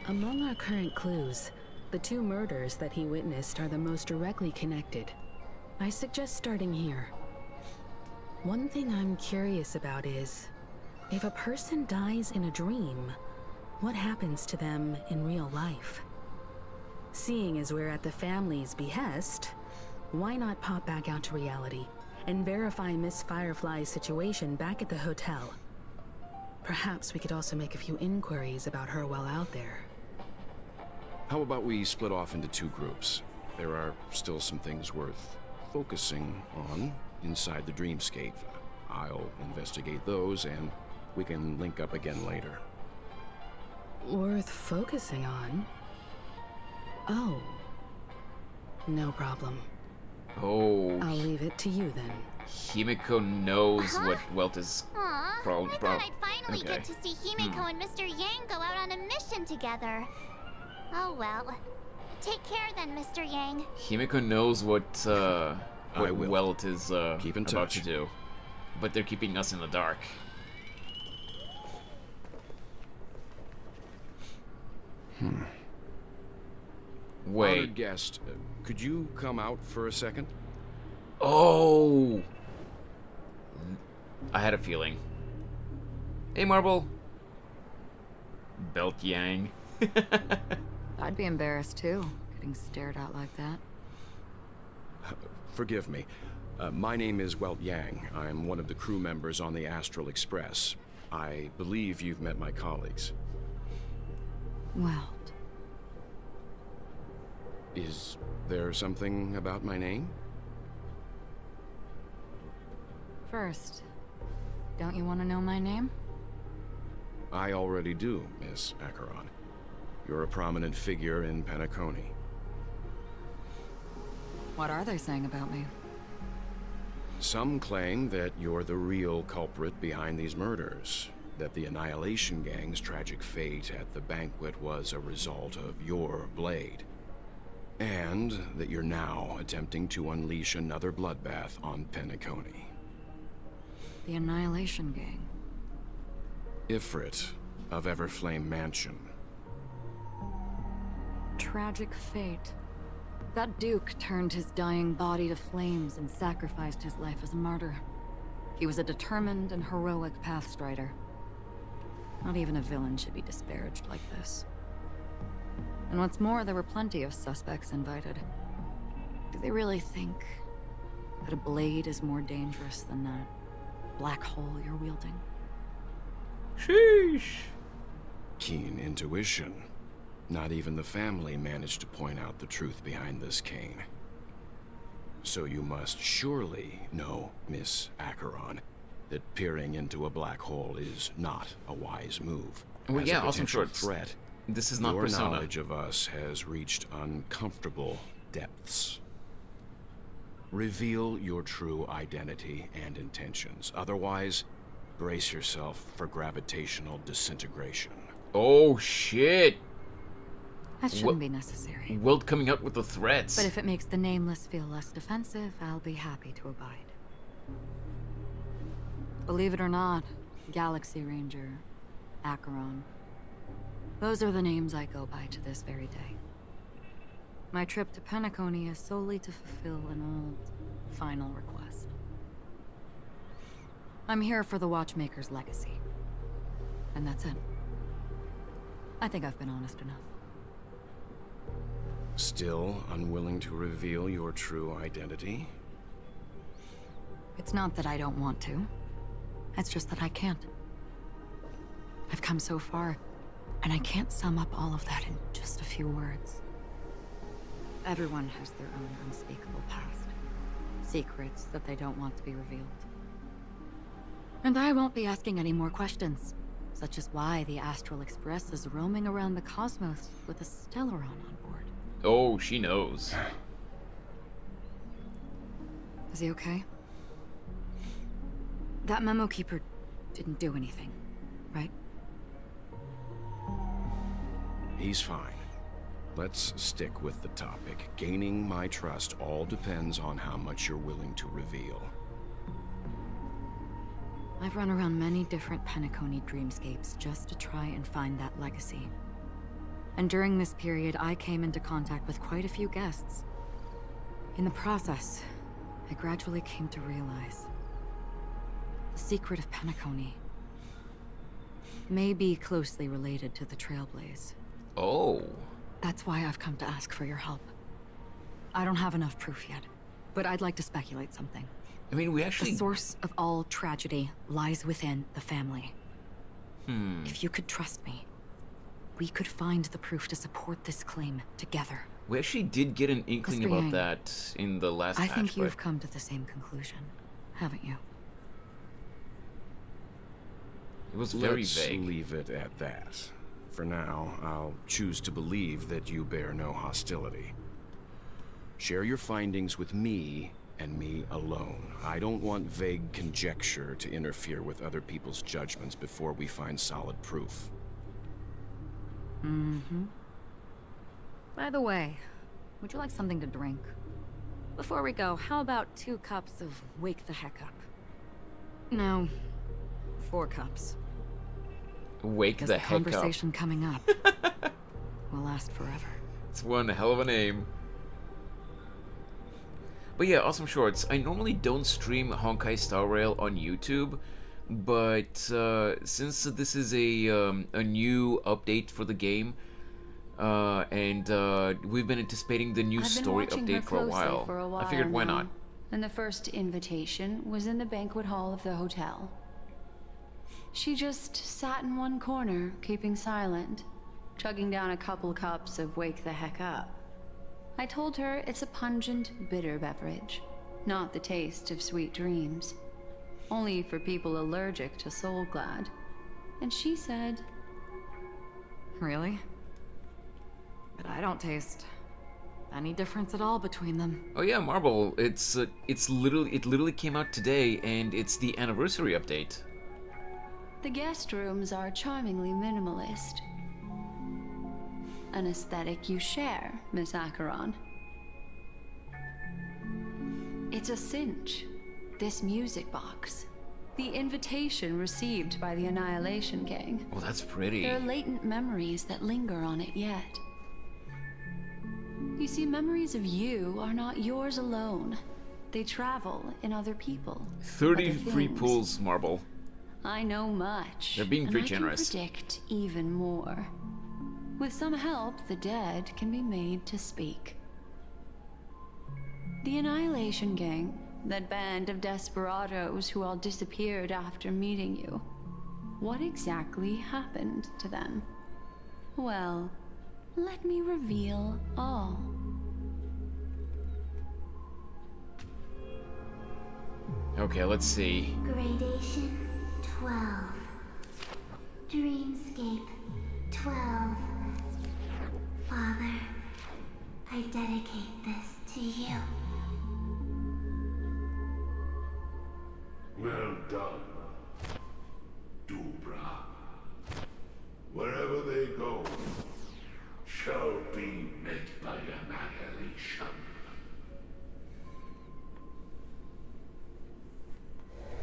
Among our current clues, the two murders that he witnessed are the most directly connected. I suggest starting here. One thing I'm curious about is, if a person dies in a dream, what happens to them in real life? Seeing as we're at the family's behest, why not pop back out to reality and verify Miss Firefly's situation back at the hotel? Perhaps we could also make a few inquiries about her while out there. How about we split off into two groups? there are still some things worth focusing on inside the dreamscape. I'll investigate those, and we can link up again later. Worth focusing on? Oh. No problem. Oh. I'll leave it to you then. Himiko knows what Welt is. Aw, I thought I'd finally okay. get to see Himiko and Mr. Yang go out on a mission together. Oh well. Take care then, Mr. Yang. Himiko knows what I will. Welt is Keep in about touch. to do, but they're keeping us in the dark. Wait. Honored guest, could you come out for a second? Oh! I had a feeling. Hey, Marble. Belt Yang. I'd be embarrassed too, getting stared at like that. Forgive me. My name is Welt Yang. I'm one of the crew members on the Astral Express. I believe you've met my colleagues. Well, Is there something about my name? first, don't you want to know my name? I already do, Miss Acheron. You're a prominent figure in Penacony. What are they saying about me? Some claim that you're the real culprit behind these murders, that the Annihilation Gang's tragic fate at the banquet was a result of your blade, and that you're now attempting to unleash another bloodbath on Penacony. The Annihilation Gang. Ifrit of Everflame Mansion. Tragic fate. That Duke turned his dying body to flames and sacrificed his life as a martyr. He was a determined and heroic pathstrider. Not even a villain should be disparaged like this. And what's more, there were plenty of suspects invited. Do they really think that a blade is more dangerous than that black hole you're wielding? Sheesh. Keen intuition. Not even the family managed to point out the truth behind this cane. So you must surely know, Miss Acheron, that peering into a black hole is not a wise move. Well, As yeah, a awesome potential shorts. threat, This is not your Persona. knowledge of us has reached uncomfortable depths. Reveal your true identity and intentions. Otherwise, brace yourself for gravitational disintegration. Oh shit! That shouldn't be necessary. Welt coming out with the threats. But if it makes the Nameless feel less defensive, I'll be happy to abide. Believe it or not, Galaxy Ranger, Acheron. Those are the names I go by to this very day. My trip to Penacony is solely to fulfill an old, final request. I'm here for the Watchmaker's legacy. And that's it. I think I've been honest enough. Still unwilling to reveal your true identity? It's not that I don't want to. It's just that I can't. I've come so far, and I can't sum up all of that in just a few words. Everyone has their own unspeakable past. Secrets that they don't want to be revealed. And I won't be asking any more questions, such as why the Astral Express is roaming around the cosmos with a Stellaron on board. Oh, she knows. Is he okay? That memo keeper didn't do anything, right? He's fine. Let's stick with the topic. Gaining my trust all depends on how much you're willing to reveal. I've run around many different Penacony dreamscapes just to try and find that legacy. And during this period, I came into contact with quite a few guests. In the process, I gradually came to realize the secret of Penacony may be closely related to the Trailblaze. Oh. That's why I've come to ask for your help. I don't have enough proof yet, but I'd like to speculate something. I mean, we actually... The source of all tragedy lies within the family. If you could trust me, we could find the proof to support this claim together. We actually did get an inkling Mr. about Yang, that in the last I patch, think you've but come to the same conclusion, haven't you? it was very Let's vague. leave it at that. For now, I'll choose to believe that you bear no hostility. Share your findings with me and me alone. I don't want vague conjecture to interfere with other people's judgments before we find solid proof. By the way, would you like something to drink? Before we go, how about 2 cups of Wake the Heck Up? No, 4 cups. Wake Because the the heck up. conversation coming up will last forever. It's one hell of a name. But yeah, Awesome Shorts. I normally don't stream Honkai Star Rail on YouTube, but since this is a new update for the game, and we've been anticipating the new I've been story watching update her for a closely while, for a while I figured why now, not? And the first invitation was in the banquet hall of the hotel. She just sat in one corner, keeping silent, chugging down a couple cups of Wake the Heck Up. I told her it's a pungent, bitter beverage, not the taste of sweet dreams. Only for people allergic to Soul Glad. And she said, Really? But I don't taste any difference at all between them. Oh yeah, Marble. It literally came out today, and it's the anniversary update. the guest rooms are charmingly minimalist. An aesthetic you share, Miss Acheron. It's a cinch. This music box. The invitation received by the Annihilation Gang. Oh, that's pretty. There are latent memories that linger on it yet. You see, memories of you are not yours alone. They travel in other people. 30 other free things. pulls, Marble. I know much. They're being and very I generous. can predict even more. With some help, the dead can be made to speak. The Annihilation Gang, that band of desperados who all disappeared after meeting you. What exactly happened to them? Well, let me reveal all. Okay, let's see. Gradation 12. Dreamscape 12. Father, I dedicate this to you. Well done, Dubra. Wherever they go, shall be met by annihilation.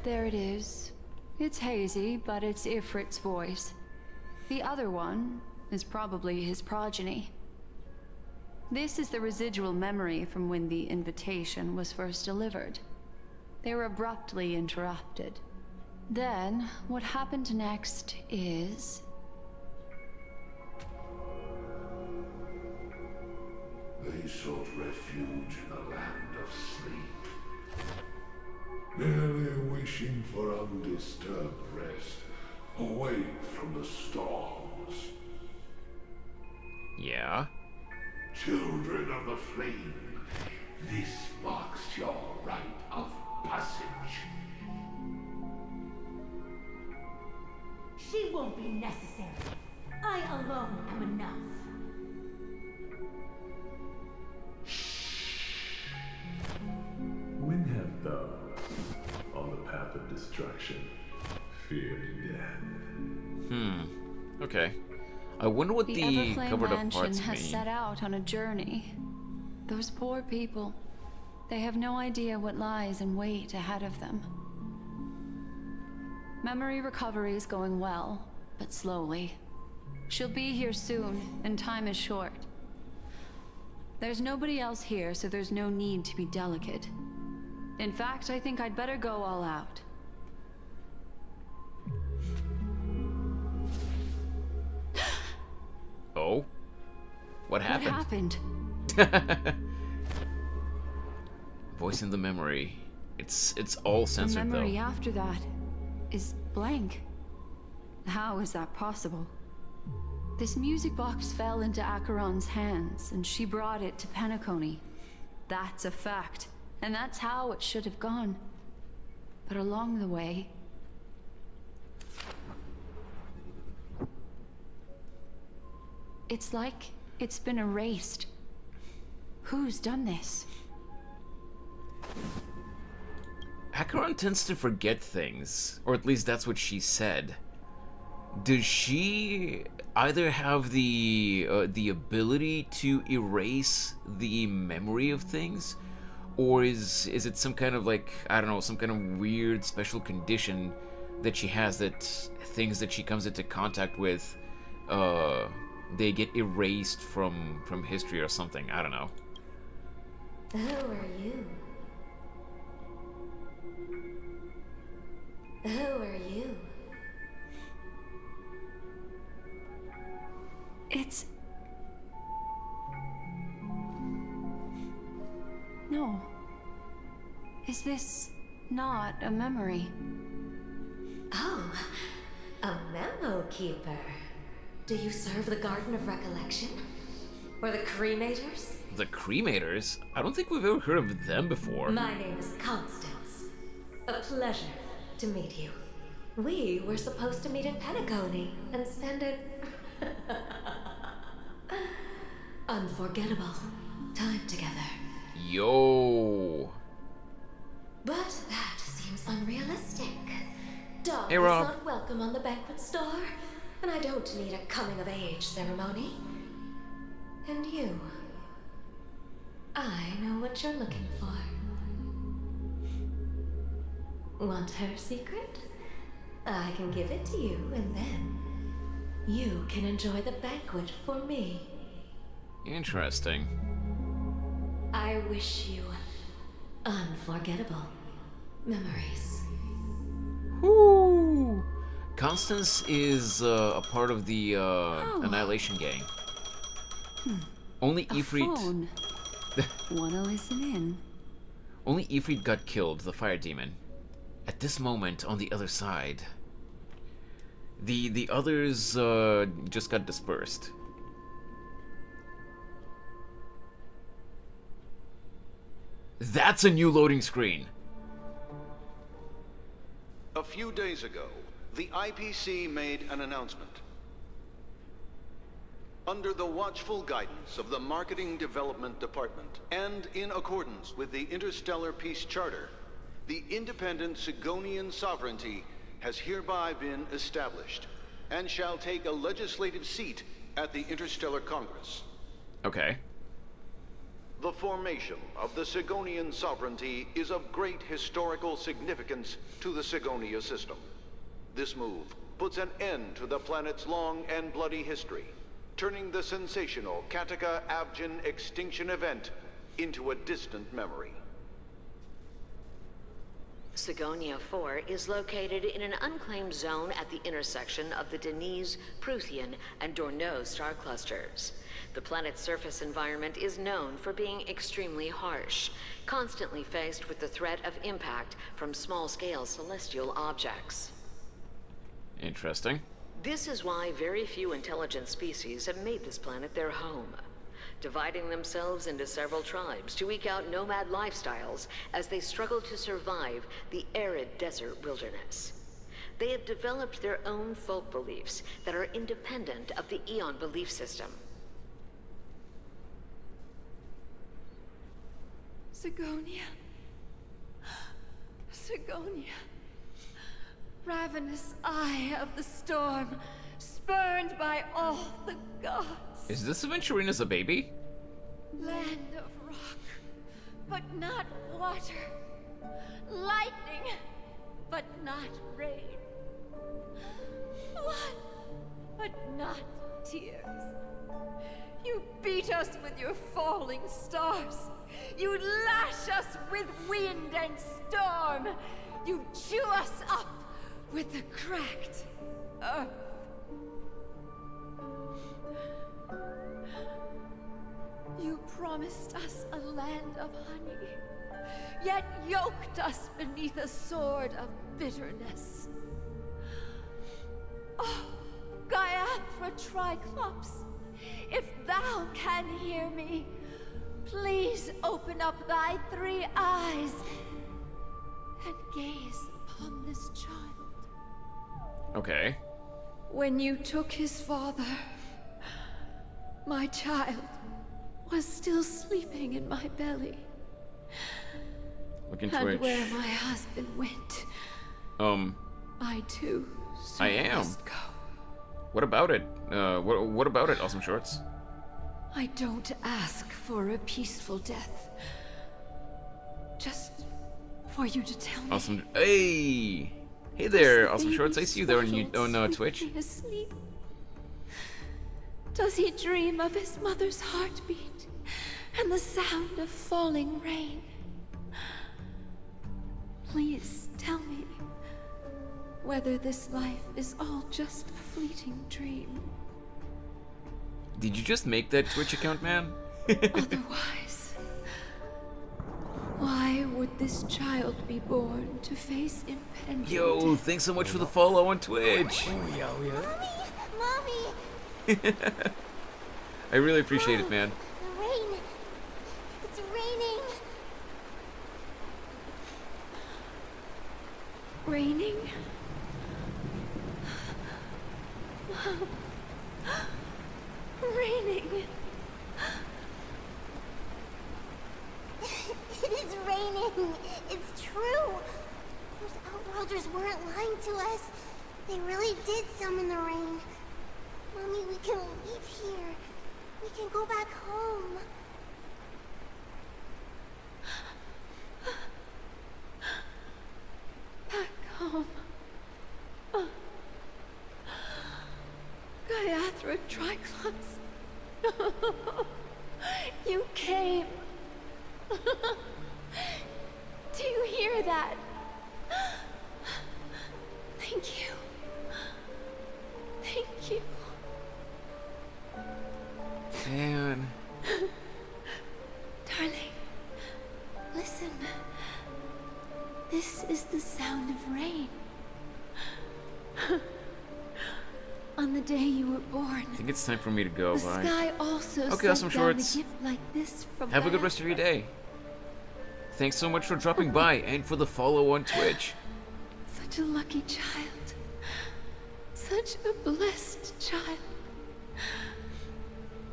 There it is. It's hazy, but it's Ifrit's voice. The other one is probably his progeny. This is the residual memory from when the invitation was first delivered. They were abruptly interrupted. Then, what happened next is... They sought refuge in the land of sleep, merely wishing for undisturbed rest, away from the storms. Yeah. Children of the flame, this marks your rite of passage. She won't be necessary. I alone am enough. When have thou, on the path of destruction, feared death? Okay. I wonder what The the Everflame covered up Mansion parts has mean. set out on a journey. Those poor people. They have no idea what lies in wait ahead of them. Memory recovery is going well, but slowly. She'll be here soon, and time is short. There's nobody else here, so there's no need to be delicate. In fact, I think I'd better go all out. Oh? What What happened? happened? Voice in the memory. It's all The censored memory though. after that is blank. How is that possible? This music box fell into Acheron's hands, and she brought it to Penacony. That's a fact, and that's how it should have gone. But along the way... it's like it's been erased. Who's done this? Acheron tends to forget things, or at least that's what she said. Does she either have the ability to erase the memory of things, or is it some kind of, like, I don't know, some kind of weird special condition that she has that things that she comes into contact with, they get erased from history or something? I don't know. Who are you? Who are you? It's... no. Is this not a memory? Oh, a memo keeper. Do you serve the Garden of Recollection? Or the Cremators? The Cremators? I don't think we've ever heard of them before. My name is Constance. A pleasure to meet you. We were supposed to meet in Penacony and spend an unforgettable time together. Yo. But that seems unrealistic. Dog Hey, is Rob. not welcome on the banquet star, and I don't need a coming-of-age ceremony. And you, I know what you're looking for. Want her secret? I can give it to you, and then you can enjoy the banquet for me. Interesting. I wish you unforgettable memories. Whoo! Constance is a part of the Annihilation Gang. Only A Ifrit. phone. Wanna listen in? Only Ifrit got killed, the fire demon. At this moment, on the other side, the others just got dispersed. That's a new loading screen. A few days ago, the IPC made an announcement. Under the watchful guidance of the Marketing Development Department, and in accordance with the Interstellar Peace Charter, the independent Sigonian sovereignty has hereby been established, and shall take a legislative seat at the Interstellar Congress. Okay. The formation of the Sigonian sovereignty is of great historical significance to the Sigonia system. This move puts an end to the planet's long and bloody history, turning the sensational Kataka-Abjin extinction event into a distant memory. Sigonia 4 is located in an unclaimed zone at the intersection of the Denise, Prothean, and Dorneau star clusters. The planet's surface environment is known for being extremely harsh, constantly faced with the threat of impact from small-scale celestial objects. Interesting. This is why very few intelligent species have made this planet their home, dividing themselves into several tribes to eke out nomad lifestyles as they struggle to survive the arid desert wilderness. They have developed their own folk beliefs that are independent of the Eon belief system. Sigonia. Sigonia. Ravenous eye of the storm, spurned by all the gods. Is this Aventurina's a baby? Land of rock, but not water. Lightning, but not rain. Blood, but not tears. You beat us with your falling stars. You lash us with wind and storm. You chew us up with the cracked earth. You promised us a land of honey, yet yoked us beneath a sword of bitterness. Oh, Gaia Triclops, if thou can hear me, please open up thy 3 eyes and gaze upon this child. Okay. When you took his father, my child was still sleeping in my belly. Looking and Twitch. where my husband went, I too I am. must go. What about it? What about it, Awesome Shorts? I don't ask for a peaceful death. Just for you to tell me. Awesome. Hey! Hey there, Awesome Shorts. I see you there on Twitch. Asleep? Does he dream of his mother's heartbeat and the sound of falling rain? Please tell me whether this life is all just a fleeting dream. Did you just make that Twitch account, man? Otherwise, why would this child be born to face impending Yo, thanks so much for the follow on Twitch. Mommy! I really appreciate it, man. The rain! It's raining! Raining? Mom. Raining. It is raining! It's true! Those Outworlders weren't lying to us. They really did summon the rain. Mommy, we can leave here. We can go back home. Back home. Gaiathra Triclops. You came. Do you hear that? Thank you. Thank you. Man. Darling, listen. This is the sound of rain. On the day you were born, I think it's time for me to go. the Bye. sky also Okay, sent Awesome down Shorts. a gift like this from Have a good rest of your day. Thanks so much for dropping by and for the follow on Twitch. Such a lucky child. Such a blessed child.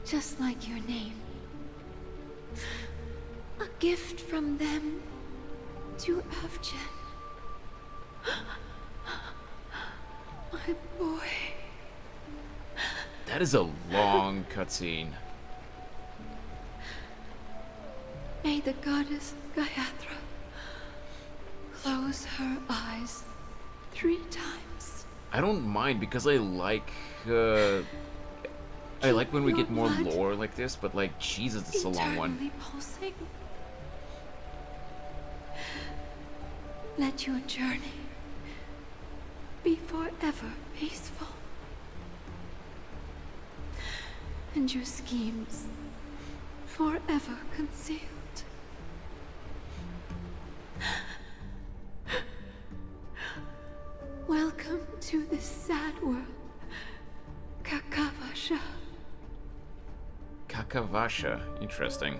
Just like your name. A gift from them to Avgen. My boy. That is a long cutscene. May the goddess Gaiathra close her eyes 3 times. I don't mind because I like when we get more lore like this, but like Jesus, it's a long one. Eternally pulsing. Let your journey be forever peaceful. And your schemes forever concealed. Welcome to this sad world, Kakavasha. Kakavasha, interesting.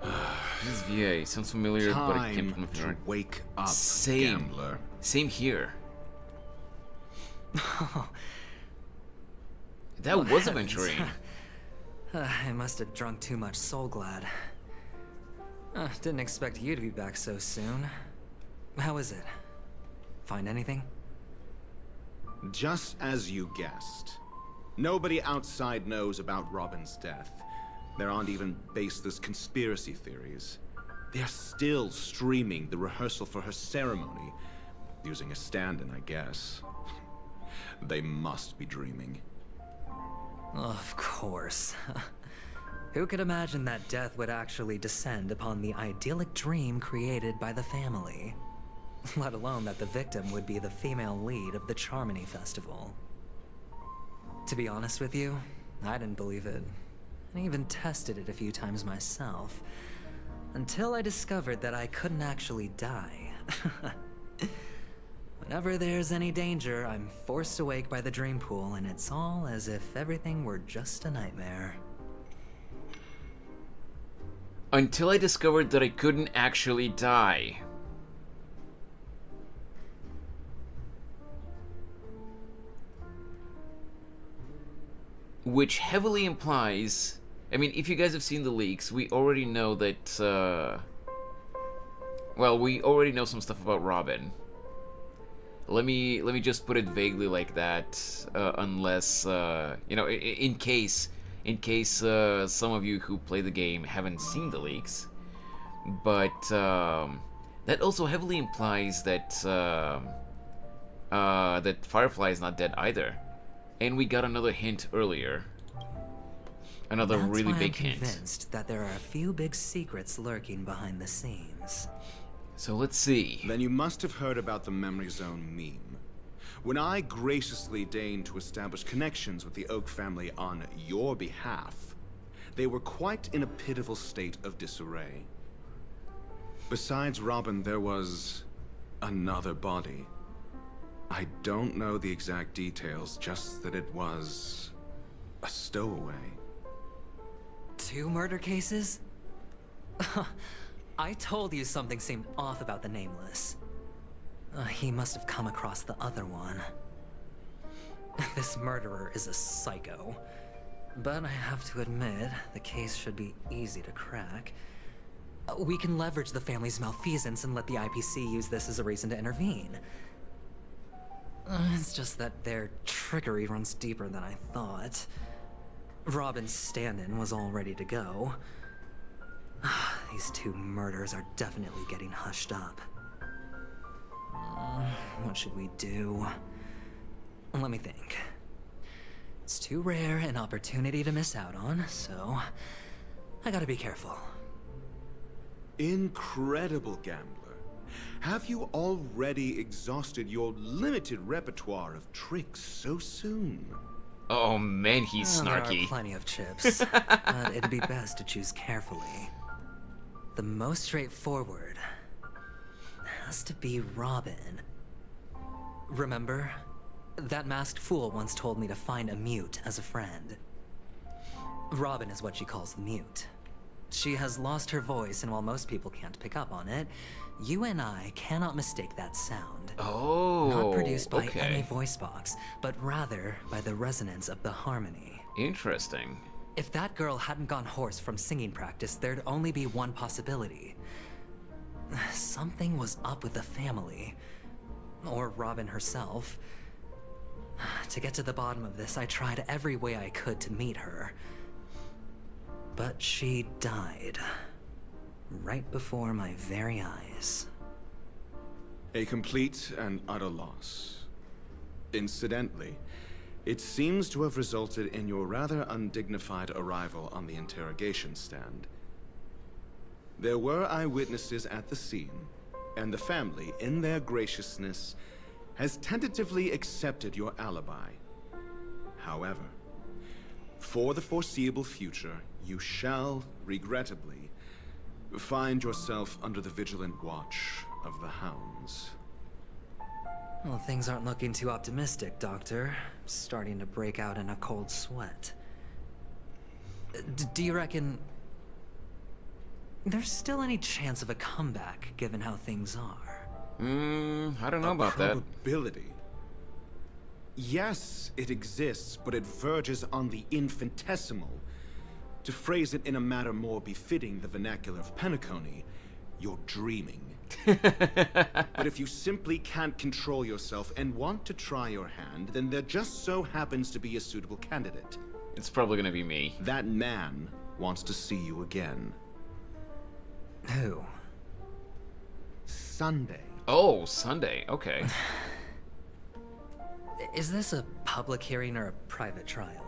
This is VA. Sounds familiar, but it came from to wake up, Same. gambler. Same here. That was adventuring. I must have drunk too much Soul Glad. Didn't expect you to be back so soon. How is it? Find anything? Just as you guessed. Nobody outside knows about Robin's death. There aren't even baseless conspiracy theories. They're still streaming the rehearsal for her ceremony, using a stand-in, I guess. They must be dreaming. Of course. Who could imagine that death would actually descend upon the idyllic dream created by the family? Let alone that the victim would be the female lead of the Charmony Festival. To be honest with you, I didn't believe it. I even tested it a few times myself, until I discovered that I couldn't actually die. Whenever there's any danger, I'm forced awake by the dream pool, and it's all as if everything were just a nightmare. Until I discovered that I couldn't actually die. Which heavily implies... I mean, if you guys have seen the leaks, we already know that, well, we already know some stuff about Robin. Let me just put it vaguely like that, unless, you know, in case some of you who play the game haven't seen the leaks. But, that also heavily implies that, that Firefly is not dead either. And we got another hint earlier. Another really big hint. I'm convinced that there are a few big secrets lurking behind the scenes. So let's see. Then you must have heard about the Memory Zone meme. When I graciously deigned to establish connections with the Oak family on your behalf, they were quite in a pitiful state of disarray. Besides Robin, there was another body. I don't know the exact details, just that it was a stowaway. 2 murder cases? I told you something seemed off about the Nameless. He must have come across the other one. This murderer is a psycho. But I have to admit, the case should be easy to crack. We can leverage the family's malfeasance and let the IPC use this as a reason to intervene. It's just that their trickery runs deeper than I thought. Robin's stand-in was all ready to go. These 2 murders are definitely getting hushed up. What should we do? Let me think. It's too rare an opportunity to miss out on, so I gotta be careful. Incredible gambler. Have you already exhausted your limited repertoire of tricks so soon? Oh man, he's snarky. There are plenty of chips, but it'd be best to choose carefully. The most straightforward has to be Robin. Remember? That masked fool once told me to find a mute as a friend. Robin is what she calls the mute. She has lost her voice, and while most people can't pick up on it, you and I cannot mistake that sound. Oh, not produced by okay. any voice box, but rather by the resonance of the harmony. Interesting. If that girl hadn't gone hoarse from singing practice, there'd only be one possibility. Something was up with the family. Or Robin herself. To get to the bottom of this, I tried every way I could to meet her. But she died. Right before my very eyes. A complete and utter loss. Incidentally, it seems to have resulted in your rather undignified arrival on the interrogation stand. There were eyewitnesses at the scene, and the family, in their graciousness, has tentatively accepted your alibi. However, for the foreseeable future, you shall, regrettably, find yourself under the vigilant watch of the hounds. Well, things aren't looking too optimistic, Doctor. I'm starting to break out in a cold sweat. Do you reckon there's still any chance of a comeback, given how things are? I don't know about that. Probability. Yes, it exists, but it verges on the infinitesimal. To phrase it in a manner more befitting the vernacular of Penacony, you're dreaming. But if you simply can't control yourself and want to try your hand, then there just so happens to be a suitable candidate. It's probably gonna be me. That man wants to see you again. Who? Sunday. Oh, Sunday. Okay. Is this a public hearing or a private trial?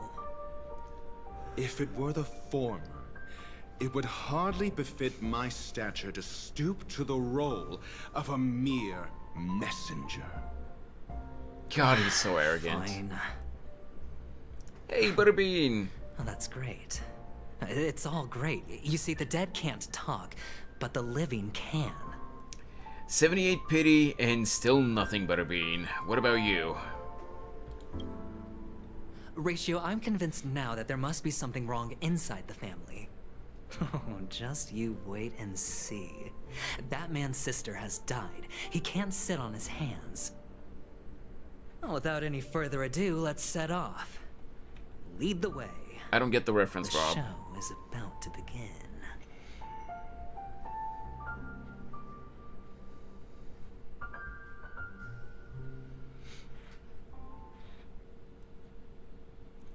If it were the former, it would hardly befit my stature to stoop to the role of a mere messenger. God, he's so arrogant. Fine. Hey, Butterbean. Oh, that's great. It's all great. You see, the dead can't talk, but the living can. 78 pity and still nothing but a bean. What about you? Ratio, I'm convinced now that there must be something wrong inside the family. Oh, just you wait and see. That man's sister has died. He can't sit on his hands. Well, without any further ado, let's set off. Lead the way. I don't get the reference, The Rob. show is about to begin.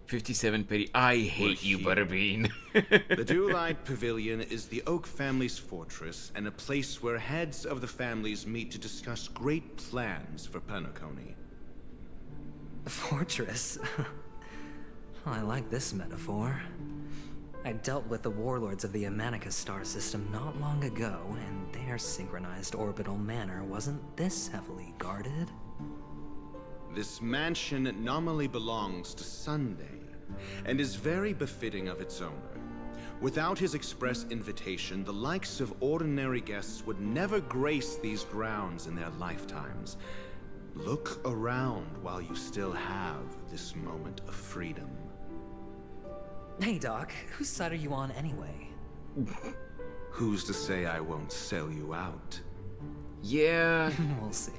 57 pity. I hate you, Butterbean. The Dewlight Pavilion is the Oak family's fortress and a place where heads of the families meet to discuss great plans for Penacony. Fortress? I like this metaphor. I dealt with the warlords of the Amanicus star system not long ago, and their synchronized orbital manor wasn't this heavily guarded. This mansion nominally belongs to Sunday, and is very befitting of its owner. Without his express invitation, the likes of ordinary guests would never grace these grounds in their lifetimes. Look around while you still have this moment of freedom. Hey, Doc, whose side are you on anyway? Who's to say I won't sell you out? Yeah. We'll see.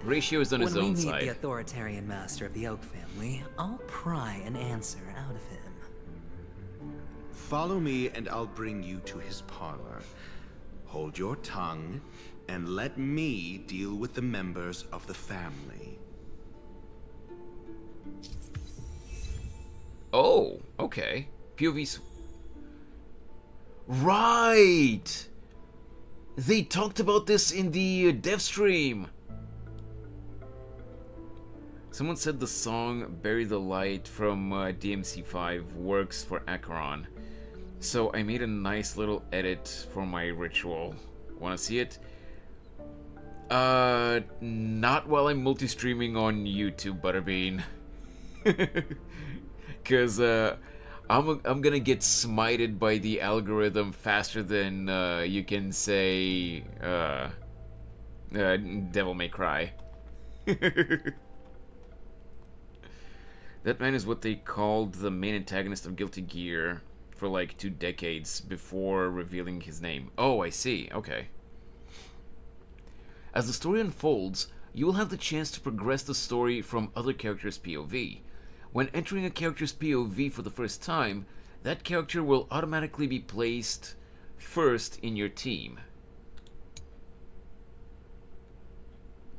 Ratio is on his own When we meet side. the authoritarian master of the Oak family, I'll pry an answer out of him. Follow me and I'll bring you to his parlor. Hold your tongue and let me deal with the members of the family. Oh, okay. POV's... Right! They talked about this in the dev stream. Someone said the song Bury the Light from DMC5 works for Acheron. So I made a nice little edit for my ritual. Wanna see it? Not while I'm multi-streaming on YouTube, Butterbean. Cause I'm gonna get smited by the algorithm faster than you can say Devil May Cry. That man is what they called the main antagonist of Guilty Gear for like 2 decades before revealing his name. Oh, I see. Okay. As the story unfolds, you will have the chance to progress the story from other characters' POV. When entering a character's POV for the first time, that character will automatically be placed first in your team.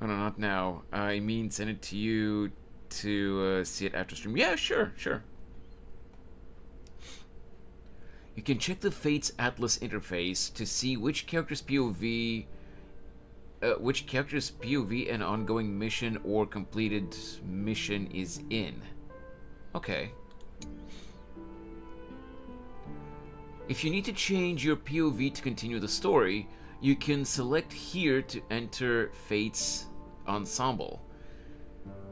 Oh no, not now. I mean send it to you to see it after stream. Yeah, sure. You can check the Fates Atlas interface to see which character's POV and ongoing mission or completed mission is in. Okay. If you need to change your POV to continue the story, you can select here to enter Fates Ensemble.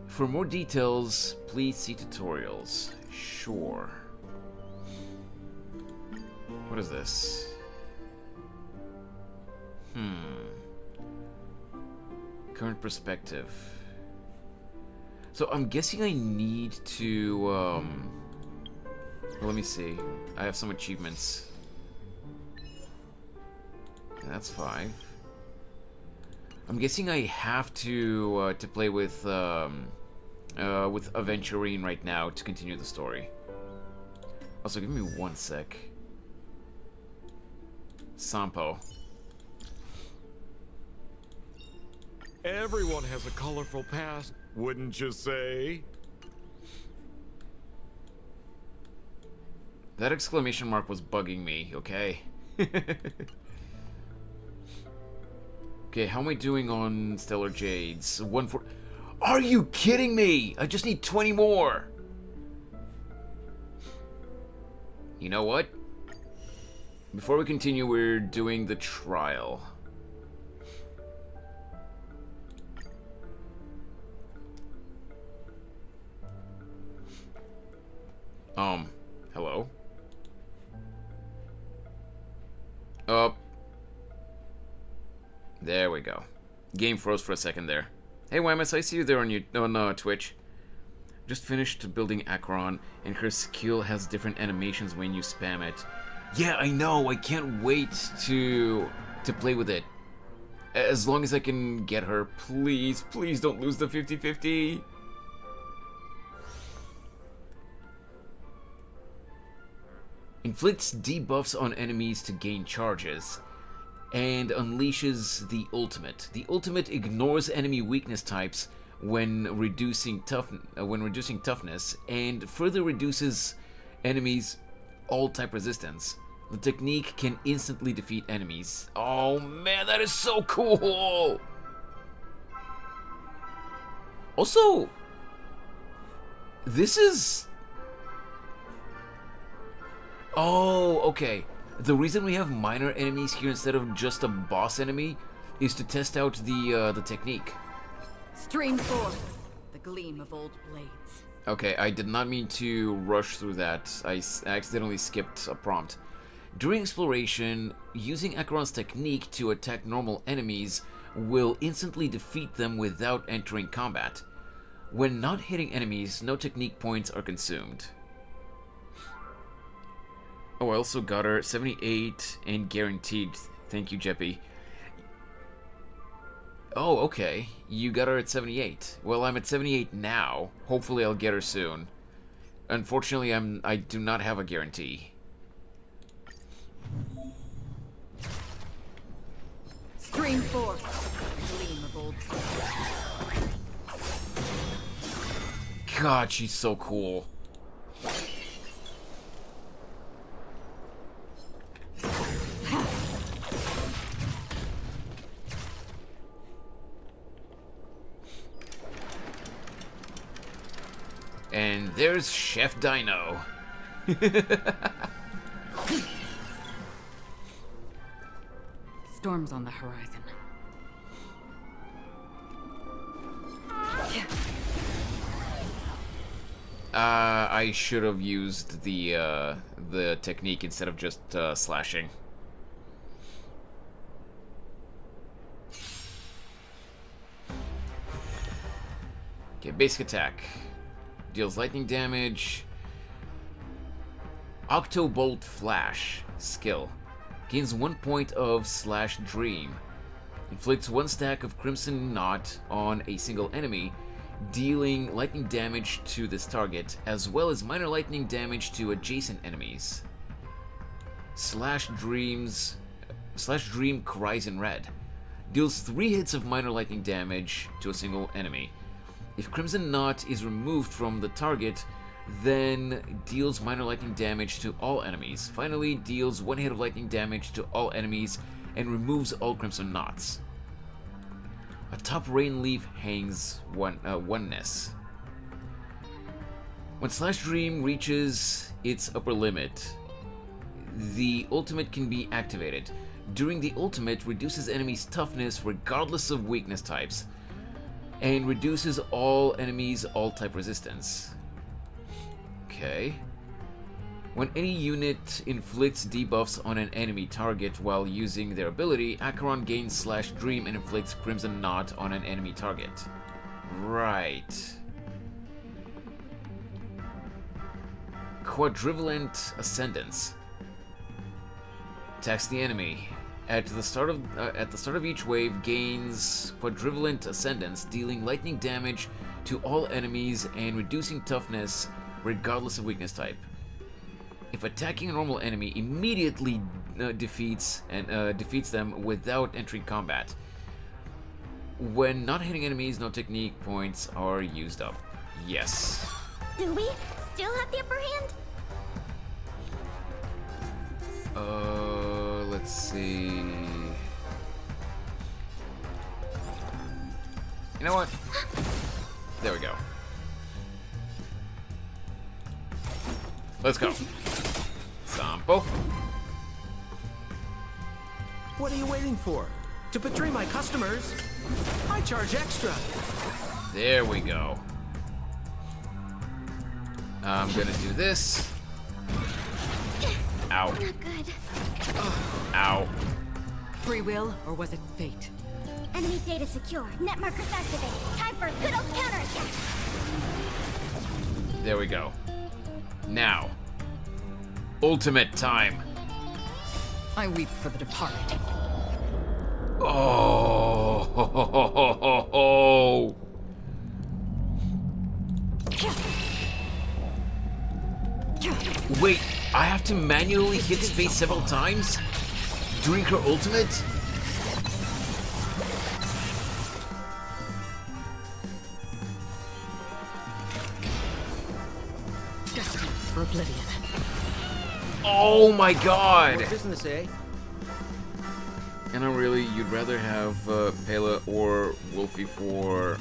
For more details, please see tutorials. Sure. What is this? Current perspective. So I'm guessing I need to, well, let me see. I have some achievements. That's 5. I'm guessing I have to play with Aventurine right now to continue the story. Also, give me 1 sec. Sampo. Everyone has a colorful past, wouldn't you say? That exclamation mark was bugging me, okay? Okay, how am I doing on Stellar Jades? 1-4... Are you kidding me? I just need 20 more! You know what? Before we continue, we're doing the trial. Hello? There we go. Game froze for a second there. Hey Whammus, I see you there on Twitch. Just finished building Acheron, and her skill has different animations when you spam it. Yeah, I know. I can't wait to play with it. As long as I can get her, please, please don't lose the 50-50. Inflicts debuffs on enemies to gain charges, and unleashes the ultimate. The ultimate ignores enemy weakness types when reducing toughness, and further reduces enemies' all-type resistance. The technique can instantly defeat enemies. Oh man, that is so cool! Also, this is... Oh, okay. The reason we have minor enemies here instead of just a boss enemy is to test out the technique. Stream forth the gleam of old blades. Okay, I did not mean to rush through that. I accidentally skipped a prompt. During exploration, using Acheron's technique to attack normal enemies will instantly defeat them without entering combat. When not hitting enemies, no technique points are consumed. Oh, I also got her 78 and guaranteed. Thank you, Jeppy. Oh, okay. You got her at 78. Well, I'm at 78 now. Hopefully I'll get her soon. Unfortunately, I do not have a guarantee. Stream forth the gleam of old. God, she's so cool. And there's Chef Dino. Storm's on the horizon. I should have used the technique instead of just slashing. Okay, basic attack. Deals lightning damage. Octobolt Flash skill. Gains 1 point of Slash Dream. Inflicts 1 stack of Crimson Knot on a single enemy, dealing lightning damage to this target, as well as minor lightning damage to adjacent enemies. Slash Dream Cries in Red. Deals 3 hits of minor lightning damage to a single enemy. If Crimson Knot is removed from the target, then deals minor lightning damage to all enemies. Finally, deals 1 hit of lightning damage to all enemies and removes all Crimson Knots. Atop Rain Leaf hangs oneness. When Slash Dream reaches its upper limit, the ultimate can be activated. During the ultimate, reduces enemies' toughness regardless of weakness types, and reduces all enemies' all-type resistance. Okay. When any unit inflicts debuffs on an enemy target while using their ability, Acheron gains Slash Dream and inflicts Crimson Knot on an enemy target. Right. Quadrivalent Ascendance. Attacks the enemy. At the start of each wave, gains Quadrivalent Ascendance, dealing lightning damage to all enemies and reducing toughness regardless of weakness type. If attacking a normal enemy, immediately defeats them without entering combat. When not hitting enemies, no technique points are used up. Yes. Do we still have the upper hand? Let's see. You know what? There we go. Let's go. Sample. What are you waiting for? To betray my customers, I charge extra. There we go. I'm gonna do this. Ow. Not good. Ow. Free will, or was it fate? Enemy data secure. Net markers activated. Time for a good old counterattack. There we go. Now. Ultimate time. I weep for the departed. Oh. Wait, I have to manually hit space several times during her ultimate? Destined for oblivion. Oh my god! What business, eh? And you'd rather have Pela or Wolfie for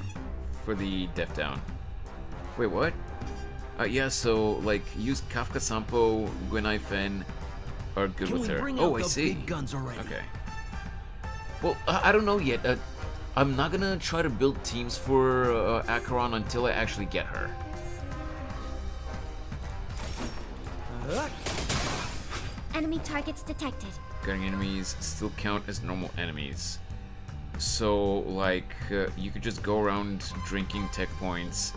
the Death Down. Wait, what? Yeah, so like use Kafka Sampo, Gwenai Fen are good with her. Oh, I see. Guns already? Okay. Well, I don't know yet. I'm not gonna try to build teams for Acheron until I actually get her. Enemy targets detected. Guarding enemies still count as normal enemies. So, like, you could just go around drinking tech points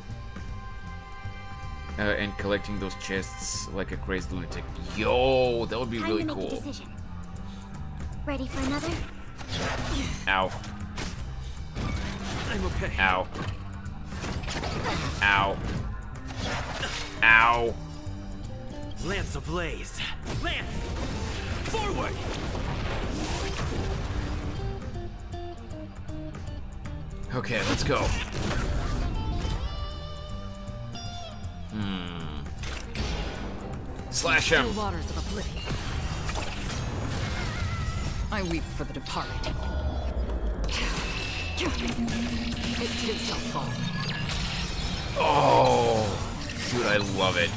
and collecting those chests like a crazed lunatic. Yo, that would be Time really to make a cool. decision. Ready for another? Ow. I'm okay. Ow. Ow. Ow. Lance ablaze. Lance! Forward! Okay, let's go. Slash him. Still waters of oblivion. I weep for the departed. It too shall fall. Oh, dude, I love it.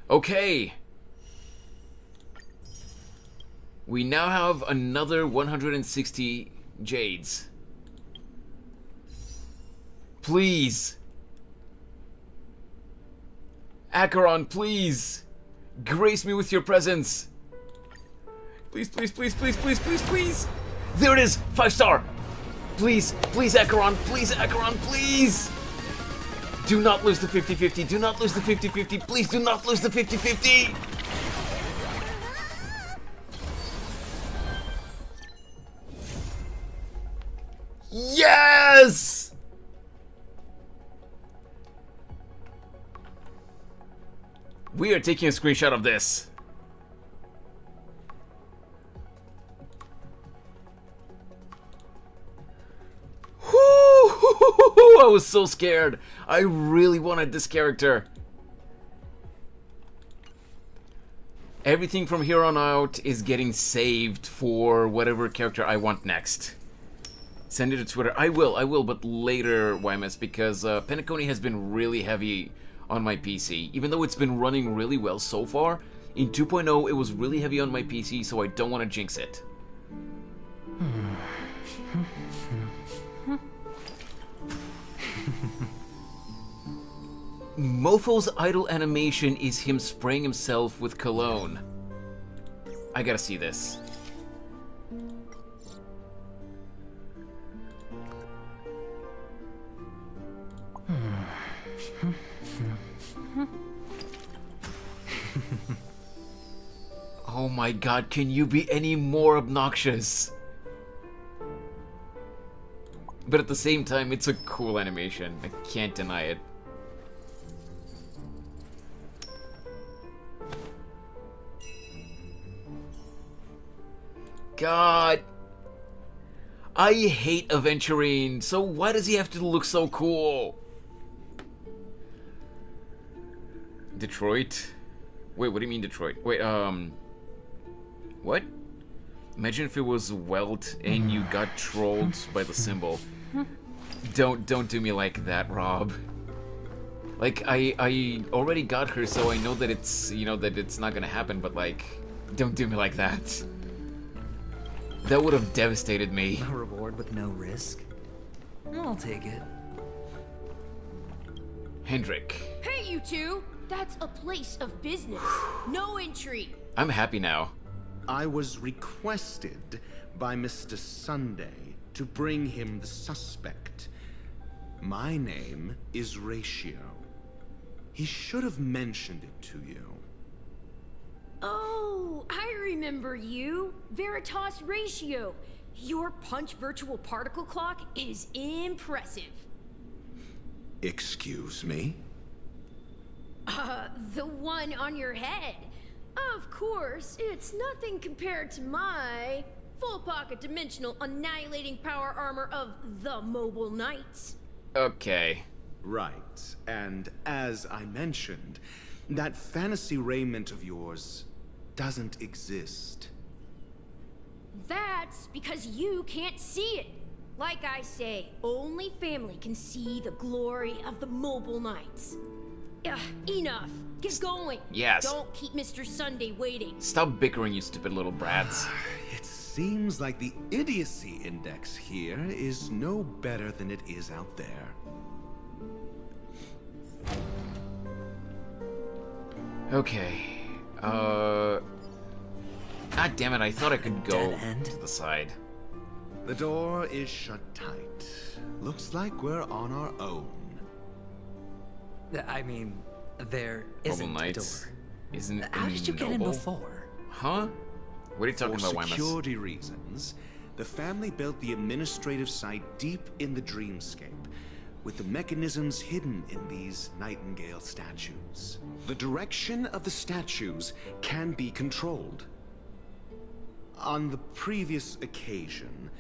Okay. We now have another 160 jades. Please. Acheron, please. Grace me with your presence. Please, please, please, please, please, please, please. There it is. 5-star. Please, please, Acheron. Please, Acheron, please. Do not lose the 50-50. Do not lose the 50-50. Please do not lose the 50-50. Yes! We are taking a screenshot of this. I was so scared. I really wanted this character. Everything from here on out is getting saved for whatever character I want next. Send it to Twitter. I will, but later, YMS, because Penacony has been really heavy on my PC. Even though it's been running really well so far, in 2.0 it was really heavy on my PC, so I don't want to jinx it. Mofo's idle animation is him spraying himself with cologne. I gotta see this. Oh my god, can you be any more obnoxious? But at the same time, it's a cool animation. I can't deny it. God. I hate Aventurine, so why does he have to look so cool? Detroit? Wait, what do you mean Detroit? Wait, what? Imagine if it was Welt and you got trolled by the symbol. Don't do me like that, Rob. Like, I already got her, so I know that it's, you know, that it's not gonna happen, but like, don't do me like that. That would have devastated me. A reward with no risk? I'll take it. Hendrik. Hey, you two! That's a place of business. No entry. I'm happy now. I was requested by Mr. Sunday to bring him the suspect. My name is Ratio. He should have mentioned it to you. Oh, I remember you. Veritas Ratio. Your punch virtual particle clock is impressive. Excuse me? The one on your head. Of course, it's nothing compared to my full pocket dimensional annihilating power armor of the Mobile Knights. Okay. Right, and as I mentioned, that fantasy raiment of yours doesn't exist. That's because you can't see it. Like I say, only family can see the glory of the Mobile Knights. Enough. Get going. Yes. Don't keep Mr. Sunday waiting. Stop bickering, you stupid little brats. It seems like the idiocy index here is no better than it is out there. Okay. God damn it, I thought I could go to the side. The door is shut tight. Looks like we're on our own. I mean, there Mobile isn't a Knights door. isn't How did you get in noble? before? Huh? What are you talking about, For Wymus? security reasons, the family built the administrative site deep in the dreamscape, with the mechanisms hidden in these Nightingale statues. The direction of the statues can be controlled. On the previous occasion,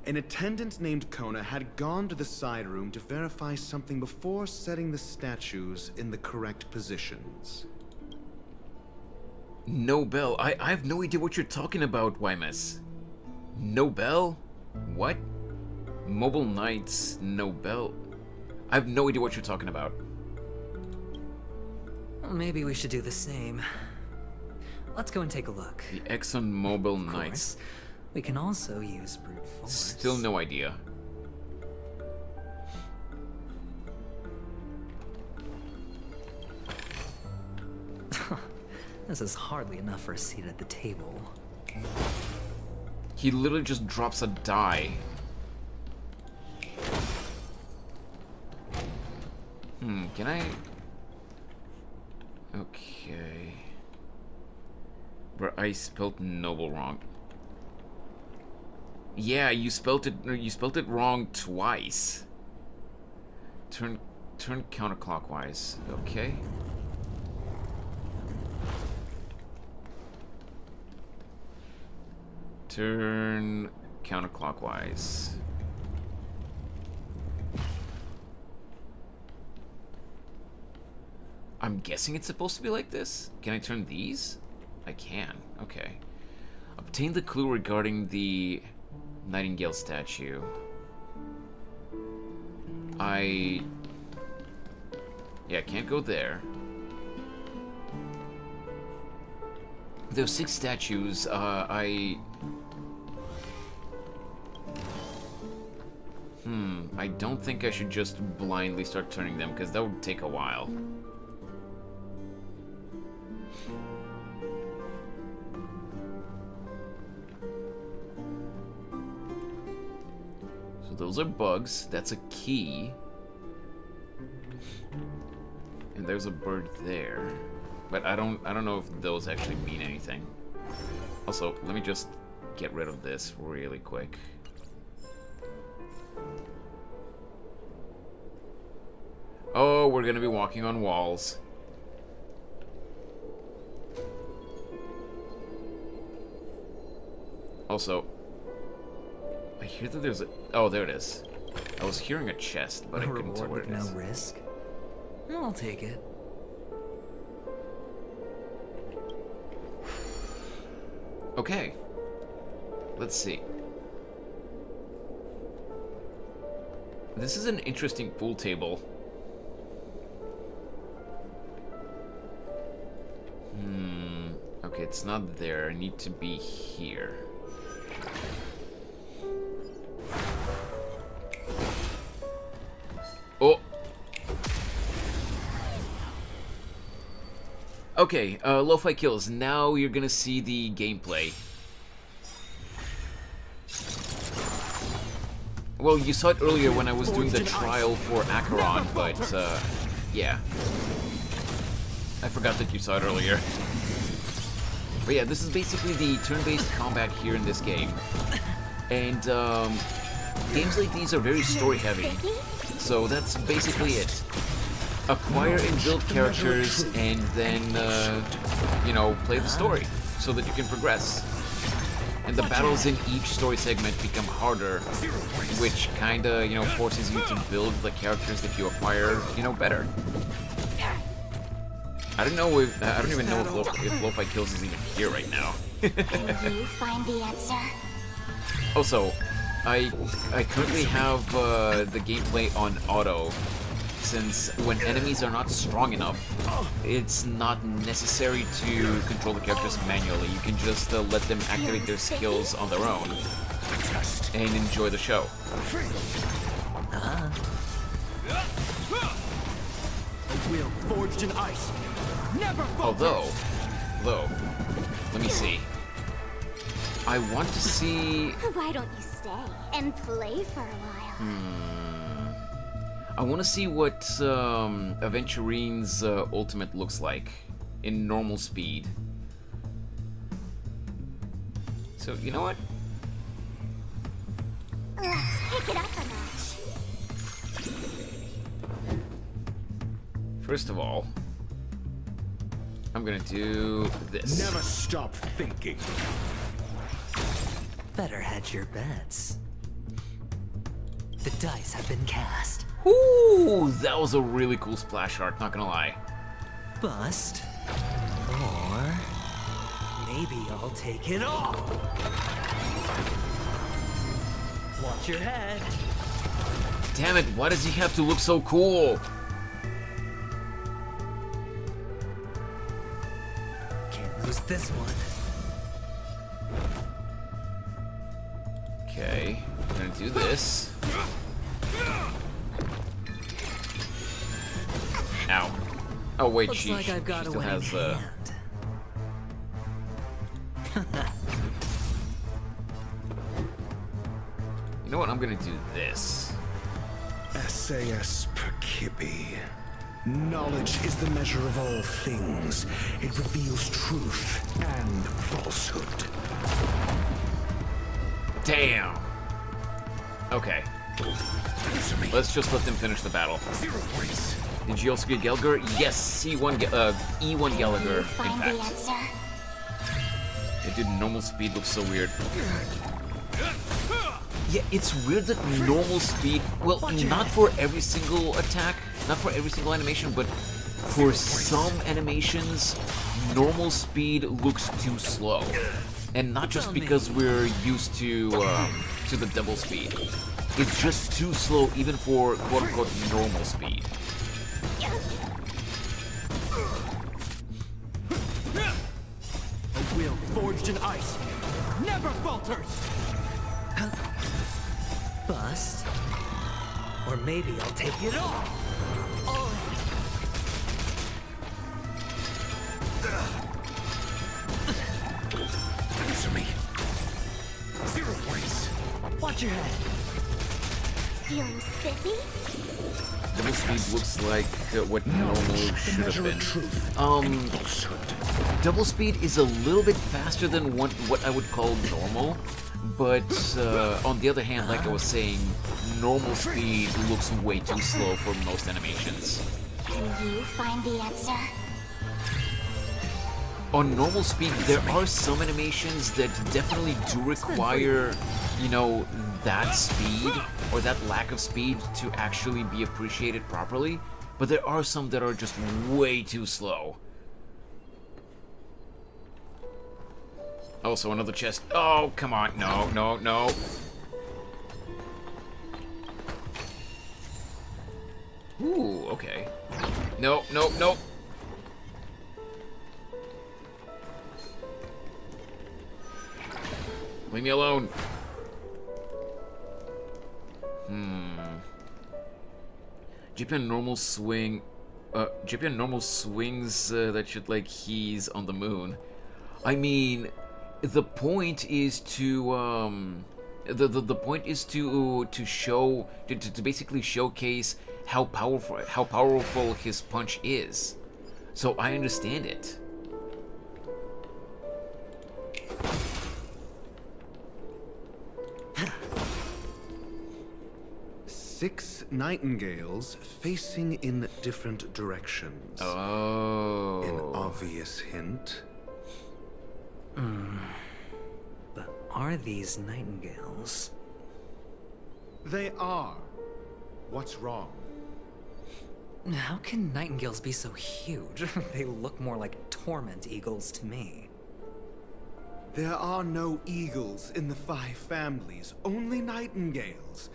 an attendant named Kona had gone to the side room to verify something before setting the statues in the correct positions. Nobel? I have no idea what you're talking about, Wymus. Nobel? What? Mobile Knights? Nobel? I have no idea what you're talking about. Well, maybe we should do the same. Let's go and take a look. The Exxon Mobile Of Knights. course, we can also use brute force. Still no idea. This is hardly enough for a seat at the table. He literally just drops a die. Can I... Okay... Bro, I spelled noble wrong. Yeah, you spelled it wrong twice. Turn counterclockwise. Okay. Turn counterclockwise. I'm guessing it's supposed to be like this? Can I turn these? I can. Okay. Obtain the clue regarding the Nightingale statue. Yeah, I can't go there. Those 6 statues, I don't think I should just blindly start turning them, because that would take a while. So those are bugs. That's a key. And there's a bird there. But I don't know if those actually mean anything. Also, let me just get rid of this really quick. Oh, we're gonna be walking on walls. Also, I hear that there's a... Oh, there it is. I was hearing a chest, but I couldn't tell where it is. No risk. I'll take it. Okay. Let's see. This is an interesting pool table. Okay, it's not there. I need to be here. Oh! Okay, Lo-Fi Kills. Now you're gonna see the gameplay. Well, you saw it earlier when I was doing the trial for Acheron, but, yeah. I forgot that you saw it earlier. But yeah, this is basically the turn-based combat here in this game. And, games like these are very story-heavy. So that's basically it. Acquire and build characters, and then, you know, play the story so that you can progress. And the battles in each story segment become harder, which kinda, you know, forces you to build the characters that you acquire, you know, better. I don't know if, I don't even know if Lo-Fi Kills is even here right now. Can you find the answer? Also, I currently have the gameplay on auto, since when enemies are not strong enough, it's not necessary to control the characters manually. You can just let them activate their skills on their own and enjoy the show. A wheel forged in ice. Never Although, let me see. I want to see... Why don't you stay and play for a while? I want to see what Aventurine's ultimate looks like in normal speed. So, you know what? Let's pick it up a notch. First of all, I'm gonna do this. Never stop thinking. Better hedge your bets. The dice have been cast. Ooh, that was a really cool splash art, not gonna lie. Bust. Or maybe I'll take it all. Watch your head. Damn it, why does he have to look so cool? Can't lose this one. Okay, I'm gonna do this. Ow. Oh wait, Looks like I've got she a still winning has You know what? I'm gonna do this. SAS Percipi. Knowledge is the measure of all things. It reveals truth and falsehood. Damn. Okay. Let's just let them finish the battle. Did you also get Gallagher? Yes, E1 Gallagher, in fact. Yeah, dude, normal speed looks so weird. Yeah, it's weird that normal speed, well, not for every single attack, not for every single animation, but for some animations, normal speed looks too slow. And not just because we're used to the double speed. It's just too slow even for quote-unquote normal speed. A wheel forged in ice never falters. Bust. Or maybe I'll take it all. Answer me. 0 points. Watch your head. Feeling spiffy? Double speed looks like what normal should have been. Double speed is a little bit faster than what I would call normal, but on the other hand, like I was saying, normal speed looks way too slow for most animations. Can you find the answer? On normal speed, there are some animations that definitely do require, you know, that speed or that lack of speed to actually be appreciated properly, but there are some that are just way too slow. Also, another chest. Oh, come on. No, no, no. Ooh, okay. No, no, no. Leave me alone. Japan normal swing. JP on normal swings that should like he's on the moon. I mean, the point is to the point is to show to basically showcase how powerful his punch is. So I understand it. Six nightingales facing in different directions. Oh. An obvious hint. But are these nightingales? They are. What's wrong? How can nightingales be so huge? They look more like torment eagles to me. There are no eagles in the 5 families, only nightingales.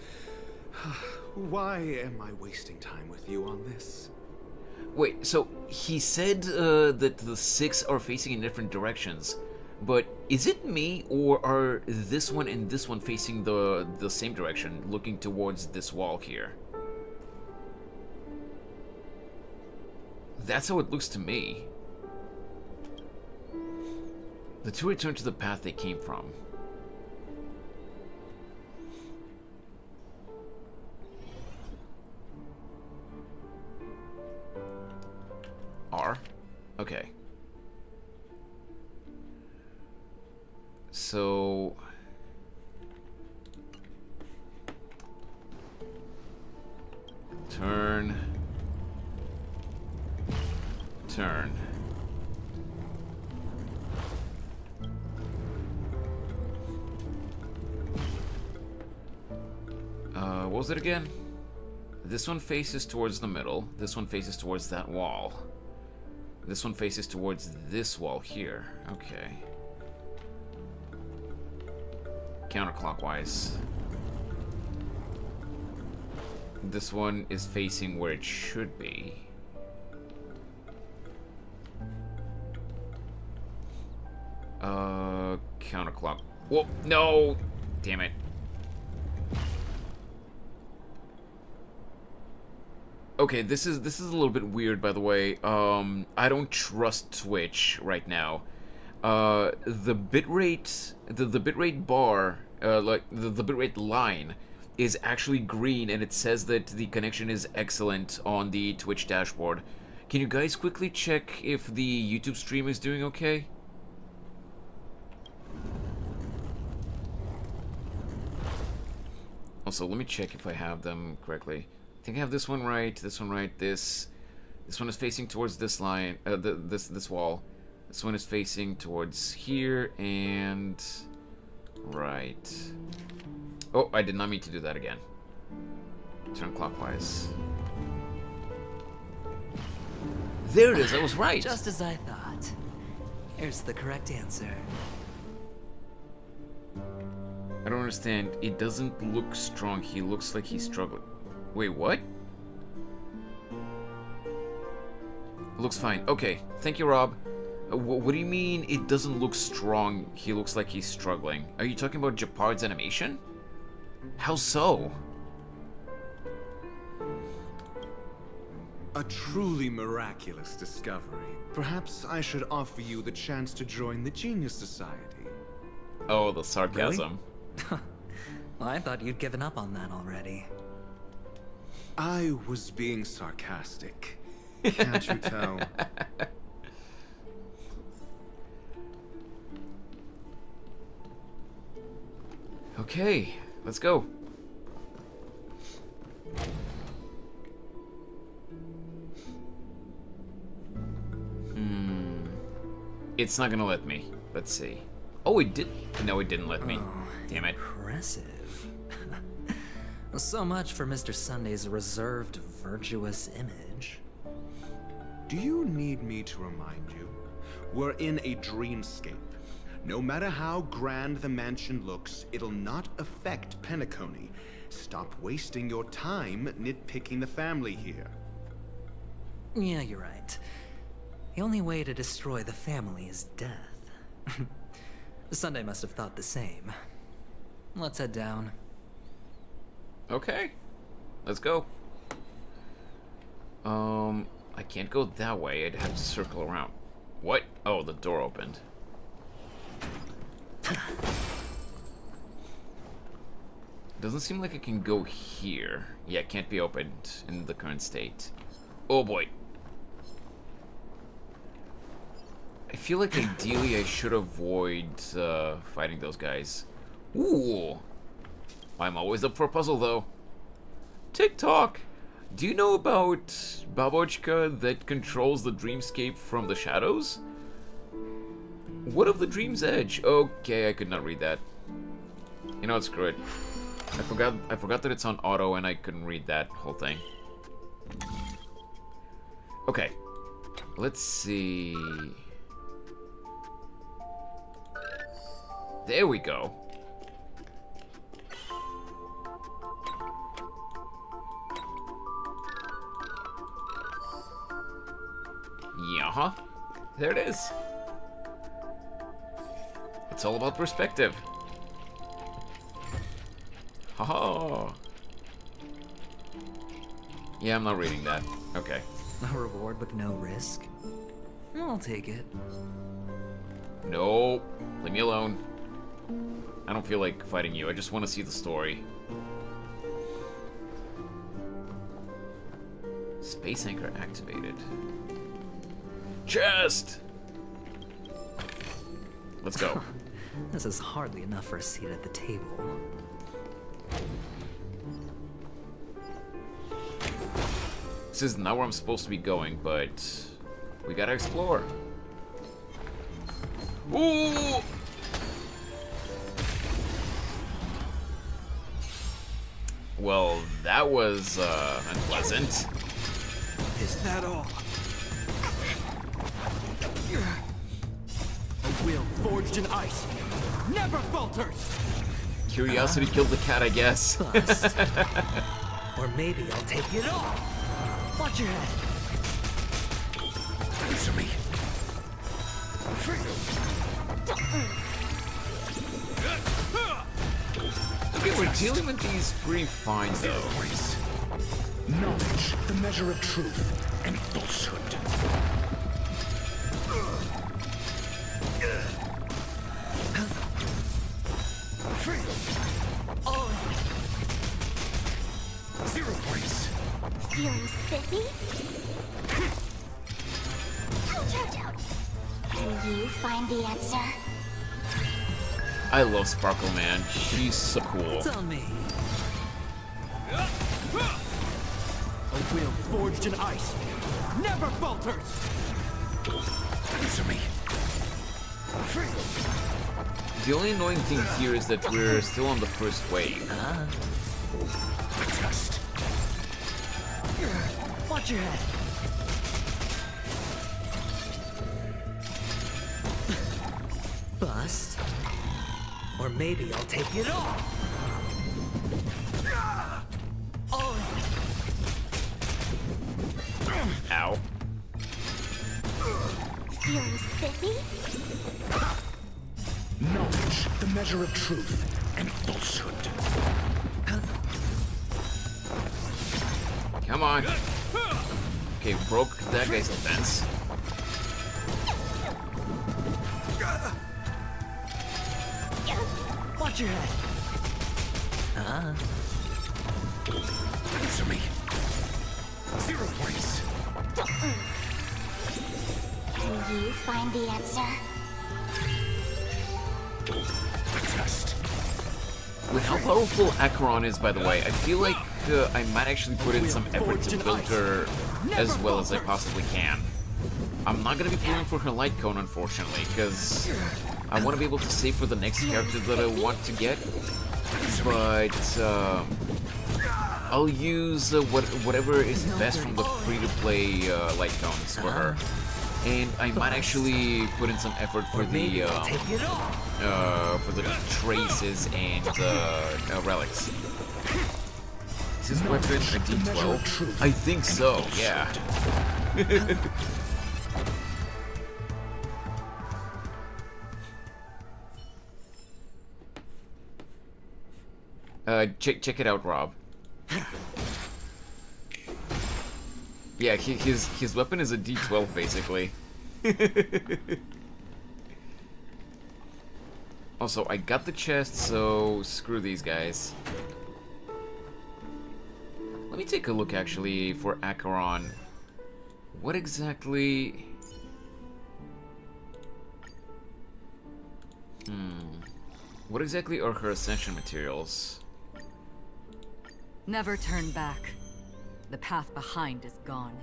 Why am I wasting time with you on this? Wait, so he said that the 6 are facing in different directions, but is it me, or are this one and this one facing the same direction, looking towards this wall here? That's how it looks to me. The 2 return to the path they came from. R? Okay. So... Turn. Turn. What was it again? This one faces towards the middle. This one faces towards that wall. This one faces towards this wall here. Okay. Counterclockwise. This one is facing where it should be. Counterclock. Whoa, no! Damn it. Okay, this is a little bit weird, by the way. I don't trust Twitch right now. The bitrate, the bitrate bar, like the bitrate line, is actually green, and it says that the connection is excellent on the Twitch dashboard. Can you guys quickly check if the YouTube stream is doing okay? Also, let me check if I have them correctly. I think I have this one right, this one right, this one is facing towards this line, this wall. This one is facing towards here, and... right. Oh, I did not mean to do that again. Turn clockwise. There it is, I was right! Just as I thought. Here's the correct answer. I don't understand. It doesn't look strong. He looks like he's struggling. Wait, what? Looks fine. Okay, thank you, Rob. What do you mean it doesn't look strong? He looks like he's struggling. Are you talking about Japard's animation? How so? A truly miraculous discovery. Perhaps I should offer you the chance to join the Genius Society. Oh, the sarcasm. Really? Well, I thought you'd given up on that already. I was being sarcastic. Can't you tell? Okay, let's go. It's not gonna let me. Let's see. Oh, it did. No, it didn't let me. Damn it. Impressive. So much for Mr. Sunday's reserved, virtuous image. Do you need me to remind you? We're in a dreamscape. No matter how grand the mansion looks, it'll not affect Penacony. Stop wasting your time nitpicking the family here. Yeah, you're right. The only way to destroy the family is death. Sunday must have thought the same. Let's head down. Okay. Let's go. I can't go that way. I'd have to circle around. What? Oh, the door opened. Doesn't seem like I can go here. Yeah, it can't be opened in the current state. Oh boy. I feel like ideally I should avoid fighting those guys. Ooh. I'm always up for a puzzle though. TikTok! Do you know about Babochka that controls the dreamscape from the shadows? What of the dream's edge? Okay, I could not read that. You know what, screw it. I forgot that it's on auto and I couldn't read that whole thing. Okay. Let's see. There we go. Yeah, there it is. It's all about perspective. Haha. Yeah, I'm not reading that. Okay. A reward with no risk? I'll take it. No, leave me alone. I don't feel like fighting you. I just want to see the story. Space anchor activated. Chest! Let's go. This is hardly enough for a seat at the table. This is not where I'm supposed to be going, but we gotta explore. Ooh! Well, that was unpleasant. Is that all? A will forged in ice never falters. Curiosity killed the cat, I guess. Bust. Or maybe I'll take it all. Watch your head. Answer me. Okay, we're dealing with these pretty fine, though. Knowledge, the measure of truth and falsehood. Zero points. Feeling spiffy? Ouch, ouch, ouch. Can you find the answer? I love Sparkle Man. She's so cool. It's on me. A will forged in ice never falters. Answer me. The only annoying thing here is that we're still on the first wave. Test. Watch your head. Bust. Or maybe I'll take it all. Ow. Feeling spiffy? Knowledge, the measure of truth and falsehood. Come on. Okay, broke that guy's defense. Watch your head. Answer me. 0 points. Can you find the answer? Test. With how powerful Acheron is, by the way, I feel like I might actually put in some effort to build her as well as I possibly can. I'm not gonna be pulling for her light cone, unfortunately, because I want to be able to save for the next character that I want to get. But I'll use whatever is best from the free-to-play light cones for her. And I might actually put in some effort for the traces and relics. Is this weapon a D12? I think so, yeah. Check it out, Rob. Yeah, his weapon is a D12 basically. Also, I got the chest, so screw these guys. Let me take a look actually for Acheron. What exactly? What exactly are her ascension materials? Never turn back. The path behind is gone.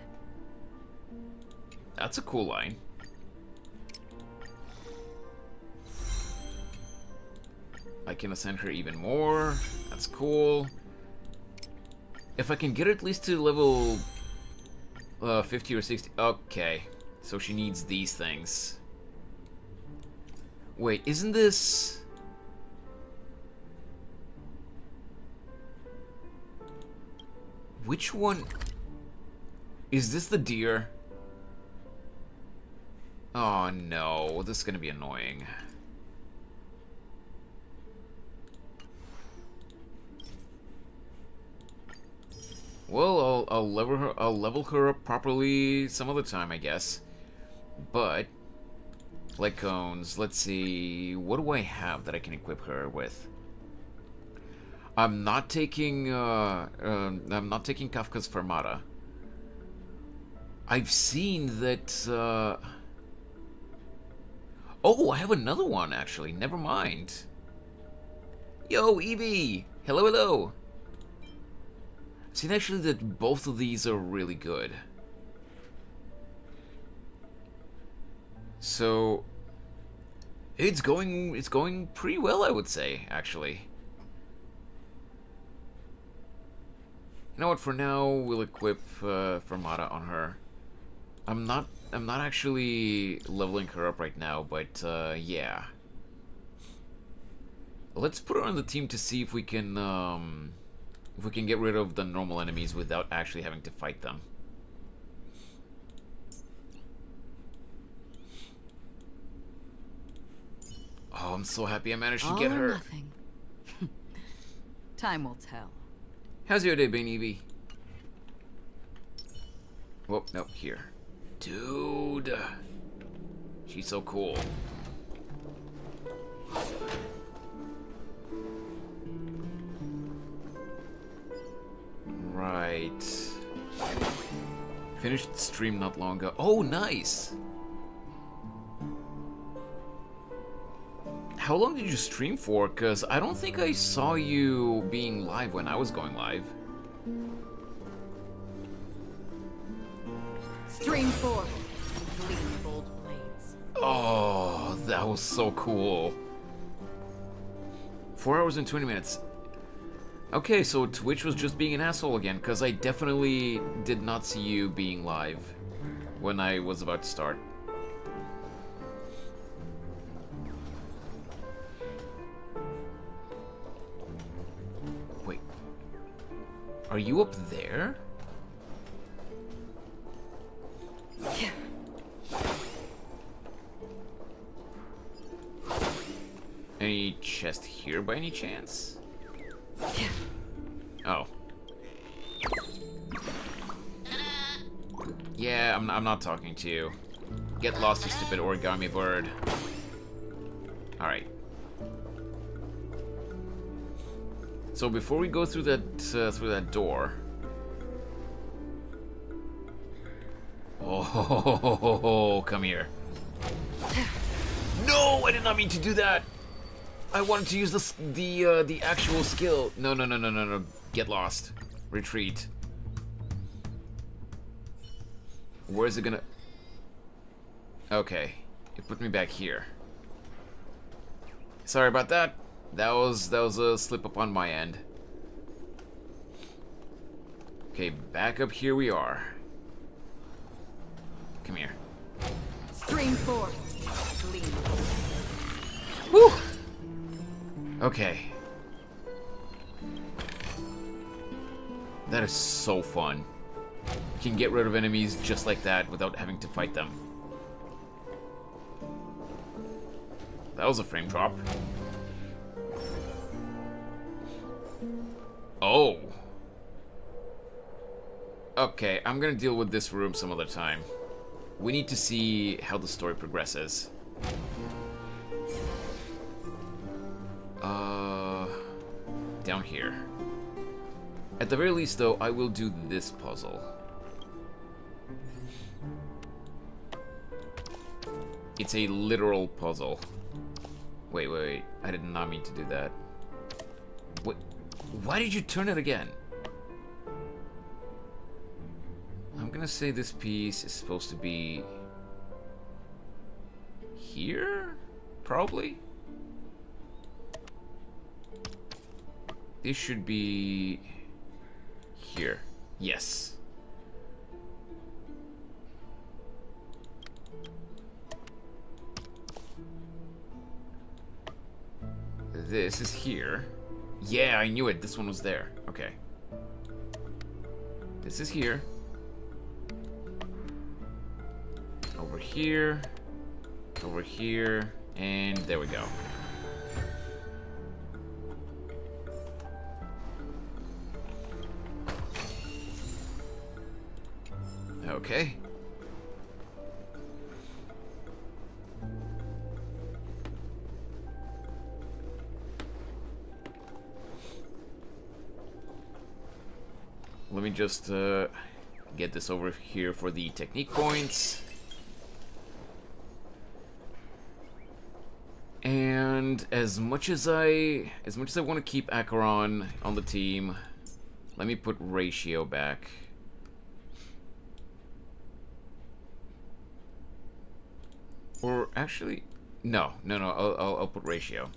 That's a cool line. I can ascend her even more. That's cool. If I can get her at least to level 50 or 60. Okay. So she needs these things. Wait, isn't this... Which one? Is this the deer? Oh no, this is gonna be annoying. Well, I'll level her up properly some other time, I guess. But like cones, let's see, what do I have that I can equip her with? I'm not taking Kafka's Fermata. I've seen that oh, I have another one actually. Never mind. Yo, Evie! Hello, hello! I've seen actually that both of these are really good. So it's going pretty well, I would say, actually. You know what, for now we'll equip Fermata on her. I'm not actually leveling her up right now, but yeah. Let's put her on the team to see if we can get rid of the normal enemies without actually having to fight them. Oh, I'm so happy I managed to get her. Nothing. Time will tell. How's your day been, Evie? Whoa, no, here. Dude. She's so cool. Right. Finished stream not long ago. Oh, nice! How long did you stream for? Because I don't think I saw you being live when I was going live. Stream 4. Bleeding bold blades. Oh, that was so cool. 4 hours and 20 minutes. Okay, so Twitch was just being an asshole again, because I definitely did not see you being live when I was about to start. Wait. Are you up there? Any chest here by any chance? Oh. Yeah, I'm not talking to you. Get lost, you stupid origami bird. Alright. So before we go through that door... Oh, come here. No, I did not mean to do that. I wanted to use the actual skill. No. Get lost. Retreat. Where is it gonna... Okay. It put me back here. Sorry about that. That was a slip up on my end. Okay, back up here we are. Come here. Stream 4. Woo! Okay. That is so fun. You can get rid of enemies just like that without having to fight them. That was a frame drop. Oh. Okay, I'm gonna deal with this room some other time. We need to see how the story progresses. Down here. At the very least, though, I will do this puzzle. It's a literal puzzle. Wait. I did not mean to do that. What? Why did you turn it again? I'm gonna say this piece is supposed to be here? Probably? This should be here. Yes. This is here. Yeah, I knew it. This one was there. Okay. This is here. Over here. Over here. And there we go. Okay. Let me just get this over here for the technique points. And as much as I want to keep Acheron on the team, let me put ratio back. Or actually, no. I'll put ratio.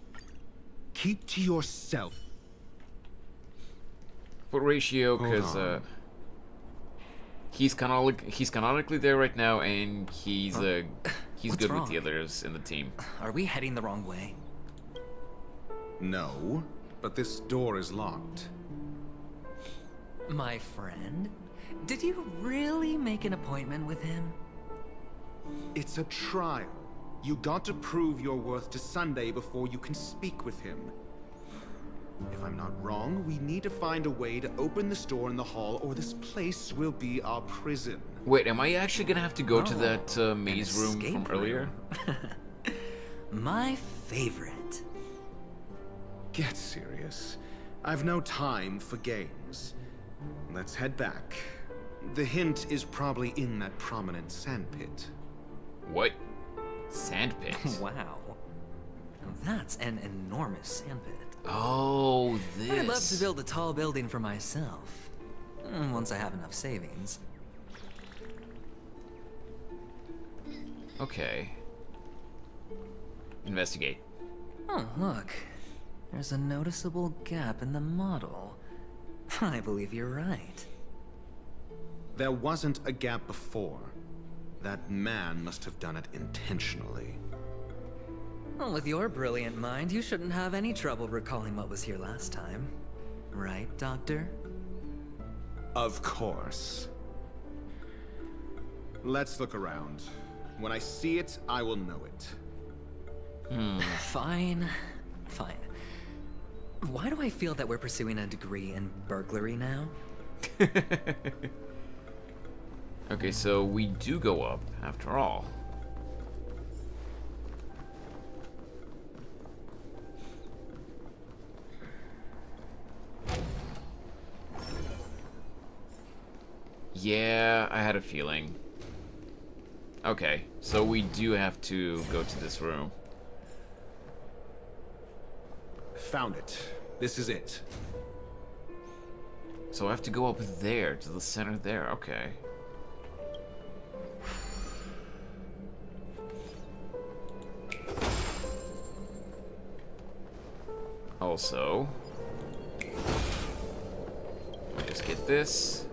Keep to yourself. Put ratio because he's canonically there right now, and he's good wrong? with the others in the team. Are we heading the wrong way? No, but this door is locked. My friend? Did you really make an appointment with him? It's a trial. You got to prove your worth to Sunday before you can speak with him. If I'm not wrong, we need to find a way to open this door in the hall, or this place will be our prison. Wait, am I actually gonna have to go to that maze room from earlier? My favorite. Get serious. I've no time for games. Let's head back. The hint is probably in that prominent sandpit. What? Sandpit? Wow. That's an enormous sandpit. Oh, this. I'd love to build a tall building for myself. Once I have enough savings. Okay. Investigate. Oh, look. There's a noticeable gap in the model. I believe you're right. There wasn't a gap before. That man must have done it intentionally. Well, with your brilliant mind, you shouldn't have any trouble recalling what was here last time. Right, Doctor? Of course. Let's look around. When I see it, I will know it. Fine. Why do I feel that we're pursuing a degree in burglary now? Okay, so we do go up, after all. Yeah, I had a feeling. Okay, so we do have to go to this room. Found it. This is it. So I have to go up there, to the center there, okay. Also, let me just get this.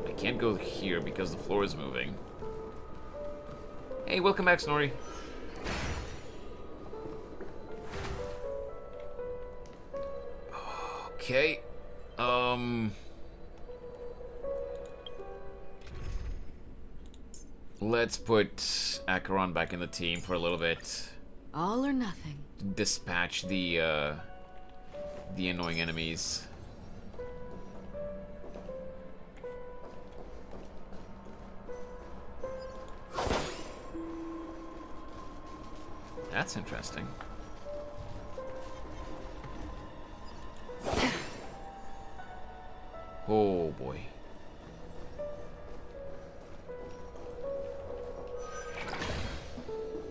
I can't go here because the floor is moving. Hey, welcome back, Snorri. Okay. Let's put Acheron back in the team for a little bit. All or nothing. Dispatch the annoying enemies. that's interesting. Oh boy.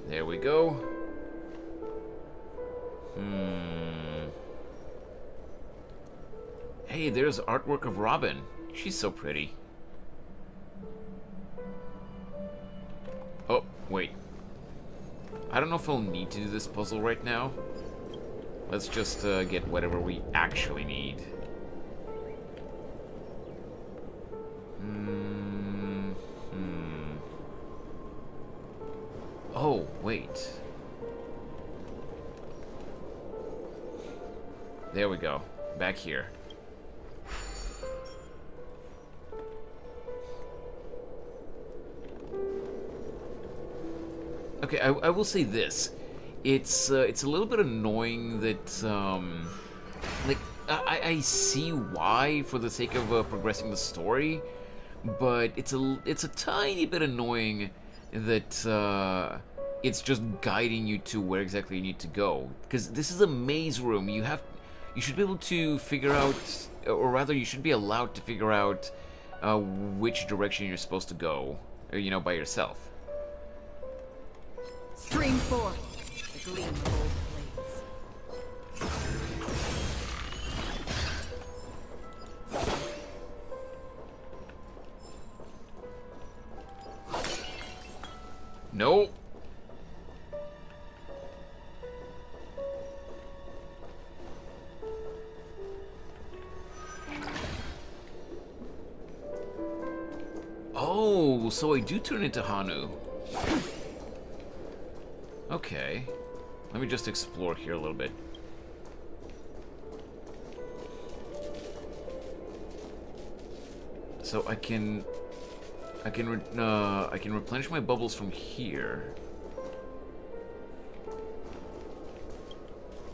There we go. Hey, there's artwork of Robin. She's so pretty. Oh, wait. I don't know if I'll need to do this puzzle right now. Let's just get whatever we actually need. Oh, wait. There we go. Back here. Okay, I will say this. It's a little bit annoying that, like, I see why for the sake of progressing the story, but it's a tiny bit annoying that it's just guiding you to where exactly you need to go. Because this is a maze room. You should be able to figure out, or rather, you should be allowed to figure out which direction you're supposed to go, you know, by yourself. Stream forth the gleam of old blades. No. Oh, so I do turn into Hanu. Okay. Let me just explore here a little bit. So I can replenish my bubbles from here.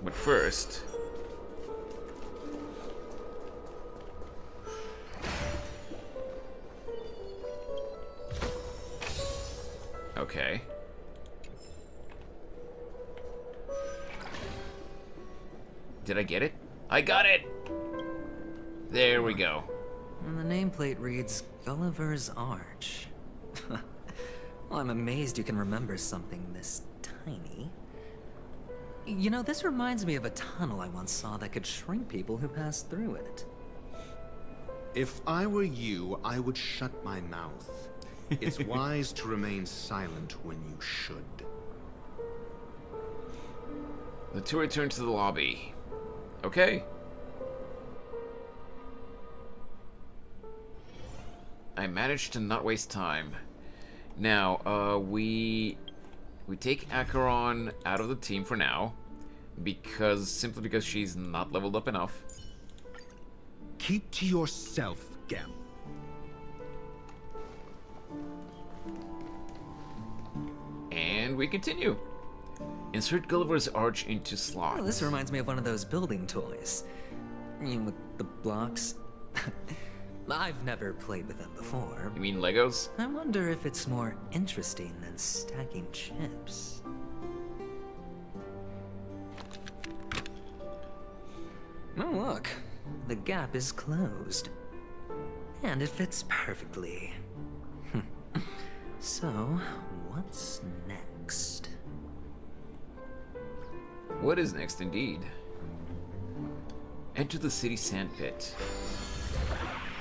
But first, okay. Did I get it? I got it! There we go. And the nameplate reads Gulliver's Arch. Well, I'm amazed you can remember something this tiny. You know, this reminds me of a tunnel I once saw that could shrink people who passed through it. If I were you, I would shut my mouth. It's wise to remain silent when you should. The two return to the lobby. Okay. I managed to not waste time. Now, we take Acheron out of the team for now, simply because she's not leveled up enough. Keep to yourself, Gem. And we continue. Insert Gulliver's Arch into slot. Oh, this reminds me of one of those building toys. With the blocks. I've never played with them before. You mean Legos? I wonder if it's more interesting than stacking chips. Oh, look. The gap is closed. And it fits perfectly. So, what's next? What is next, indeed? Enter the city sandpit.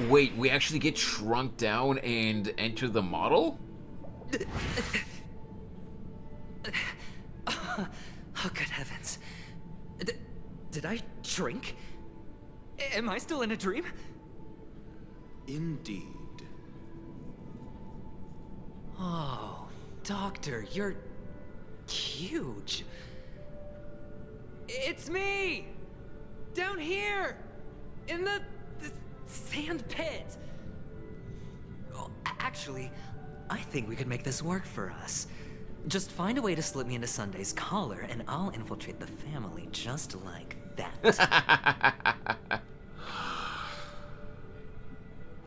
Wait, we actually get shrunk down and enter the model? Oh, good heavens. Did I shrink? Am I still in a dream? Indeed. Oh, Doctor, you're huge. It's me! Down here! In the sand pit! Oh, actually, I think we could make this work for us. Just find a way to slip me into Sunday's collar, and I'll infiltrate the family just like that.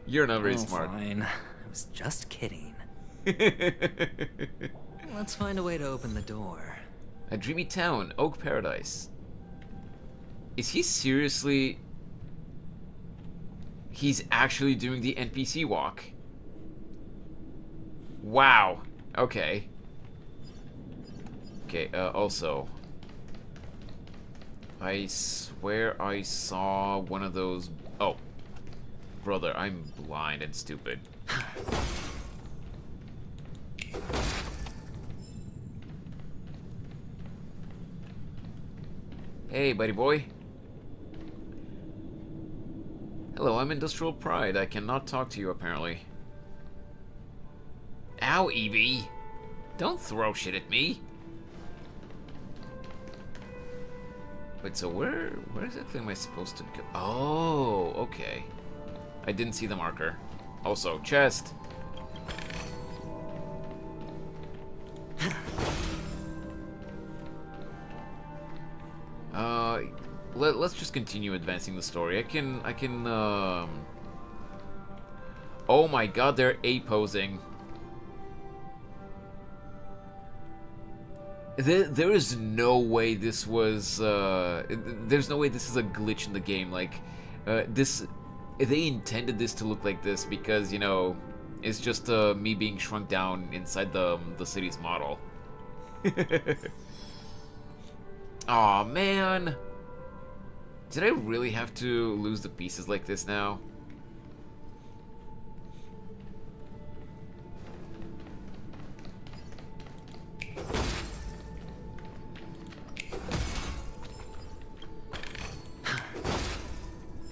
You're not very smart. Fine. I was just kidding. Let's find a way to open the door. A dreamy town, Oak Paradise. Is he seriously... He's actually doing the NPC walk. Wow. Okay. Okay, also... I swear I saw one of those... Oh. Brother, I'm blind and stupid. Hey, buddy boy. Hello, I'm Industrial Pride. I cannot talk to you, apparently. Ow, Evie! Don't throw shit at me! Wait, so where exactly am I supposed to go? Oh, okay. I didn't see the marker. Also, chest! Let's just continue advancing the story. I can, Oh my god, they're A-posing. There is no way this was, there's no way this is a glitch in the game. Like, they intended this to look like this because, you know, it's just, me being shrunk down inside the city's model. Aw, man! Did I really have to lose the pieces like this now?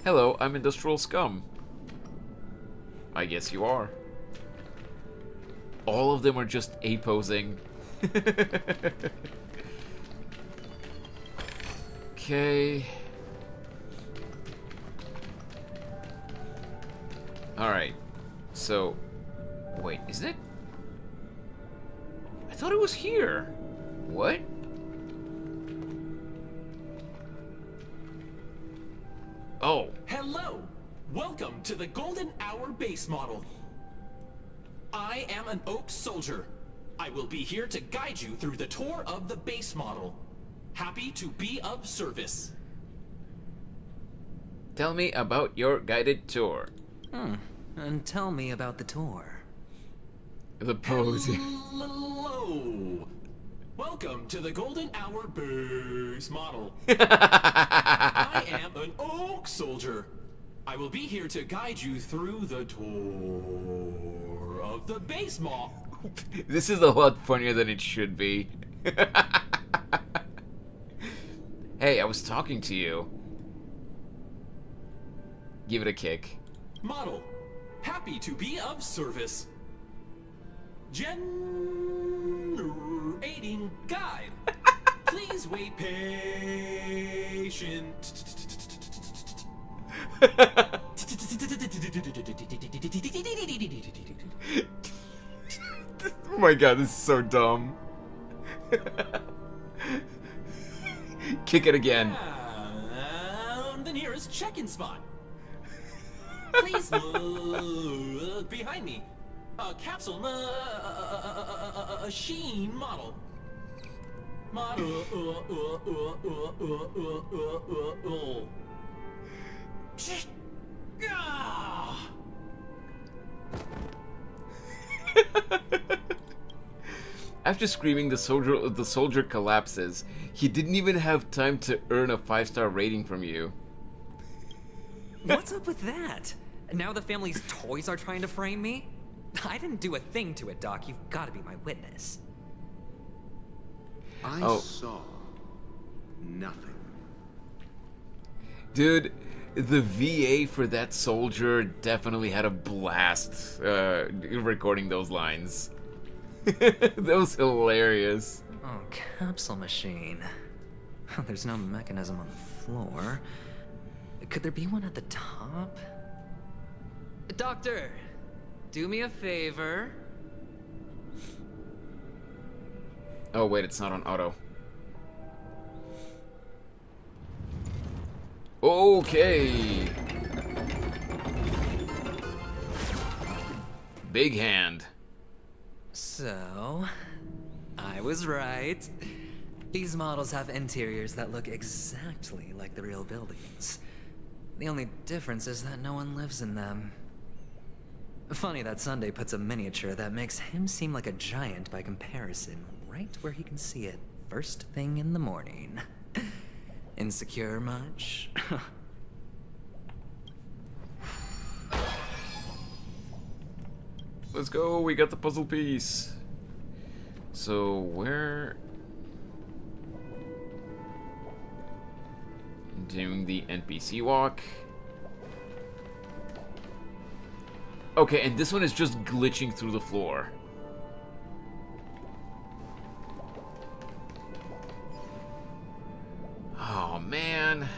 Hello, I'm Industrial Scum. I guess you are. All of them are just A-posing. Okay. Alright. So... Wait, isn't it? I thought it was here. What? Oh. Hello! Welcome to the Golden Hour base model. I am an Oak Soldier. I will be here to guide you through the tour of the base model. Happy to be of service. Tell me about your guided tour. And tell me about the tour. The pose. Hello! Welcome to the Golden Hour base model. I am an Oak Soldier. I will be here to guide you through the tour of the base model. This is a lot funnier than it should be. Hey, I was talking to you. Give it a kick. Model. Happy to be of service. Generating guide. Please wait patient. Oh my god, this is so dumb. Kick it again. The nearest check-in spot. Please look behind me. A capsule machine model. After screaming, the soldier collapses. He didn't even have time to earn a 5-star rating from you. What's up with that? Now the family's toys are trying to frame me? I didn't do a thing to it, Doc. You've got to be my witness. I saw nothing. Dude, the VA for that soldier definitely had a blast recording those lines. That was hilarious. Oh, capsule machine. There's no mechanism on the floor. Could there be one at the top? Doctor, do me a favor. Oh wait, it's not on auto. Okay. Big hand. So, I was right. These models have interiors that look exactly like the real buildings. The only difference is that no one lives in them. Funny that Sunday puts a miniature that makes him seem like a giant by comparison right where he can see it first thing in the morning. Insecure much? Let's go, we got the puzzle piece. So, where... Doing the NPC walk. Okay, and this one is just glitching through the floor. Oh, man.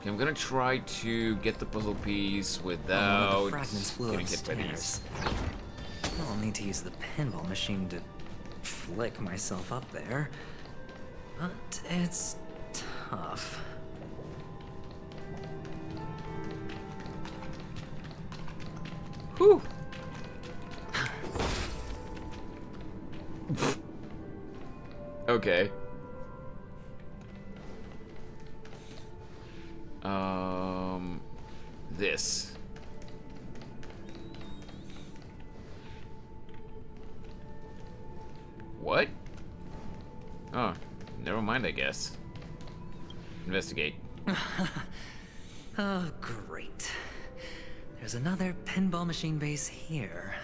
Okay, I'm gonna try to get the puzzle piece without getting hit by these. I'll need to use the pinball machine to flick myself up there. But it's tough. Whew. Okay. This. What? Oh, never mind, I guess. Investigate. Oh, great. There's another pinball machine base here.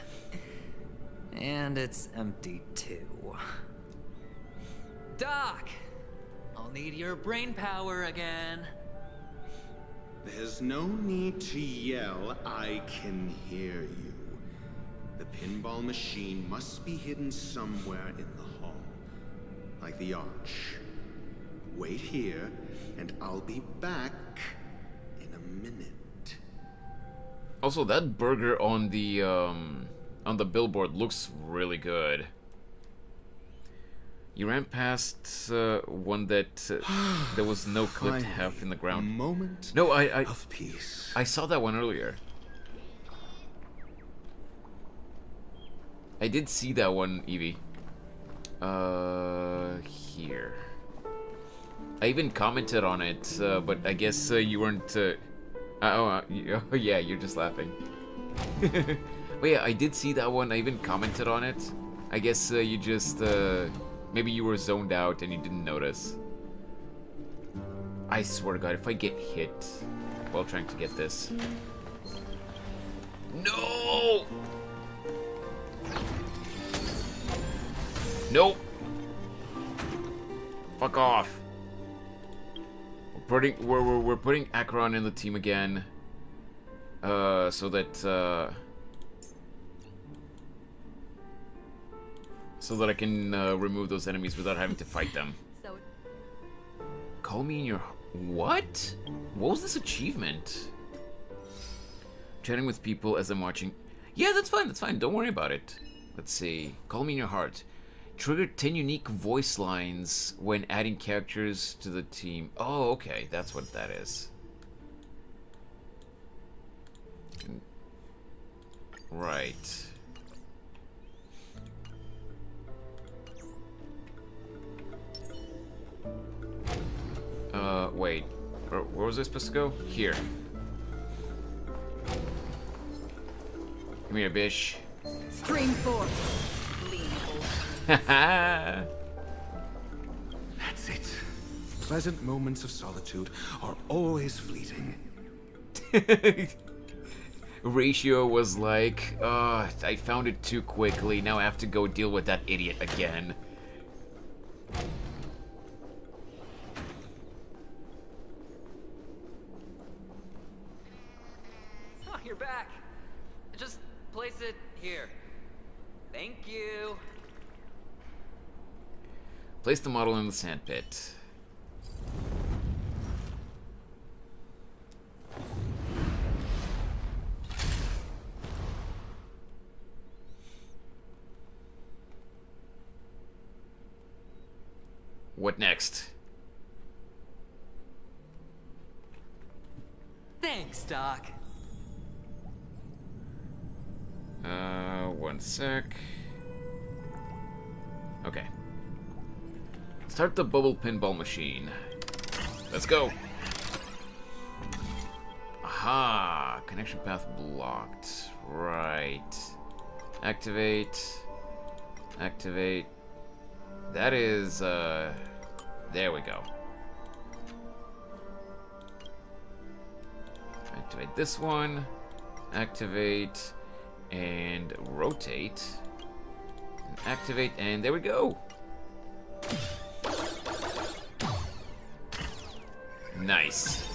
And it's empty, too. Doc! I'll need your brain power again. There's no need to yell, I can hear you. The pinball machine must be hidden somewhere in the hall. Like the arch. Wait here, and I'll be back in a minute. Also, that burger on the billboard looks really good. You ran past one that there was no clipped half in the ground. A moment no, of peace. I saw that one earlier. I did see that one, Evie. Here. I even commented on it, but I guess you weren't. Oh, yeah, you're just laughing. But yeah, I did see that one. I even commented on it. I guess you just maybe you were zoned out and you didn't notice. I swear to God, if I get hit while trying to get this. No! Nope. Fuck off. We're putting Acheron in the team again. So that I can remove those enemies without having to fight them. Call me in your... What? What was this achievement? Chatting with people as I'm watching... Yeah, that's fine, don't worry about it. Let's see. Call me in your heart. Trigger 10 unique voice lines when adding characters to the team. Oh, okay, that's what that is. Right. Wait. Where was I supposed to go? Here. Come here, bish. Stream forth. That's it. Pleasant moments of solitude are always fleeting. Ratio was like, I found it too quickly. Now I have to go deal with that idiot again. Oh, you're back. Just place it here. Thank you. Place the model in the sandpit. What next? Thanks, Doc. one sec. Okay. Start the bubble pinball machine. Let's go. Aha! Connection path blocked. Right. Activate. Activate. That is, there we go. Activate this one. Activate. And rotate. And activate, and there we go. Nice.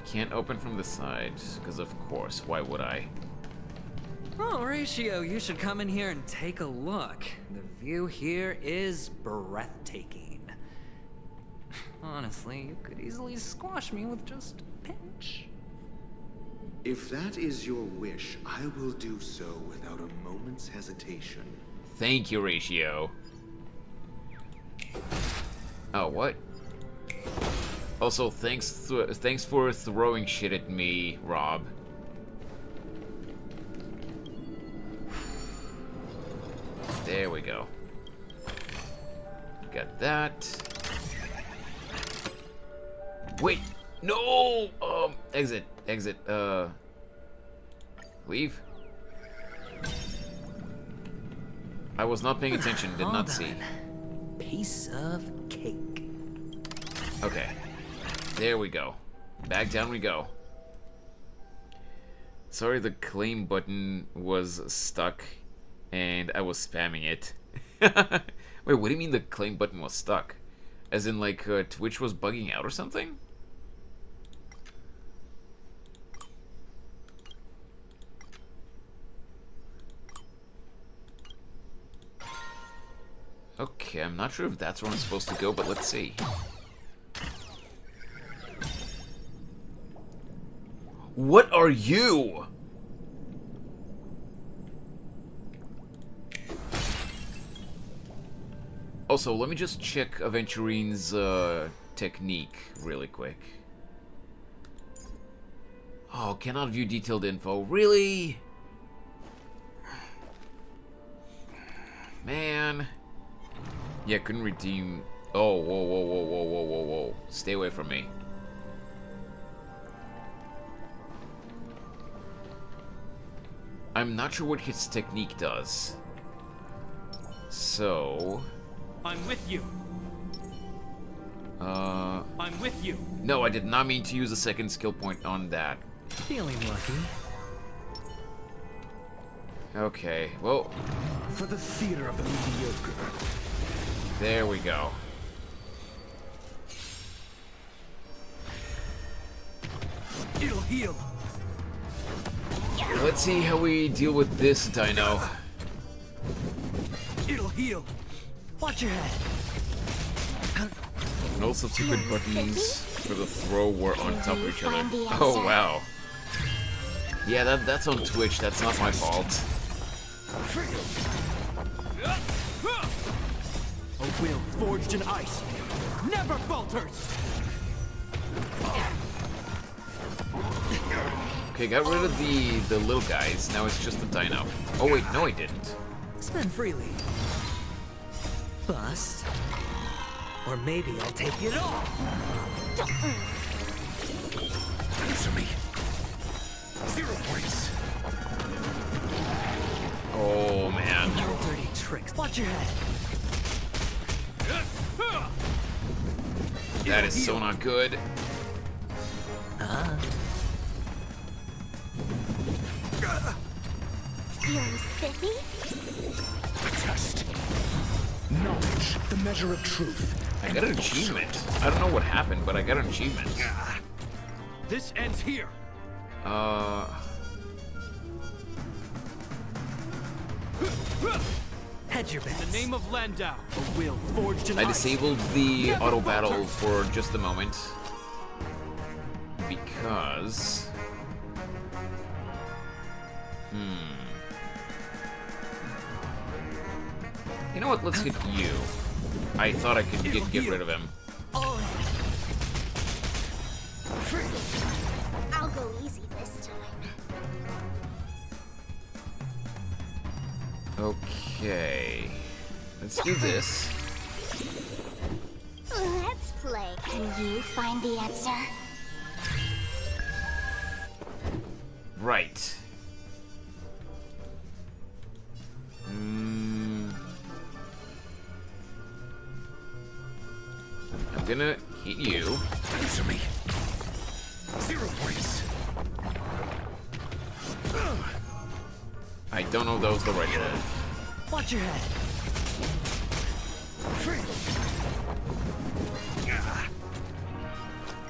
Can't open from the side, because of course, why would I? Oh, Ratio, you should come in here and take a look. The view here is breathtaking. Honestly, you could easily squash me with just a pinch. If that is your wish, I will do so without a moment's hesitation. Thank you, Ratio. Oh, what? Also, thanks for throwing shit at me, Rob. There we go. Got that. Wait, no! Exit, leave? I was not paying attention, did not see. Piece of cake. Okay. There we go. Back down we go. Sorry, the claim button was stuck and I was spamming it. Wait, what do you mean the claim button was stuck? As in, like, Twitch was bugging out or something? Okay, I'm not sure if that's where I'm supposed to go, but let's see. What are you? Also, let me just check Aventurine's technique really quick. Oh, cannot view detailed info. Really? Man. Yeah, couldn't redeem... Oh, whoa. Stay away from me. I'm not sure what his technique does. So... I'm with you. I'm with you. No, I did not mean to use a second skill point on that. Feeling lucky. Okay, well... For the theater of the mediocre. There we go. It'll heal. Let's see how we deal with this dino. It'll heal. Watch your head. And all subsequent buttons for the throw were on top of each other. Oh, wow. Yeah, that's on Twitch. That's not my fault. A will forged in ice never falters. Okay, got rid of the little guys. Now it's just the dino. Oh wait, no I didn't. Spend freely. Bust. Or maybe I'll take it all. Answer me. 0 points. Oh man. No dirty tricks. Watch your head. That is so not good. Feeling spiffy? Test. Knowledge, the measure of truth. I got an achievement. I don't know what happened, but I got an achievement. This ends here. Hedge your bets. In the name of Landau, a will forged in I ice. disabled the auto battle for just a moment. Because... You know what? Let's hit you. I thought I could get rid of him. Okay. Let's do this. Let's play. Can you find the answer? Right. I'm gonna hit you. Answer me. 0 points. I don't know if that was the right move. Watch your head.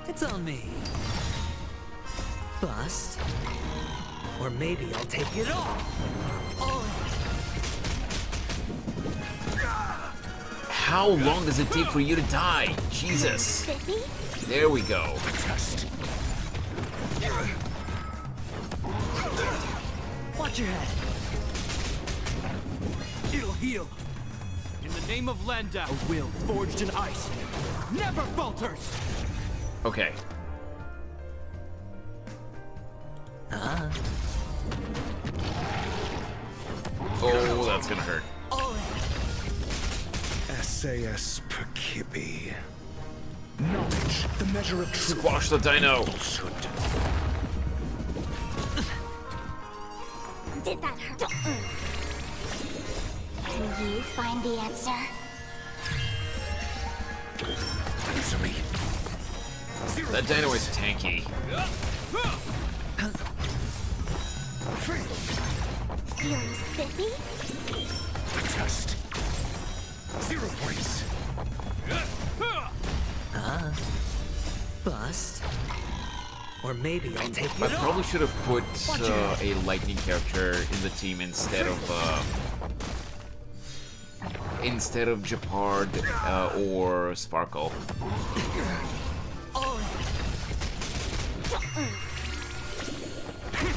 It's on me. Bust. Or maybe I'll take it all. How long does it take for you to die? Jesus. There we go. Watch your head. It'll heal. In the name of Landau, a will forged in ice never falters. Okay. Oh, that's gonna hurt. SAS per Kibbe. Knowledge, the measure of truth. Squash the dino. Did that hurt? Can you find the answer? Answer me. That dino is tanky. Feeling spiffy? Test. 0 points. Bust. Or maybe I'll take I it probably all. should have put a lightning character in the team instead of Japard or Sparkle.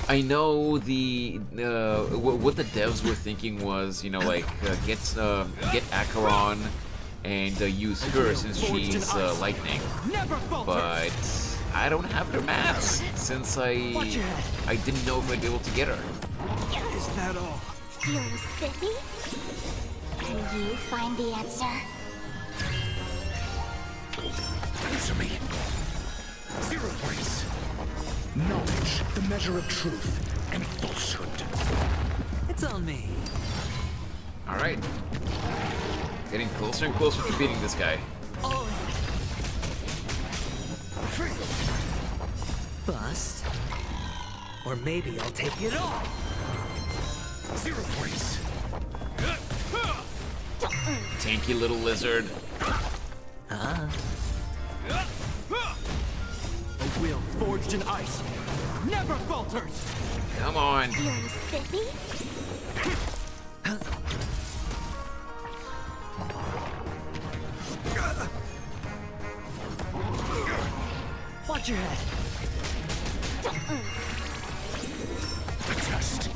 I know the what the devs were thinking was, you know, like get Acheron and use her since she's lightning, but I don't have her maps since I didn't know if I'd be able to get her. Is that all? Feeling spiffy? Can you find the answer? Answer me. 0 points. Knowledge, the measure of truth and falsehood. It's on me. All right, getting closer and closer to beating this guy. Bust. Or maybe I'll take it all. 0 points. Tanky little lizard. A will forged in ice never falters. Come on. Feeling spiffy? Watch your head. Test.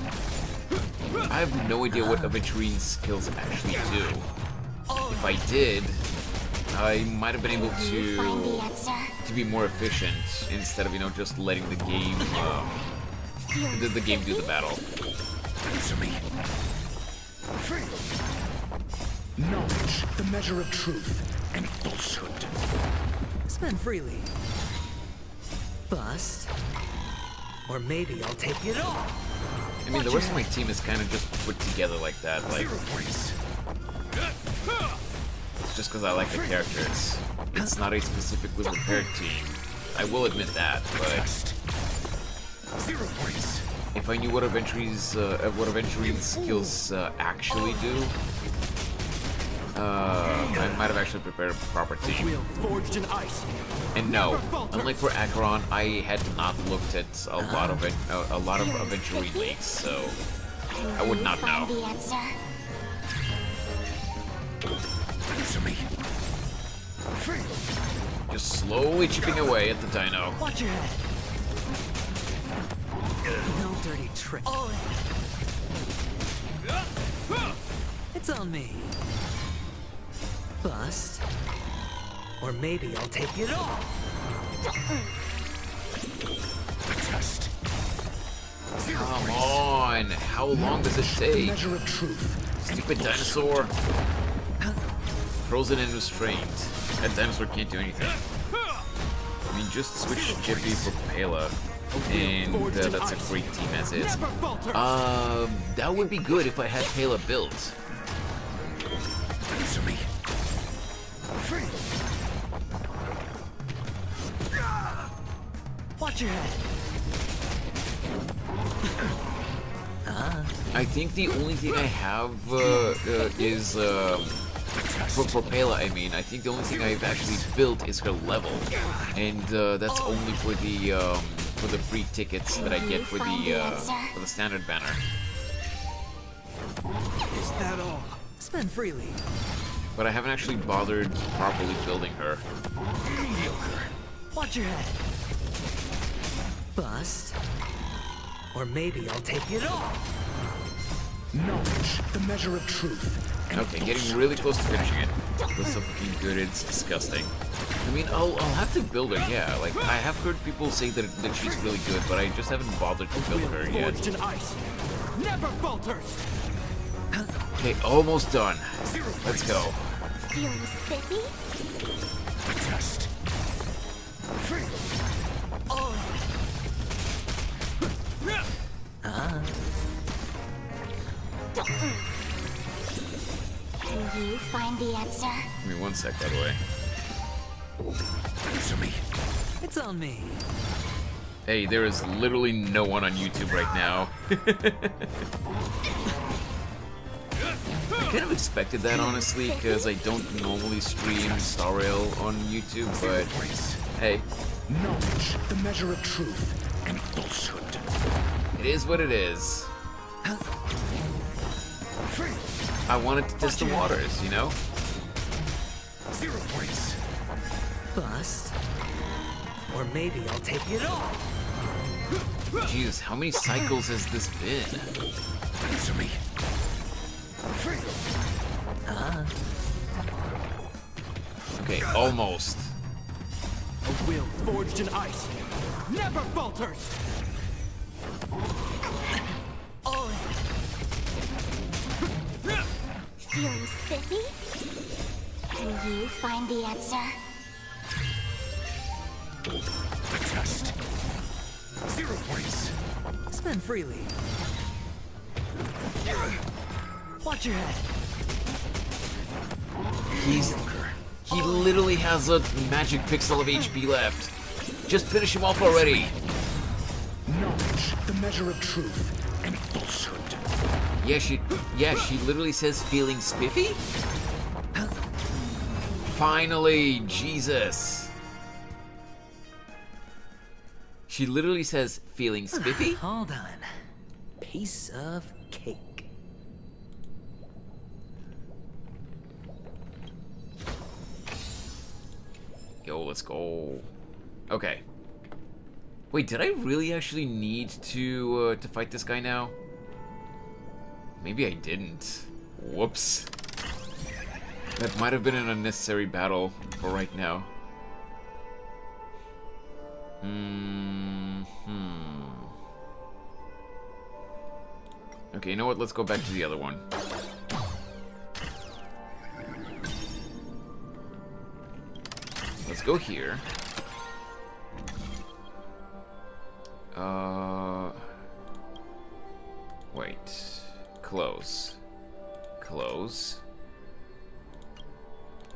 I have no idea what Aventurine's skills actually do. If I did, I might have been able to be more efficient instead of, you know, just letting the game the game do the battle. Answer me. Knowledge, the measure of truth and falsehood. Spend freely. Bust. Or maybe I'll take it all. I mean, the rest of my team is kind of just put together like that. Like, 0 points. it's just because I like the characters. It's not a specifically prepared team. I will admit that, but 0 points. if I knew what Aventurine's skills actually do, I might have actually prepared a proper team. Will forged in ice. And no, unlike for Acheron, I had not looked at a lot of Aventurine leaks, so I would not know. The answer. Answer me. Just slowly chipping away at the dino. Watch your head. No dirty trick. It's on me. Bust. Or maybe I'll take it all. Test. Come on, how long does it The take? measure of truth Stupid dinosaur. Frozen and restrained. That dinosaur can't do anything. I mean, just switch Jiffy for Pela. And that's a great team as is. That would be good if I had Pela built. Answer me. Watch your head. I think the only thing I have is for Pela. I mean, I think the only thing I've actually built is her level, and that's only for the free tickets that I get for the standard banner. Is that all? Spend freely. But I haven't actually bothered properly building her. Mediocre. Watch your head. Bust. Or maybe I'll take it all. Knowledge, the measure of truth. Okay, getting really close to finishing it. That's so fucking good, it's disgusting. I mean, I'll have to build her, yeah. Like, I have heard people say that she's really good, but I just haven't bothered to build her yet. Forged in ice. Never falters. Okay, almost done. Let's go. Feeling spiffy? Test. Can you find the answer? Give me 1 sec, by the way. Answer me. It's on me. Hey, there is literally no one on YouTube right now. I kind of expected that, honestly, because I don't normally stream Star Rail on YouTube, but hey. Knowledge, the measure of truth and falsehood. It is what it is. I wanted to test the waters, you know? 0 points. Bust. Or maybe I'll take it all. Jesus, how many cycles has this been? Answer me. Okay, almost. A will forged in ice. Never falters. Feeling spiffy? Can you find the answer? Test. 0 points. Spend freely. Watch your head. He literally has a magic pixel of HP left. Just finish him off already. Knowledge, the measure of truth and falsehood. Yeah, she literally says feeling spiffy? Finally, Jesus. She literally says feeling spiffy? Hold on. Piece of cake. Yo, let's go. Okay. Wait, did I really actually need to fight this guy now? Maybe I didn't. Whoops. That might have been an unnecessary battle for right now. Okay, you know what? Let's go back to the other one. Let's go here. Wait. Close. Close.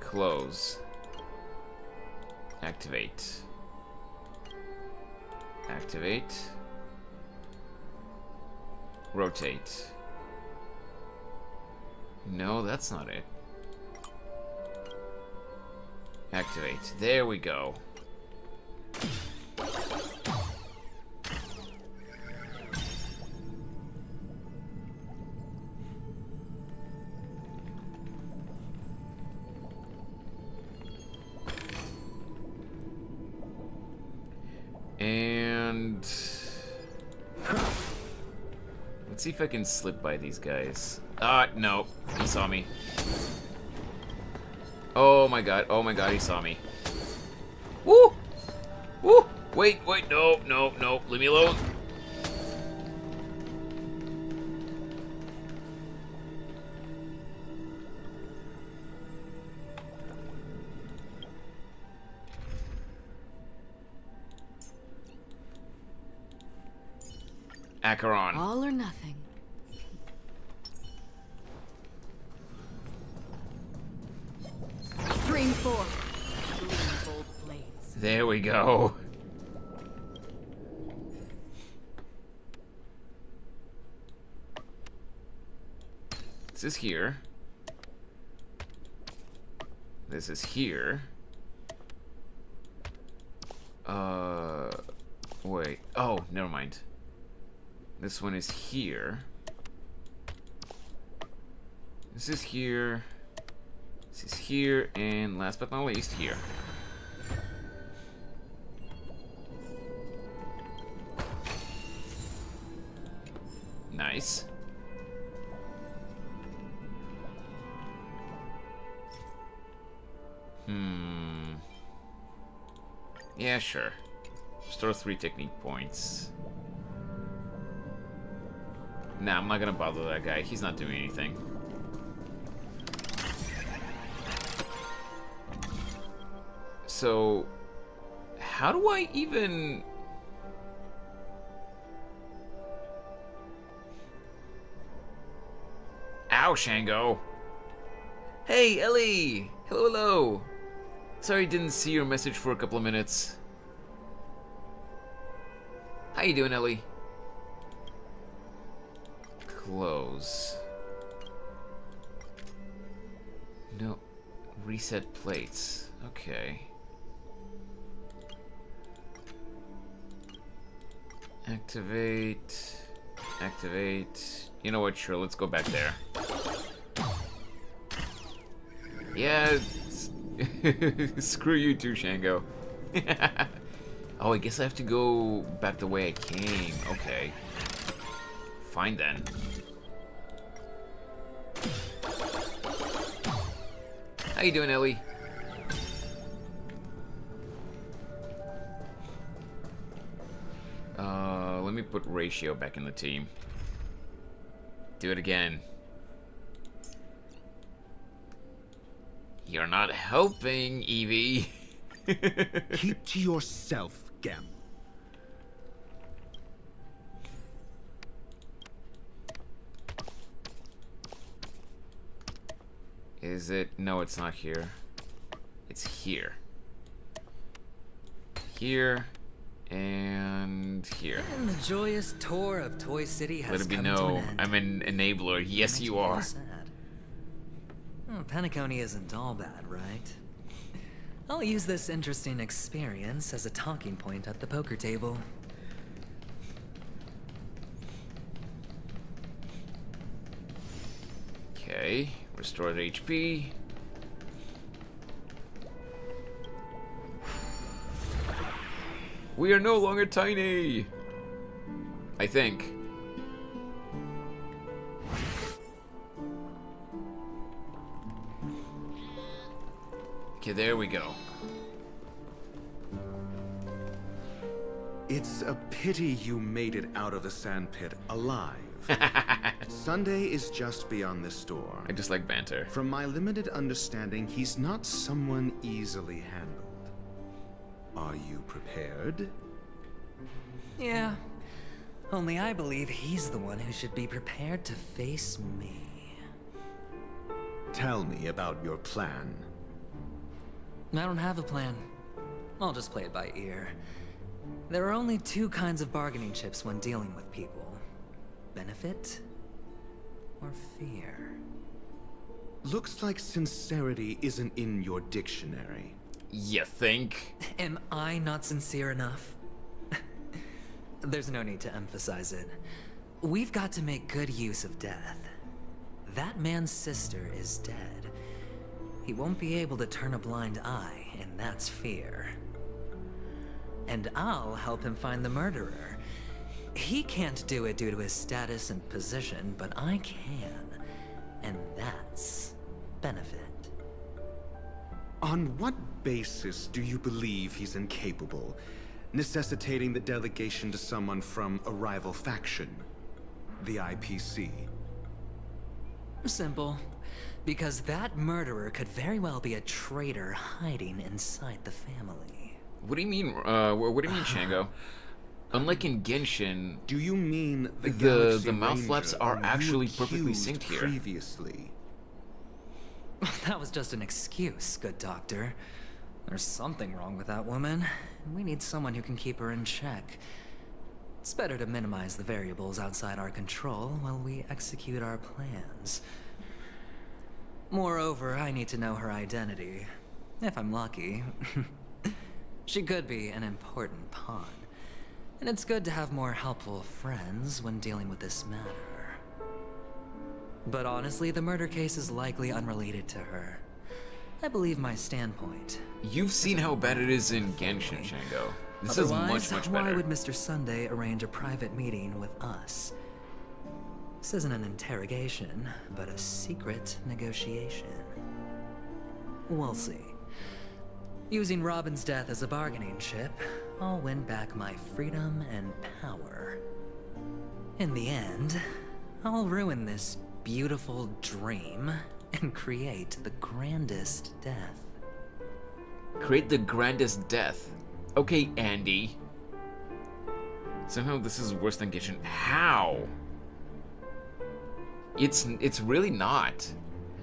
Close. Activate. Activate. Rotate. No, that's not it. Activate. There we go. And let's see if I can slip by these guys. No. He saw me. Oh my god, he saw me. Woo! Woo! Wait, no, leave me alone. Acheron. All or nothing. Stream 4. Bold blades. There we go. This is here. This is here. Wait. Oh, never mind. This one is here. This is here. This is here, and last but not least, here. Nice. Yeah, sure. Store 3 technique points. Nah, I'm not gonna bother that guy. He's not doing anything. So, how do I even... Ow, Shango! Hey, Ellie! Hello, hello! Sorry, didn't see your message for a couple of minutes. How you doing, Ellie? Close. No. Reset plates. Okay. Activate. Activate. You know what? Sure, let's go back there. Yeah. Screw you too, Shango. Oh, I guess I have to go back the way I came. Okay. Fine then. How you doing, Ellie? Let me put Ratio back in the team. Do it again. You're not helping, Evie. Keep to yourself, Gem. Is it? No, it's not here. It's here. Here. And here. And the joyous tour of Toy City has Let it be come to an known, end. I'm an enabler. Yes, you are. Sad. Penacony isn't all bad, right? I'll use this interesting experience as a talking point at the poker table. Okay, restore the HP. We are no longer tiny! I think. Okay, there we go. It's a pity you made it out of the sandpit alive. Sunday is just beyond this door. I just like banter. From my limited understanding, he's not someone easily handled. Are you prepared? Yeah. Only I believe he's the one who should be prepared to face me. Tell me about your plan. I don't have a plan. I'll just play it by ear. There are only two kinds of bargaining chips when dealing with people. Benefit or fear. Looks like sincerity isn't in your dictionary. You think? Am I not sincere enough? There's no need to emphasize it. We've got to make good use of death. That man's sister is dead. He won't be able to turn a blind eye, and that's fear. And I'll help him find the murderer. He can't do it due to his status and position, but I can. And that's benefit. On what basis do you believe he's incapable, necessitating the delegation to someone from a rival faction? The IPC? Simple. Because that murderer could very well be a traitor hiding inside the family. What do you mean, what do you mean, Shango? unlike in Genshin, do you mean the mouth flaps are actually perfectly synced here? Previously? That was just an excuse, good doctor. There's something wrong with that woman. We need someone who can keep her in check. It's better to minimize the variables outside our control while we execute our plans. Moreover, I need to know her identity. If I'm lucky. She could be an important pawn. And it's good to have more helpful friends when dealing with this matter. But honestly, the murder case is likely unrelated to her. I believe my standpoint. You've seen how bad it is in Genshin, Shango. This is much better. Why would Mr. Sunday arrange a private meeting with us? This isn't an interrogation, but a secret negotiation. We'll see. Using Robin's death as a bargaining chip, I'll win back my freedom and power. In the end, I'll ruin this beautiful dream and create the grandest death. Create the grandest death? Okay, Andy. Somehow this is worse than Genshin. How? It's really not.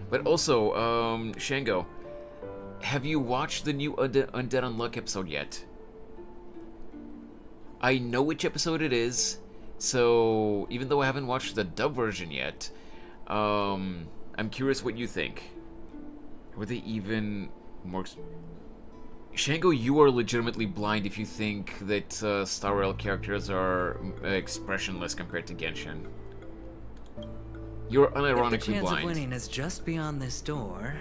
But also, Shango, have you watched the new Undead Unluck episode yet? I know which episode it is, so even though I haven't watched the dub version yet, I'm curious what you think. Were they even more... Shango, you are legitimately blind if you think that Star Rail characters are expressionless compared to Genshin. You're unironically if the chance blind. of winning is just beyond this door,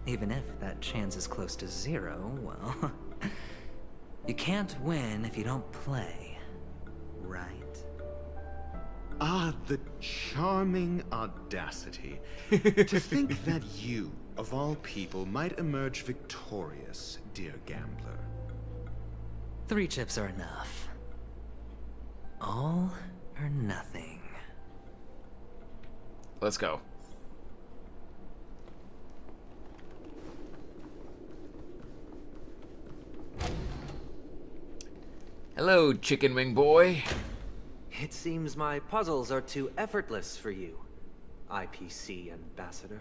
even if that chance is close to zero, well, you can't win if you don't play, right? Ah, the charming audacity. To think that you, of all people, might emerge victorious, dear gambler. 3 chips are enough. All or nothing. Let's go. Hello, chicken wing boy. It seems my puzzles are too effortless for you, IPC ambassador.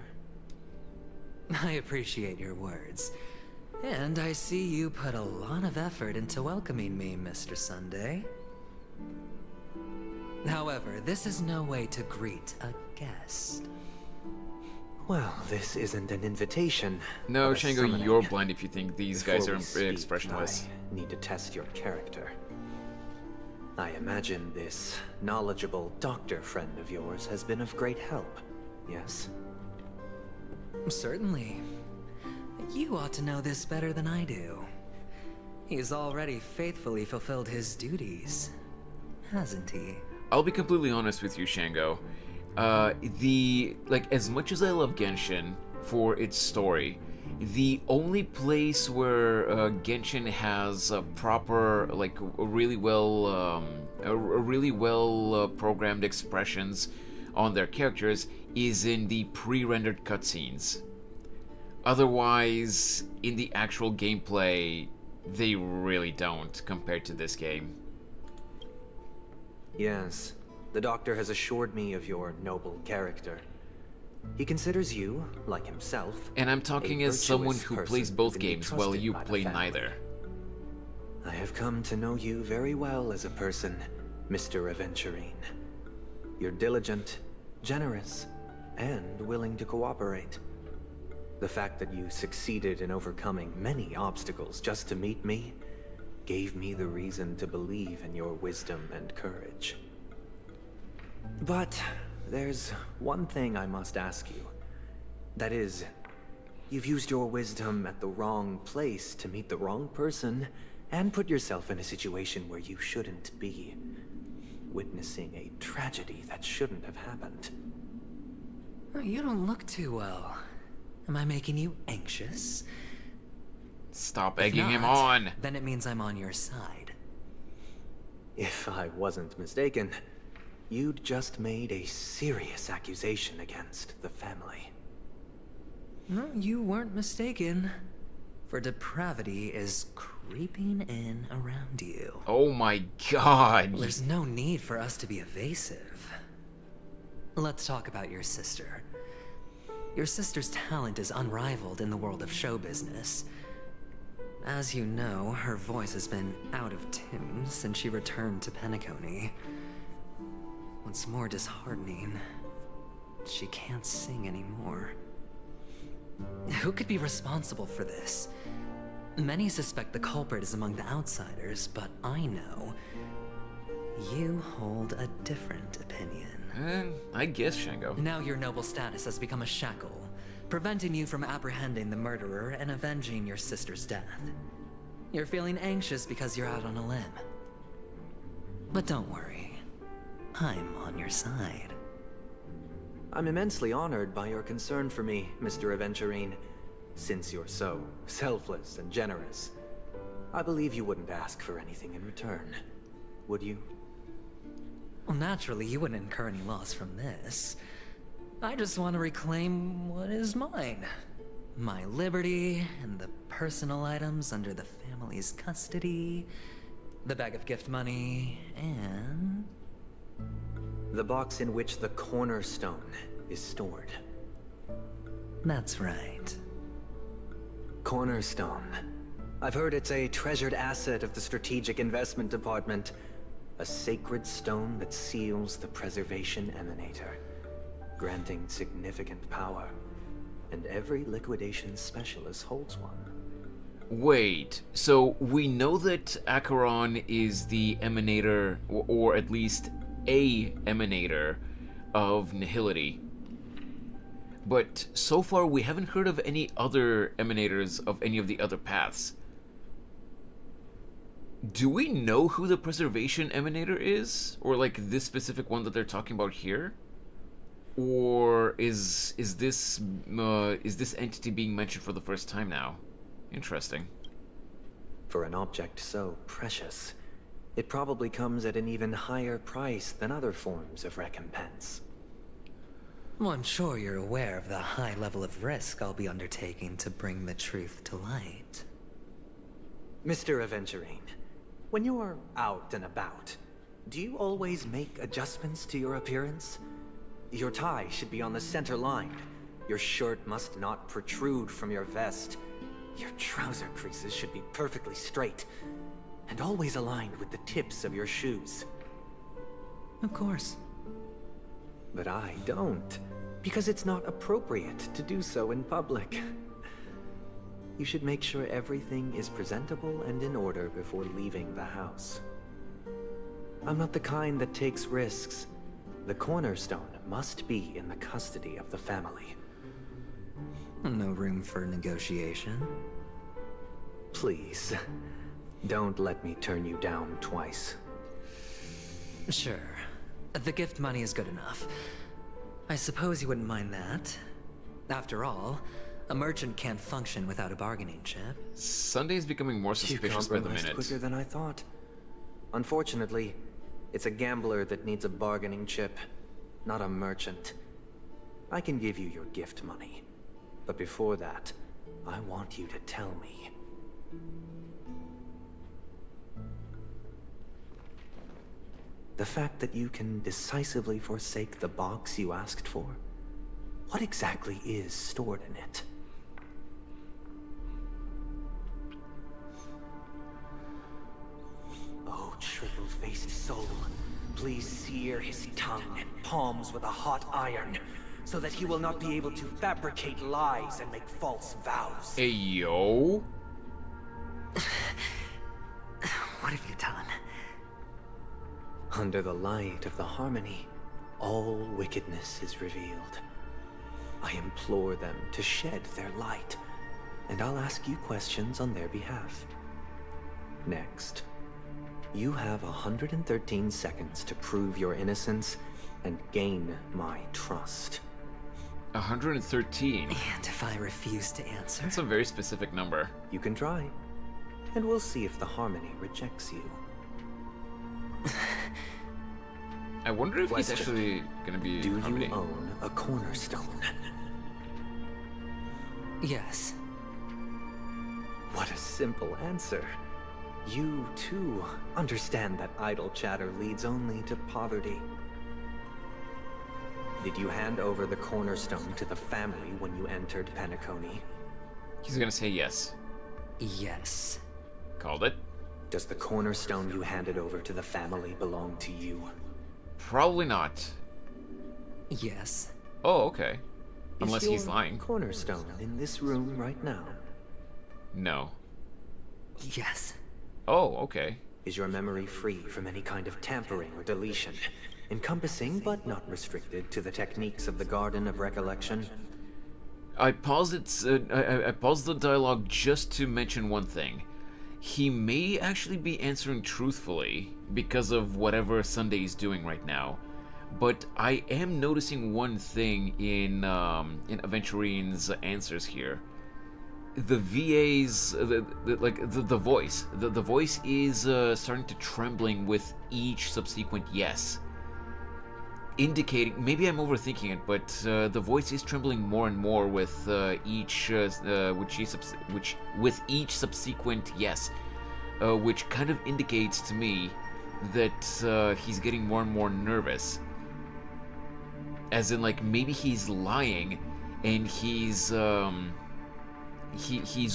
I appreciate your words. And I see you put a lot of effort into welcoming me, Mr. Sunday. However, this is no way to greet a guest. Well, this isn't an invitation. No, but a Shango, summoning. you're blind if you think these guys Before are we speak, expressionless. I need to test your character. I imagine this knowledgeable doctor friend of yours has been of great help, yes? Certainly. You ought to know this better than I do. He's already faithfully fulfilled his duties, hasn't he? I'll be completely honest with you, Shango. As much as I love Genshin for its story, the only place where Genshin has a proper, really well programmed expressions on their characters is in the pre-rendered cutscenes. Otherwise, in the actual gameplay, they really don't compared to this game. Yes, the doctor has assured me of your noble character. He considers you, like himself, And I'm talking a as someone virtuous who person plays who both can be games while trusted you by the play family. neither. I have come to know you very well as a person, Mr. Aventurine. You're diligent, generous, and willing to cooperate. The fact that you succeeded in overcoming many obstacles just to meet me gave me the reason to believe in your wisdom and courage. But there's one thing I must ask you. That is, you've used your wisdom at the wrong place to meet the wrong person and put yourself in a situation where you shouldn't be, witnessing a tragedy that shouldn't have happened. You don't look too well. Am I making you anxious? Stop If egging him not, on. Then it means I'm on your side. If I wasn't mistaken, you'd just made a serious accusation against the family. No, you weren't mistaken. For depravity is creeping in around you. Oh my god. There's no need for us to be evasive. Let's talk about your sister. Your sister's talent is unrivaled in the world of show business. As you know, her voice has been out of tune since she returned to Penacony. What's more disheartening, she can't sing anymore. Who could be responsible for this? Many suspect the culprit is among the outsiders, but I know you hold a different opinion. I guess, Shango. Now your noble status has become a shackle, preventing you from apprehending the murderer and avenging your sister's death. You're feeling anxious because you're out on a limb. But don't worry, I'm on your side. I'm immensely honored by your concern for me, Mr. Aventurine. Since you're so selfless and generous, I believe you wouldn't ask for anything in return, would you? Well, naturally, you wouldn't incur any loss from this. I just want to reclaim what is mine. My liberty and the personal items under the family's custody, the bag of gift money, and... the box in which the cornerstone is stored. That's right. Cornerstone. I've heard it's a treasured asset of the Strategic Investment Department. A sacred stone that seals the Preservation Emanator, granting significant power. And every liquidation specialist holds one. Wait, so we know that Acheron is the emanator, or at least a emanator of Nihility. But so far we haven't heard of any other emanators of any of the other paths. Do we know who the Preservation Emanator is? Or like this specific one that they're talking about here? Or is this entity being mentioned for the first time now? Interesting. For an object so precious, it probably comes at an even higher price than other forms of recompense. Well, I'm sure you're aware of the high level of risk I'll be undertaking to bring the truth to light. Mr. Aventurine, when you are out and about, do you always make adjustments to your appearance? Your tie should be on the center line. Your shirt must not protrude from your vest. Your trouser creases should be perfectly straight, and always aligned with the tips of your shoes. Of course. But I don't, because it's not appropriate to do so in public. You should make sure everything is presentable and in order before leaving the house. I'm not the kind that takes risks. The cornerstone must be in the custody of the family. No room for negotiation? Please, don't let me turn you down twice. Sure. The gift money is good enough. I suppose you wouldn't mind that. After all, a merchant can't function without a bargaining chip. Sunday's becoming more suspicious by the minute. Quicker than I thought. Unfortunately, it's a gambler that needs a bargaining chip, not a merchant. I can give you your gift money, but before that, I want you to tell me. The fact that you can decisively forsake the box you asked for, what exactly is stored in it? Oh, triple-faced soul, please sear his tongue and palms with a hot iron, so that he will not be able to fabricate lies and make false vows. Hey, yo. What have you done? Under the light of the harmony, all wickedness is revealed. I implore them to shed their light, and I'll ask you questions on their behalf. Next, you have 113 seconds to prove your innocence and gain my trust. 113? And if I refuse to answer? That's a very specific number. You can try, and we'll see if the harmony rejects you. I wonder if he's actually gonna be harmony. Do you own a cornerstone? Yes. What a simple answer. You, too, understand that idle chatter leads only to poverty. Did you hand over the cornerstone to the family when you entered Penacony? He's gonna say yes. Yes. Called it. Does the cornerstone you handed over to the family belong to you? Probably not. Yes. Oh, okay. Unless Is he's your lying. cornerstone in this room right now? No. Yes. Oh, okay. Is your memory free from any kind of tampering or deletion, encompassing but not restricted to the techniques of the Garden of Recollection? I paused it. I paused the dialogue just to mention one thing. He may actually be answering truthfully because of whatever Sunday is doing right now, but I am noticing one thing in Aventurine's answers here. The VA's the voice is starting to trembling with each subsequent yes, indicating, maybe I'm overthinking it, but the voice is trembling more and more with each subsequent yes, which kind of indicates to me that he's getting more and more nervous. As in, like, maybe he's lying, and he's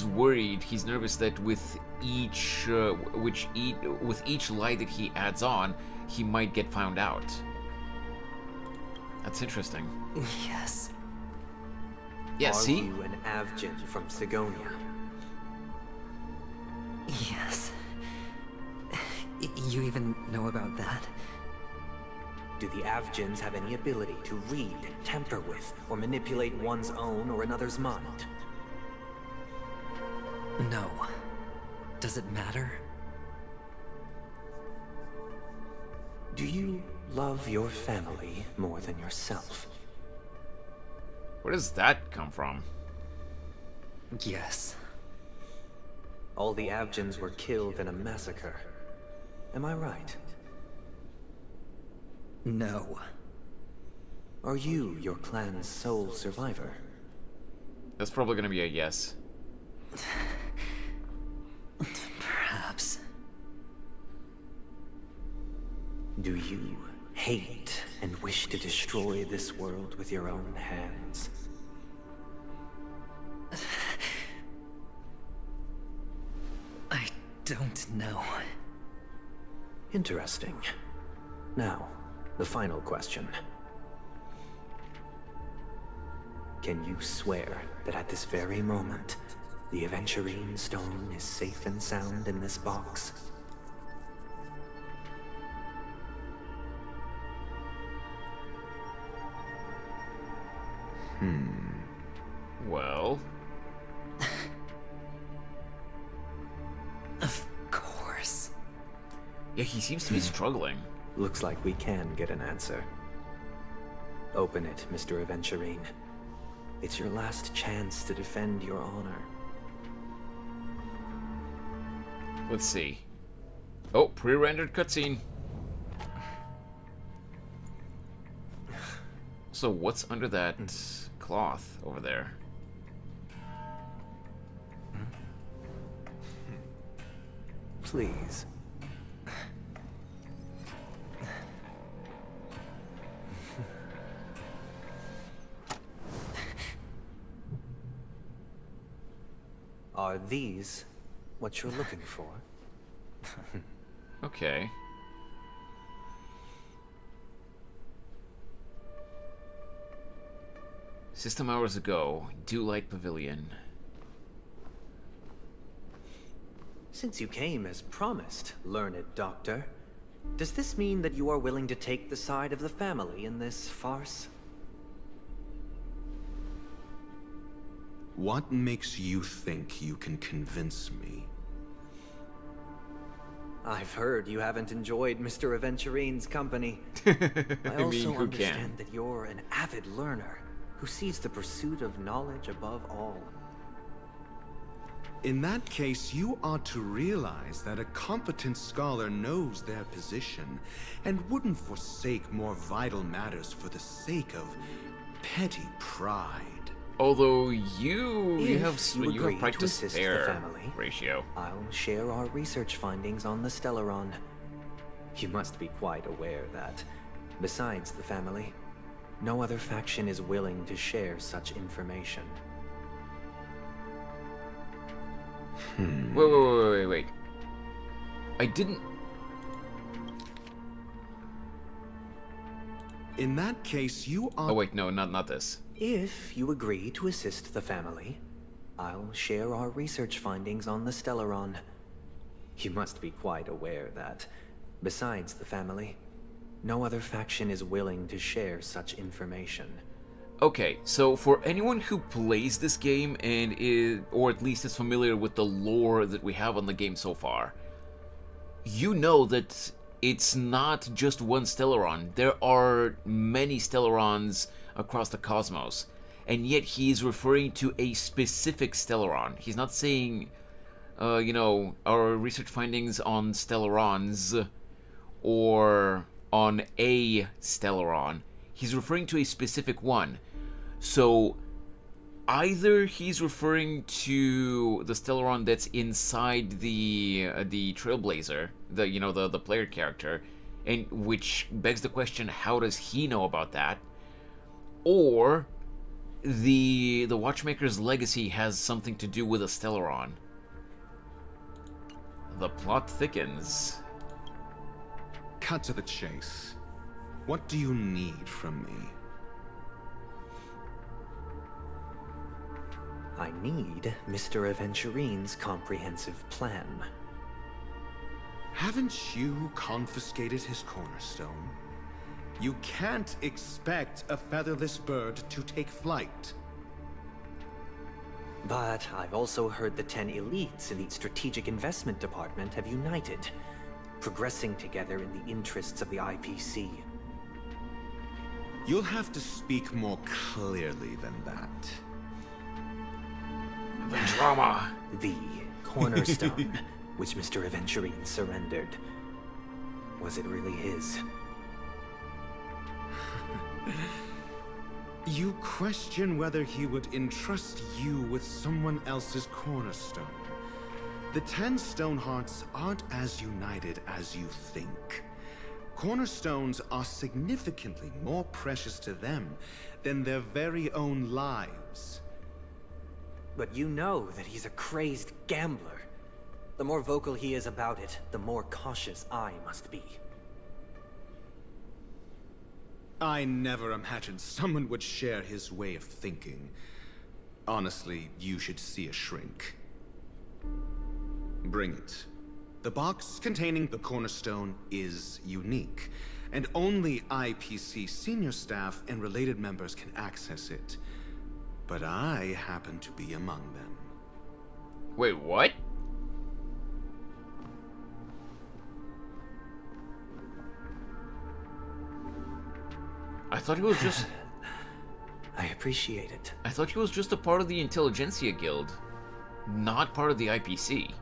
worried, he's nervous that with each lie that he adds on, he might get found out. That's interesting. Yes. Yeah, Are see? you an Avgin from Sigonia? Yes. You even know about that? Do the Avgins have any ability to read, tamper with, or manipulate one's own or another's mind? No. Does it matter? Do you love your family more than yourself? Where does that come from? Yes. All the Avgins were killed in a massacre. Am I right? No. Are you your clan's sole survivor? That's probably gonna be a yes. Perhaps. Do you hate and wish to destroy this world with your own hands? I don't know. Interesting. Now, the final question. Can you swear that at this very moment, the Aventurine stone is safe and sound in this box? Well... Of course. Yeah, he seems to be struggling. Looks like we can get an answer. Open it, Mr. Aventurine. It's your last chance to defend your honor. Let's see. Oh, pre-rendered cutscene. So what's under that cloth over there? Please. Are these what you're looking for? Okay. System hours ago, Dew Light Pavilion. Since you came as promised, learned doctor, does this mean that you are willing to take the side of the family in this farce? What makes you think you can convince me? I've heard you haven't enjoyed Mr. Aventurine's company. I also understand that you're an avid learner who sees the pursuit of knowledge above all. In that case, you ought to realize that a competent scholar knows their position and wouldn't forsake more vital matters for the sake of petty pride. Although you have agree pride to to assist the spare family, ratio. I'll share our research findings on the Stellaron. You must be quite aware that, besides the family, no other faction is willing to share such information. Wait. I didn't... In that case, you are... Oh wait, no, not this. If you agree to assist the family, I'll share our research findings on the Stellaron. You must be quite aware that, besides the family, no other faction is willing to share such information. Okay, so for anyone who plays this game and or at least is familiar with the lore that we have on the game so far, you know that it's not just one Stellaron. There are many Stellarons across the cosmos, and yet he's referring to a specific Stellaron. He's not saying, our research findings on Stellarons or on a Stellaron. He's referring to a specific one. So either he's referring to the Stellaron that's inside the Trailblazer, the player character, and which begs the question, how does he know about that? Or the Watchmaker's legacy has something to do with a Stellaron. The plot thickens. Cut to the chase. What do you need from me? I need Mr. Aventurine's comprehensive plan. Haven't you confiscated his cornerstone? You can't expect a featherless bird to take flight. But I've also heard the 10 elites in the Strategic Investment Department have united, progressing together in the interests of the IPC. You'll have to speak more clearly than that. The drama. The cornerstone, which Mr. Aventurine surrendered. Was it really his? You question whether he would entrust you with someone else's cornerstone. The 10 Stonehearts aren't as united as you think. Cornerstones are significantly more precious to them than their very own lives. But you know that he's a crazed gambler. The more vocal he is about it, the more cautious I must be. I never imagined someone would share his way of thinking. Honestly, you should see a shrink. Bring it. The box containing the cornerstone is unique, and only IPC senior staff and related members can access it. But I happen to be among them. Wait, what? I thought he was just... I appreciate it. I thought he was just a part of the Intelligentsia Guild, not part of the IPC.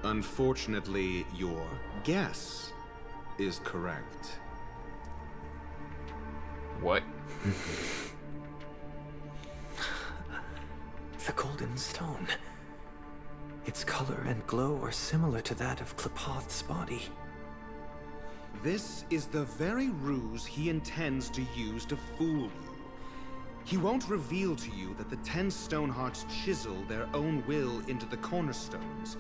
Unfortunately, your guess is correct. What? The golden stone. Its color and glow are similar to that of Klepoth's body. This is the very ruse he intends to use to fool you. He won't reveal to you that the 10 Stonehearts chisel their own will into the cornerstones,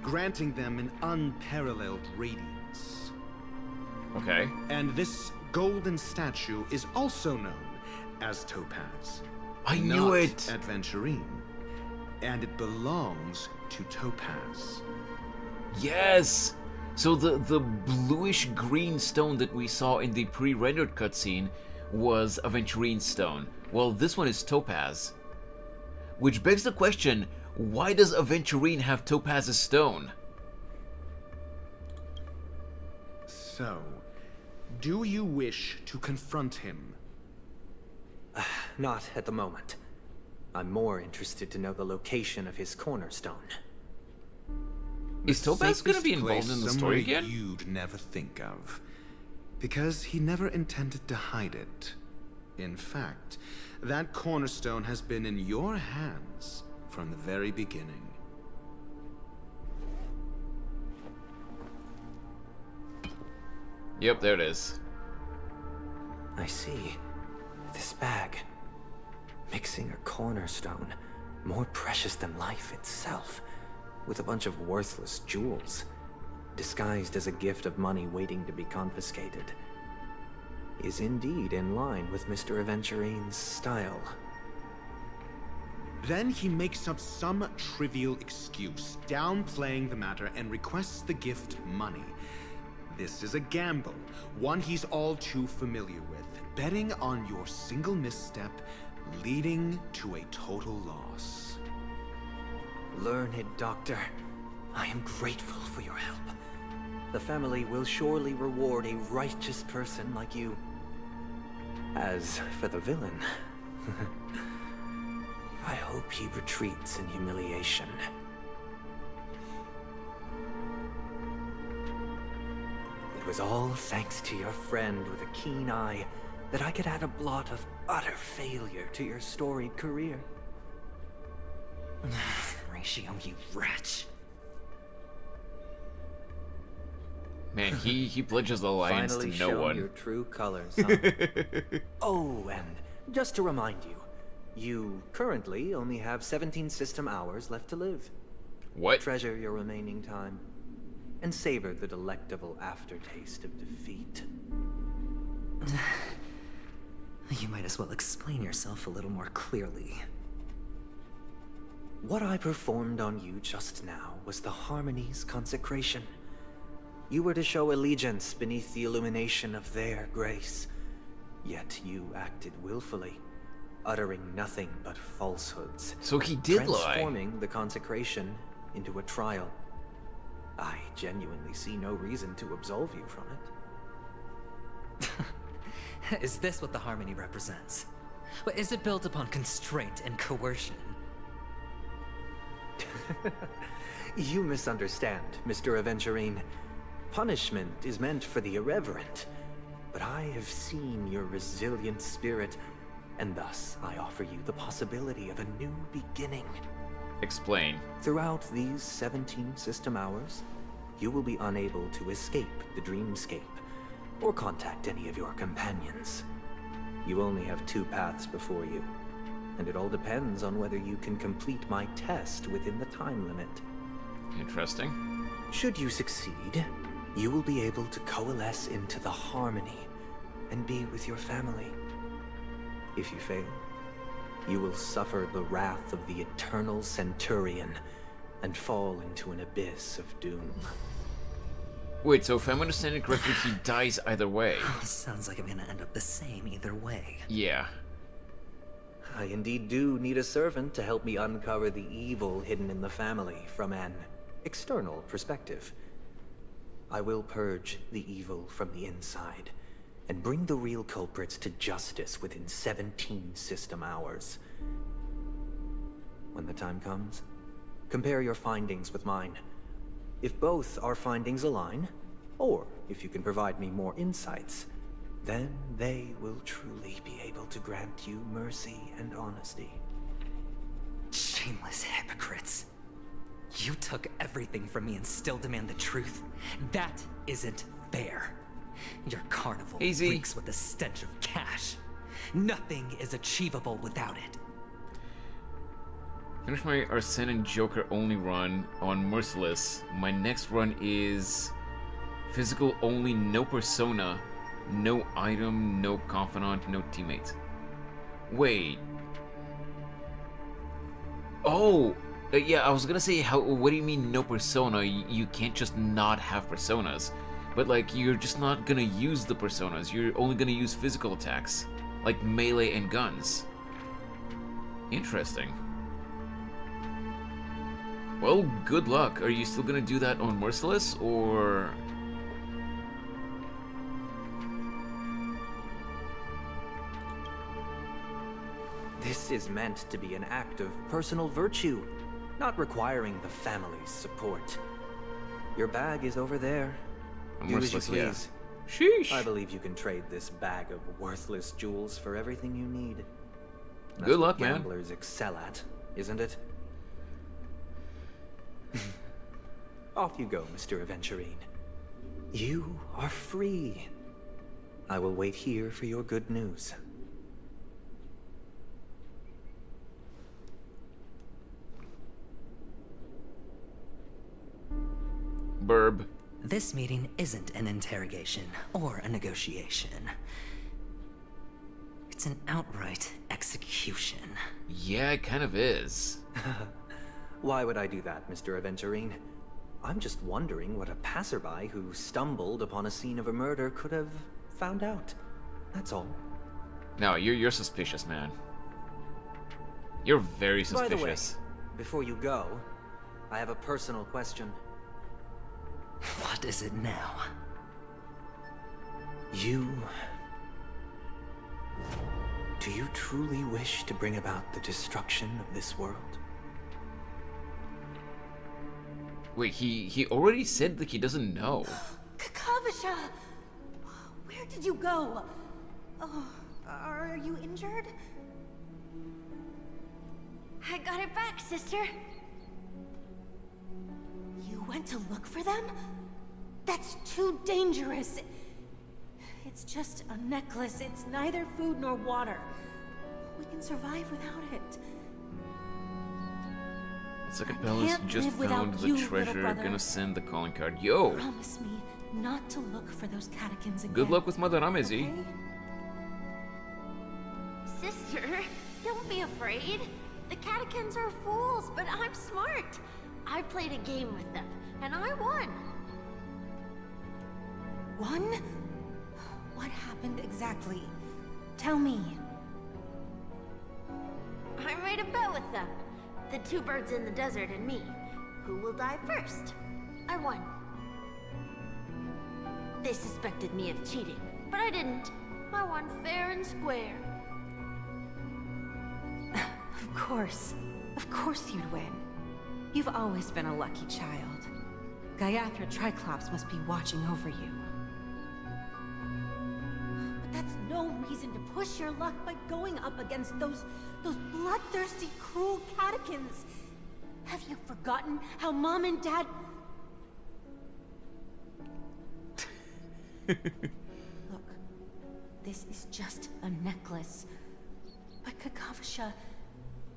granting them an unparalleled radiance. Okay. And this golden statue is also known as Topaz. I knew it! Adventurine. And it belongs to Topaz. Yes! So the bluish-green stone that we saw in the pre-rendered cutscene was Aventurine stone. Well, this one is Topaz. Which begs the question, why does Aventurine have Topaz's stone? So, do you wish to confront him? Not at the moment. I'm more interested to know the location of his cornerstone. Is Topaz gonna be involved in the story again? You'd never think of. Because he never intended to hide it. In fact, that cornerstone has been in your hands from the very beginning. Yep, there it is. I see. This bag. Mixing a cornerstone, more precious than life itself, with a bunch of worthless jewels, disguised as a gift of money waiting to be confiscated, is indeed in line with Mr. Aventurine's style. Then he makes up some trivial excuse, downplaying the matter, and requests the gift money. This is a gamble, one he's all too familiar with, betting on your single misstep, leading to a total loss. Learned doctor, I am grateful for your help. The family will surely reward a righteous person like you. As for the villain, I hope he retreats in humiliation. It was all thanks to your friend with a keen eye that I could add a blot of utter failure to your storied career. Ratio, you wretch. Man, he pledges allegiance Finally to no shown one. your true colors, huh? Oh, and just to remind you, you currently only have 17 system hours left to live. What? Treasure your remaining time, and savor the delectable aftertaste of defeat. You might as well explain yourself a little more clearly. What I performed on you just now was the Harmony's consecration. You were to show allegiance beneath the illumination of their grace. Yet you acted willfully, uttering nothing but falsehoods. So he did lie. Transforming the consecration into a trial. I genuinely see no reason to absolve you from it. Is this what the Harmony represents? But is it built upon constraint and coercion? You misunderstand, Mr. Aventurine. Punishment is meant for the irreverent, but I have seen your resilient spirit, and thus I offer you the possibility of a new beginning. Explain. Throughout these 17 system hours, you will be unable to escape the dreamscape, or contact any of your companions. You only have 2 paths before you, and it all depends on whether you can complete my test within the time limit. Interesting. Should you succeed, you will be able to coalesce into the Harmony and be with your family. If you fail, you will suffer the wrath of the Eternal Centurion and fall into an abyss of doom. Wait, so if I'm understanding correctly, he dies either way. Sounds like I'm gonna end up the same either way. Yeah. I indeed do need a servant to help me uncover the evil hidden in the family from an external perspective. I will purge the evil from the inside and bring the real culprits to justice within 17 system hours. When the time comes, compare your findings with mine. If both our findings align, or if you can provide me more insights, then they will truly be able to grant you mercy and honesty. Shameless hypocrites. You took everything from me and still demand the truth. That isn't fair. Your carnival reeks with the stench of cash. Nothing is achievable without it. Finish my Arsene and Joker only run on Merciless. My next run is physical only, no persona, no item, no confidant, no teammate. Wait. Oh! Yeah, I was gonna say, what do you mean no persona? You can't just not have personas. But like, you're just not gonna use the personas. You're only gonna use physical attacks. Like melee and guns. Interesting. Well, good luck. Are you still gonna do that on Merciless, or...? This is meant to be an act of personal virtue, not requiring the family's support. Your bag is over there. Do as you please. Sheesh. I believe you can trade this bag of worthless jewels for everything you need. That's Good what luck, man. gamblers excel at, isn't it? Off you go, Mr. Aventurine. You are free. I will wait here for your good news. Burb. This meeting isn't an interrogation or a negotiation. It's an outright execution. Yeah, it kind of is. Why would I do that, Mr. Aventurine? I'm just wondering what a passerby who stumbled upon a scene of a murder could have found out. That's all. No, you're suspicious, man. You're very By the way, suspicious. before you go, I have a personal question. What is it now? Do you truly wish to bring about the destruction of this world? Wait, he already said that he doesn't know. Kakavasha! Where did you go? Oh, are you injured? I got it back, sister. You went to look for them? That's too dangerous. It's just a necklace. It's neither food nor water. We can survive without it. It's like a palace can't just live without found the you, little treasure, brother. gonna send the calling card. Yo! Promise me not to look for those catechins again. Good luck with Madame Z. Okay? Sister, don't be afraid. The catechins are fools, but I'm smart. I played a game with them, and I won. Won? What happened exactly? Tell me. I made a bet with them. The two birds in the desert and me. Who will die first? I won. They suspected me of cheating, but I didn't. I won fair and square. Of course. Of course you'd win. You've always been a lucky child. Gaiathra Triclops must be watching over you. But that's no reason to push your luck by going up against those bloodthirsty, cruel catechins. Have you forgotten how Mom and Dad... Look, this is just a necklace. But Kakavasha,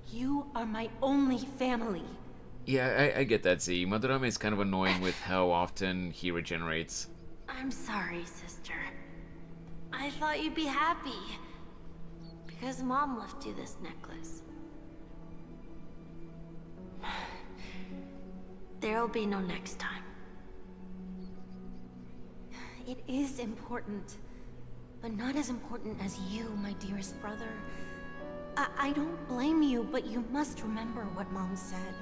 you are my only family. Yeah, I get that, Z. Madame is kind of annoying with how often he regenerates. I'm sorry, sister. I thought you'd be happy. Because Mom left you this necklace. There'll be no next time. It is important, but not as important as you, my dearest brother. I don't blame you, but you must remember what Mom said.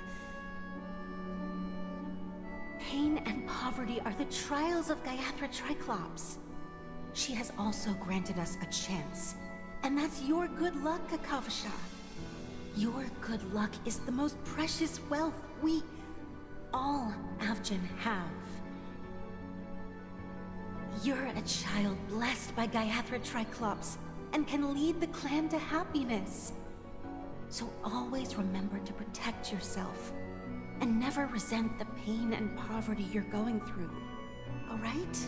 Pain and poverty are the trials of Gaiathra Triclops. She has also granted us a chance. And that's your good luck, Kakavasha. Your good luck is the most precious wealth we, all Avgin, have. You're a child blessed by Gaiathra Triclops and can lead the clan to happiness. So always remember to protect yourself and never resent the pain and poverty you're going through, all right?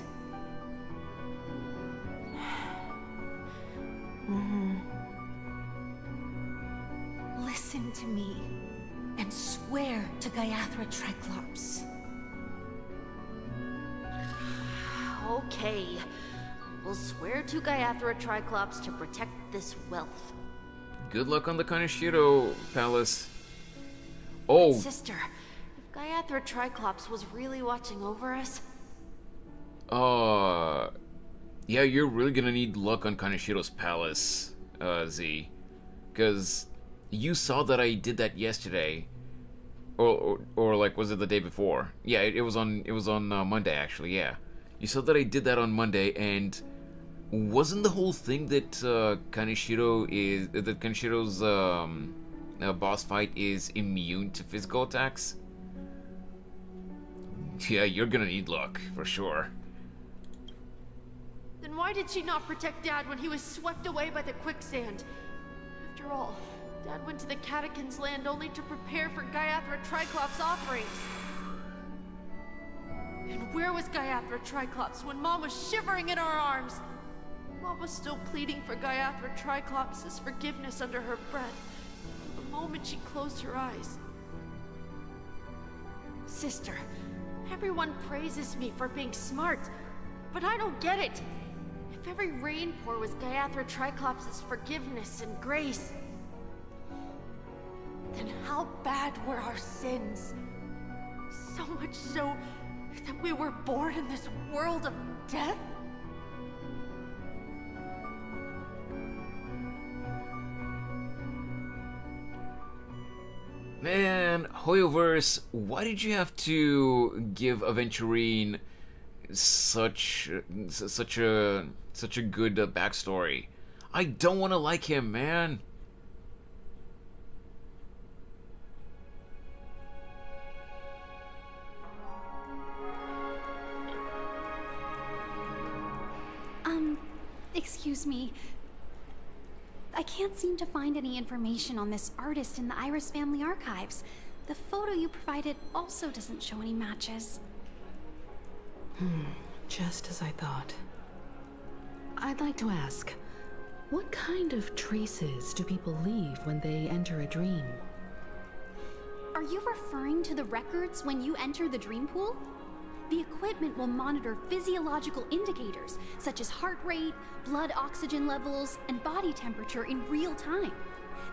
Listen to me and swear to Gaiathra Triclops. Okay. We'll swear to Gaiathra Triclops to protect this wealth. Good luck on the Kaneshiro Palace. Oh! Sister, if Gaiathra Triclops was really watching over us... Yeah, you're really gonna need luck on Kaneshiro's Palace, Z. Because you saw that I did that yesterday. Or like, was it the day before? Yeah, it was on Monday, actually, yeah. You saw that I did that on Monday, and wasn't the whole thing that Kaneshiro's boss fight is immune to physical attacks? Yeah, you're gonna need luck, for sure. why did she not protect Dad when he was swept away by the quicksand? After all, Dad went to the Catechins' land only to prepare for Gaiathra Triclops' offerings. And where was Gaiathra Triclops when Mom was shivering in our arms? Mom was still pleading for Gaiathra Triclops' forgiveness under her breath, the moment she closed her eyes. Sister, everyone praises me for being smart, but I don't get it. If every rainpour was Gaiathra Triclops' forgiveness and grace, then how bad were our sins? So much so that we were born in this world of death? Man, Hoyoverse, why did you have to give Aventurine such a good backstory? I don't want to like him, man. Excuse me. I can't seem to find any information on this artist in the Iris family archives. The photo you provided also doesn't show any matches. Just as I thought. I'd like to ask, what kind of traces do people leave when they enter a dream? Are you referring to the records when you enter the dream pool? The equipment will monitor physiological indicators such as heart rate, blood oxygen levels, and body temperature in real time.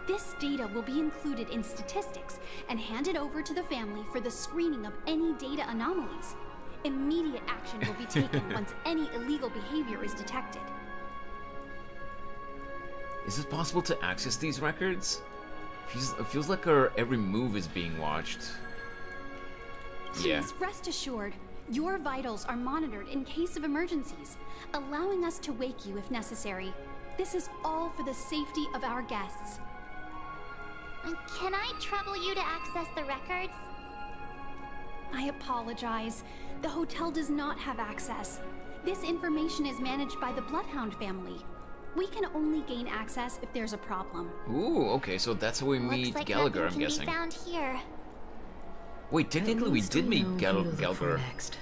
This data will be included in statistics and handed over to the family for the screening of any data anomalies. Immediate action will be taken once any illegal behavior is detected. Is it possible to access these records? It feels like our every move is being watched. Please rest assured, your vitals are monitored in case of emergencies, allowing us to wake you if necessary. This is all for the safety of our guests. Can I trouble you to access the records? I apologize. The hotel does not have access. This information is managed by the Bloodhound family. We can only gain access if there's a problem. Ooh, okay, so that's how we meet Gallagher, I'm guessing. Be found here. Wait, technically we did meet Gallagher. Next,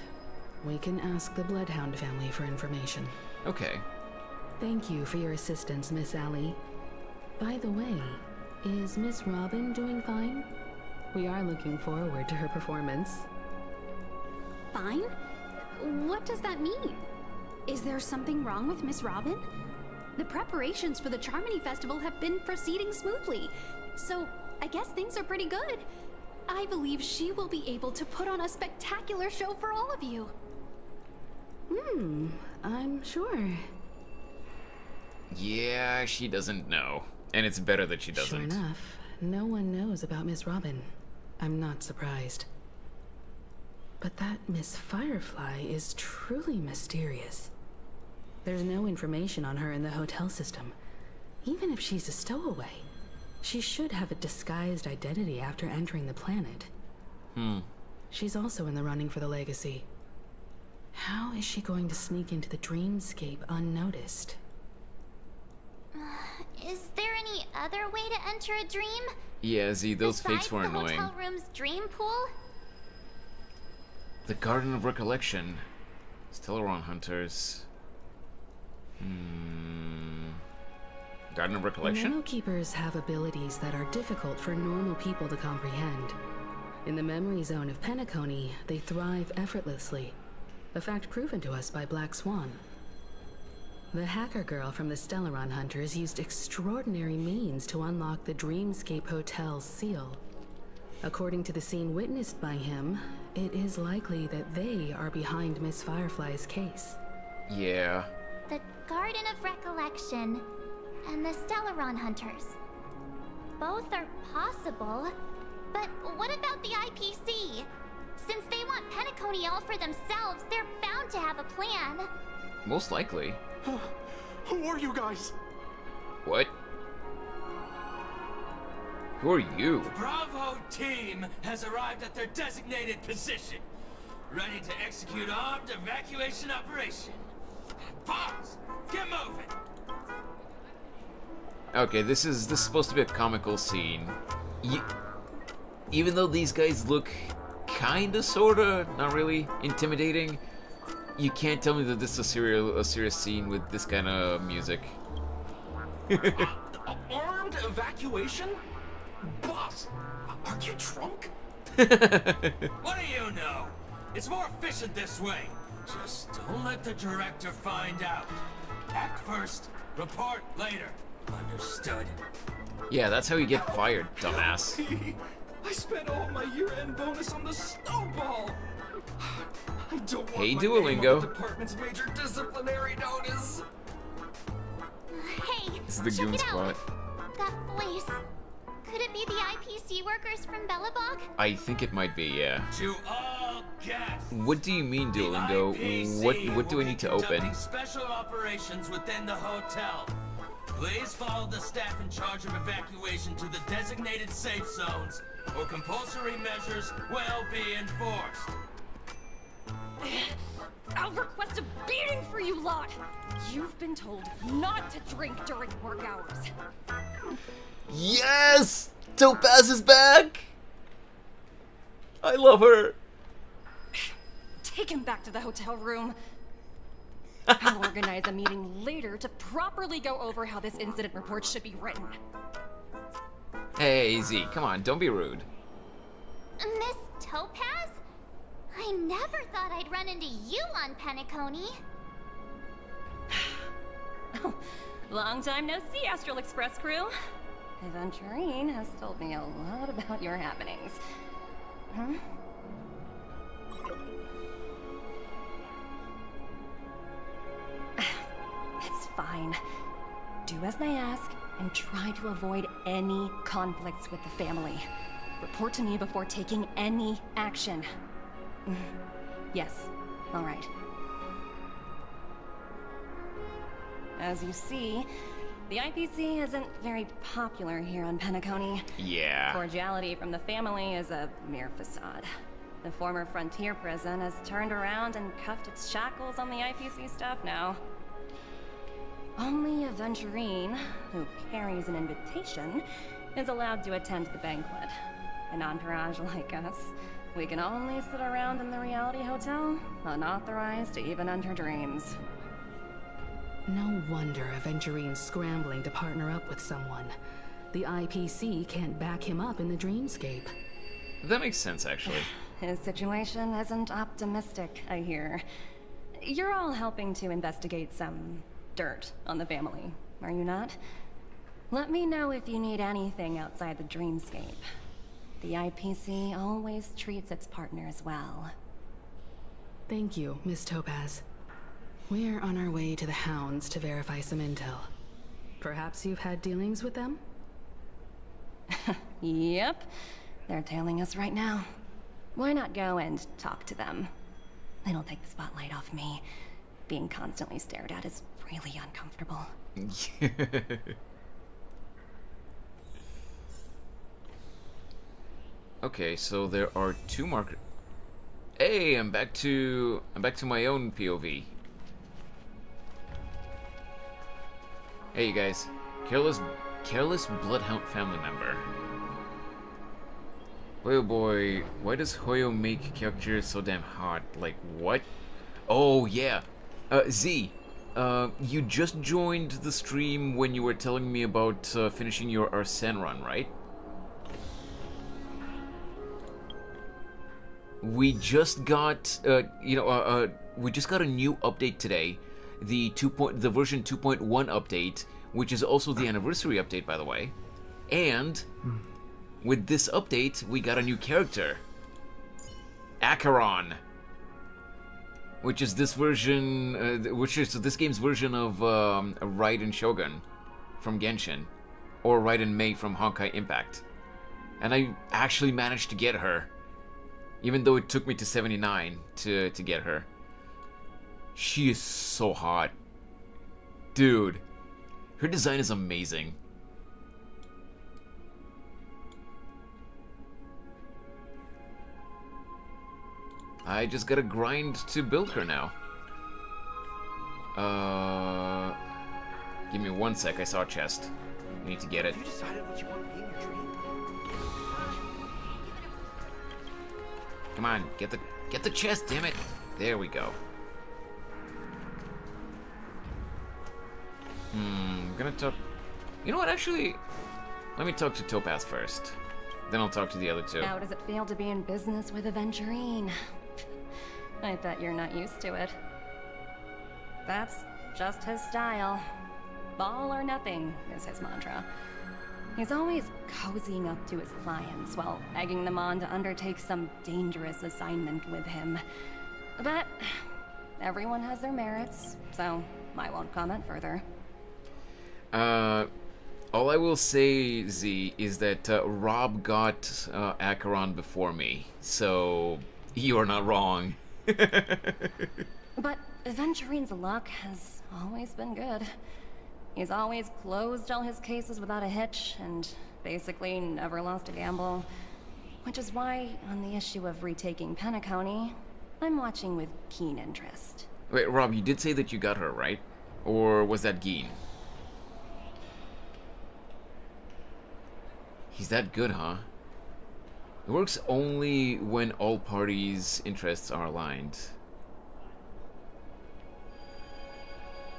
we can ask the Bloodhound family for information. Okay. Thank you for your assistance, Miss Allie. By the way, is Miss Robin doing fine? We are looking forward to her performance. Fine? What does that mean? Is there something wrong with Miss Robin? The preparations for the Charmony Festival have been proceeding smoothly, so I guess things are pretty good. I believe she will be able to put on a spectacular show for all of you. I'm sure. Yeah, she doesn't know. And it's better that she doesn't. Sure enough, no one knows about Miss Robin. I'm not surprised. But that Miss Firefly is truly mysterious. There's no information on her in the hotel system. Even if she's a stowaway, she should have a disguised identity after entering the planet. She's also in the running for the legacy. How is she going to sneak into the dreamscape unnoticed? Is there any other way to enter a dream? Yeah, Z, those fakes were annoying. Besides the hotel room's dream pool? The Garden of Recollection. Stellaron Hunters. Garden of Recollection? Memo Keepers have abilities that are difficult for normal people to comprehend. In the memory zone of Penacony, they thrive effortlessly, a fact proven to us by Black Swan. The hacker girl from the Stellaron Hunters used extraordinary means to unlock the Dreamscape Hotel's seal. According to the scene witnessed by him, it is likely that they are behind Miss Firefly's case. Yeah. The Garden of Recollection and the Stellaron Hunters. Both are possible, but what about the IPC? Since they want Penacony all for themselves, they're bound to have a plan. Most likely. Who are you guys? What? Who are you? The Bravo team has arrived at their designated position, ready to execute armed evacuation operation. Pause! Get moving! Okay, this is supposed to be a comical scene. Even though these guys look kinda, sorta, not really intimidating, you can't tell me that this is a serious scene with this kind of music. Armed evacuation? Boss, are you drunk? What do you know? It's more efficient this way. Just don't let the director find out. Act first, report later. Understood? Yeah, that's how you get fired, dumbass. I spent all my year-end bonus on the snowball. I don't want Hey, my Duolingo. name on the department's major disciplinary notice. Hey, This is the check goon it spot. out. That voice. Could it be the IPC workers from Bellabog? I think it might be, yeah. To all guests. What do you mean, Duolingo? What do I need to open? Conducting special operations within the hotel. Please follow the staff in charge of evacuation to the designated safe zones, or compulsory measures will be enforced. I'll request a beating for you lot! You've been told not to drink during work hours. Yes! Topaz is back! I love her! Take him back to the hotel room. I'll organize a meeting later to properly go over how this incident report should be written. Hey, Z, come on, don't be rude. Miss Topaz? I never thought I'd run into you on Penacony. Long time no see, Astral Express crew. Aventurine has told me a lot about your happenings. Huh? It's fine. Do as they ask, and try to avoid any conflicts with the family. Report to me before taking any action. Yes, all right. As you see, the IPC isn't very popular here on Penacony. Yeah. Cordiality from the family is a mere facade. The former frontier prison has turned around and cuffed its shackles on the IPC staff now. Only Aventurine, who carries an invitation, is allowed to attend the banquet. An entourage like us, we can only sit around in the reality hotel, unauthorized to even enter dreams. No wonder Aventurine's scrambling to partner up with someone. The IPC can't back him up in the dreamscape. That makes sense, actually. His situation isn't optimistic, I hear. You're all helping to investigate some dirt on the family, are you not? Let me know if you need anything outside the dreamscape. The IPC always treats its partners well. Thank you, Miss Topaz. We're on our way to the Hounds to verify some intel. Perhaps you've had dealings with them? Yep. They're tailing us right now. Why not go and talk to them? It'll take the spotlight off me. Being constantly stared at is really uncomfortable. Okay, so there are two markers. Hey, I'm back to my own POV. Hey, you guys. Careless Bloodhound family member. Boy, oh boy, why does Hoyo make characters so damn hot? Like, what? Oh, yeah. Z, you just joined the stream when you were telling me about finishing your Arsene run, right? We just got, we just got a new update today, the version 2.1 update, which is also the anniversary update, by the way. And with this update, we got a new character, Acheron, which is this version, this game's version of Raiden Shogun from Genshin, or Raiden Mei from Honkai Impact. And I actually managed to get her. Even though it took me to 79 to get her. She is so hot. Dude. Her design is amazing. I just gotta grind to build her now. Give me 1 sec. I saw a chest. I need to get it. Have you decided what you want to be in your dream? Come on, get the chest, damn it. There we go. I'm gonna talk. You know what? Actually, let me talk to Topaz first. Then I'll talk to the other two. How does it feel to be in business with Aventurine? I bet you're not used to it. That's just his style. All or nothing is his mantra. He's always cozying up to his clients while egging them on to undertake some dangerous assignment with him. But everyone has their merits, so I won't comment further. All I will say, Z, is that Rob got Acheron before me, so you are not wrong. But Aventurine's luck has always been good. He's always closed all his cases without a hitch, and basically never lost a gamble. Which is why, on the issue of retaking Penacony, I'm watching with keen interest. Wait, Rob, you did say that you got her, right? Or was that Geen? He's that good, huh? It works only when all parties' interests are aligned.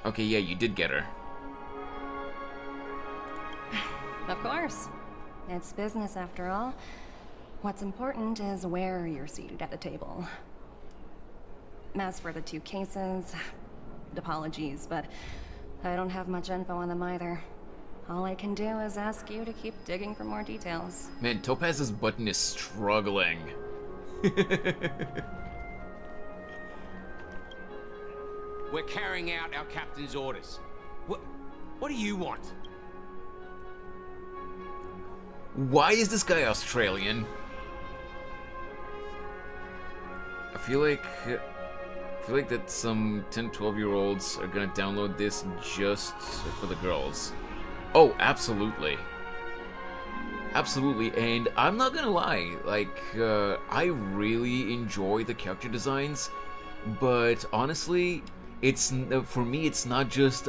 Okay, yeah, you did get her. Of course. It's business after all. What's important is where you're seated at the table. As for the 2 cases, apologies, but I don't have much info on them either. All I can do is ask you to keep digging for more details. Man, Topaz's button is struggling. We're carrying out our captain's orders. What do you want? Why is this guy Australian? I feel like that some 10, 12-year-olds are gonna download this just for the girls. Oh, absolutely. Absolutely, and I'm not gonna lie, like, I really enjoy the character designs, but honestly, for me, it's not just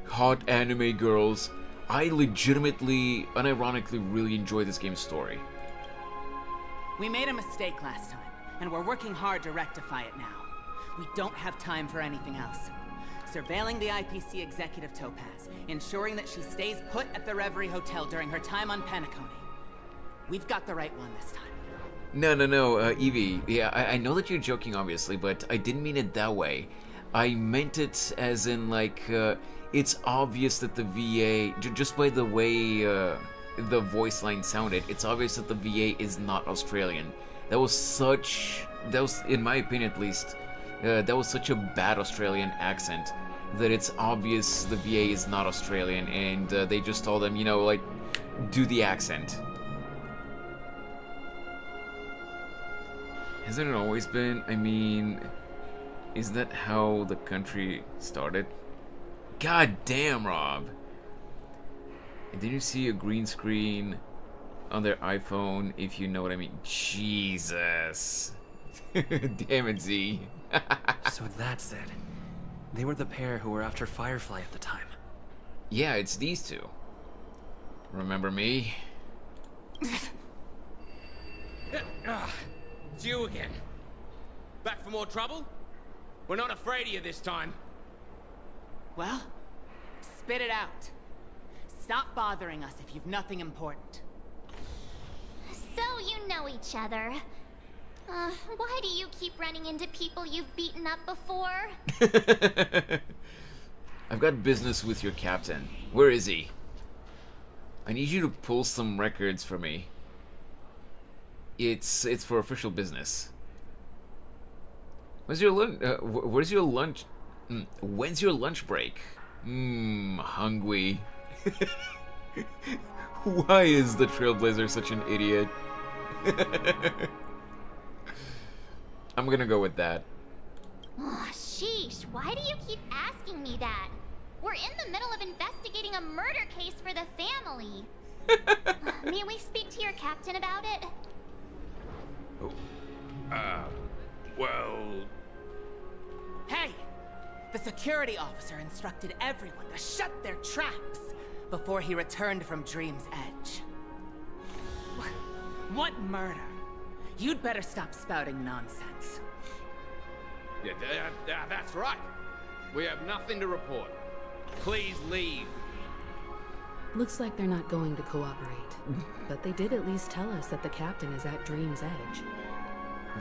hot anime girls. I legitimately, unironically, really enjoy this game's story. We made a mistake last time, and we're working hard to rectify it now. We don't have time for anything else. Surveilling the IPC executive Topaz, ensuring that she stays put at the Reverie Hotel during her time on Penacony. We've got the right one this time. No, Evie. Yeah, I know that you're joking, obviously, but I didn't mean it that way. I meant it as in, like, it's obvious that the VA, just by the way the voice line sounded, it's obvious that the VA is not Australian. That was, in my opinion at least, that was such a bad Australian accent that it's obvious the VA is not Australian, and they just told them, you know, like, do the accent. Hasn't it always been? I mean, is that how the country started? God damn, Rob. And then you see a green screen on their iPhone, if you know what I mean. Jesus. Damn it, Z. So that's it. They were the pair who were after Firefly at the time. Yeah, it's these two. Remember me? It's you again. Back for more trouble? We're not afraid of you this time. Well, spit it out. Stop bothering us if you've nothing important. So you know each other. Why do you keep running into people you've beaten up before? I've got business with your captain. Where is he? I need you to pull some records for me. It's for official business. Where's your lunch? Where's your lunch? When's your lunch break? Hungry. Why is the Trailblazer such an idiot? I'm gonna go with that. Oh, sheesh. Why do you keep asking me that? We're in the middle of investigating a murder case for the family. May we speak to your captain about it? Well... Hey! The security officer instructed everyone to shut their traps before he returned from Dream's Edge. What murder? You'd better stop spouting nonsense. Yeah, that's right. We have nothing to report. Please leave. Looks like they're not going to cooperate. But they did at least tell us that the captain is at Dream's Edge.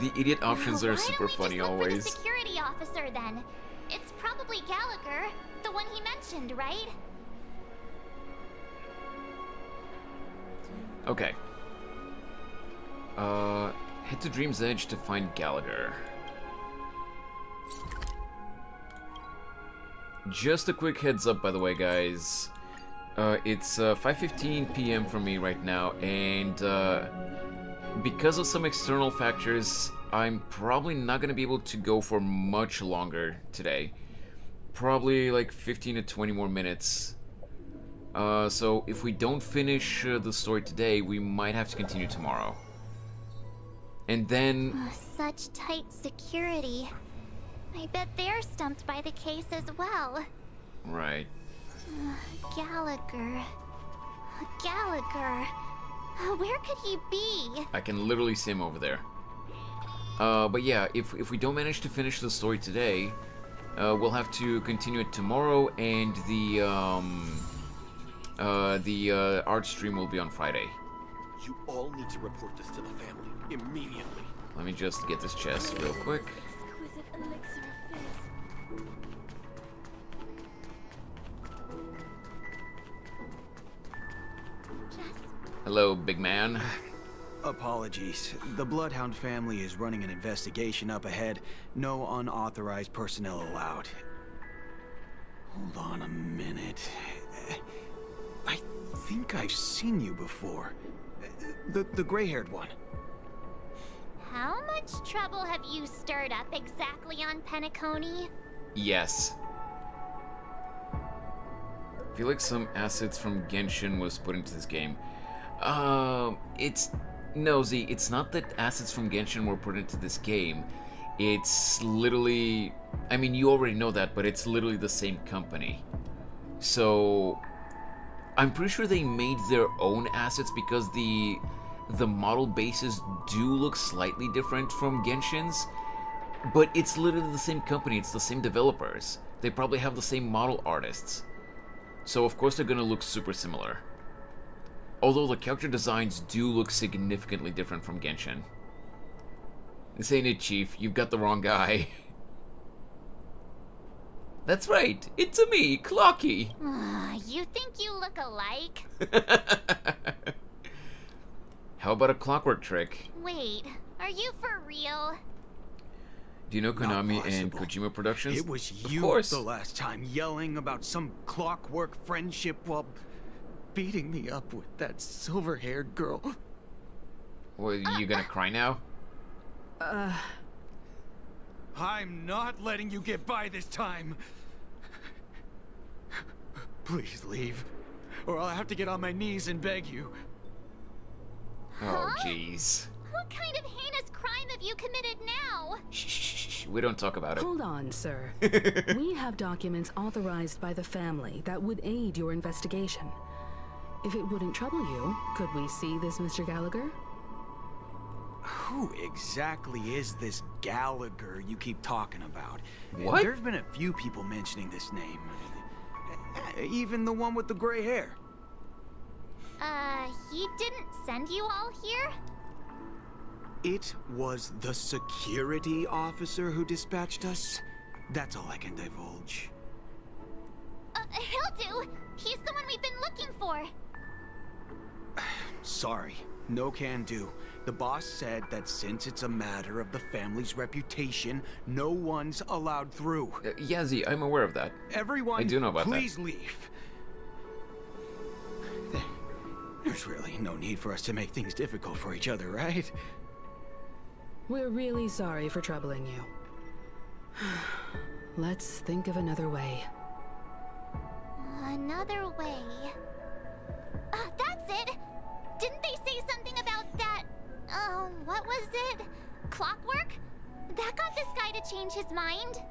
The idiot options are super funny Why don't we always. just look for the security officer then? It's probably Gallagher, the one he mentioned, right? Okay. Head to Dream's Edge to find Gallagher. Just a quick heads up, by the way, guys. It's 5:15 p.m. for me right now, and because of some external factors, I'm probably not going to be able to go for much longer today. Probably like 15 to 20 more minutes. So if we don't finish the story today, we might have to continue tomorrow. And then... Such tight security. I bet they're stumped by the case as well. Right. Gallagher. Gallagher. Where could he be? I can literally see him over there. But yeah, if we don't manage to finish the story today, we'll have to continue it tomorrow, and the art stream will be on Friday. You all need to report this to the family immediately. Let me just get this chest real quick. Exquisite elixir of fizz. Hello, big man. Apologies. The Bloodhound family is running an investigation up ahead. No unauthorized personnel allowed. Hold on a minute. I think I've seen you before. The gray-haired one. How much trouble have you stirred up exactly on Penacony? Yes. I feel like some assets from Genshin was put into this game. No, Z, it's not that assets from Genshin were put into this game. It's literally... I mean, you already know that, but it's literally the same company. So... I'm pretty sure they made their own assets because the model bases do look slightly different from Genshin's. But it's literally the same company, it's the same developers. They probably have the same model artists. So of course they're gonna look super similar. Although the character designs do look significantly different from Genshin. This ain't it, Chief. You've got the wrong guy. That's right. It's a me, Clocky. You think you look alike? How about a clockwork trick? Wait, are you for real? Do you know Konami and Kojima Productions? It was Of you course. the last time yelling about some clockwork friendship while beating me up with that silver-haired girl. Well, you gonna cry now? I'm not letting you get by this time. Please leave, or I'll have to get on my knees and beg you. Oh, jeez. What kind of heinous crime have you committed now? Shh, we don't talk about it. Hold on, sir. We have documents authorized by the family that would aid your investigation. If it wouldn't trouble you, could we see this Mr. Gallagher? Who exactly is this Gallagher you keep talking about? What? There's been a few people mentioning this name. Even the one with the gray hair. He didn't send you all here? It was the security officer who dispatched us. That's all I can divulge. He'll do. He's the one we've been looking for. Sorry, no can do. The boss said that since it's a matter of the family's reputation, no one's allowed through. Yeah, Z, I'm aware of that. Everyone, I do know about please that. leave. There's really no need for us to make things difficult for each other, right? We're really sorry for troubling you. Let's think of another way. Another way. That's it! Didn't they say something about that? What was it? Clockwork? That got this guy to change his mind?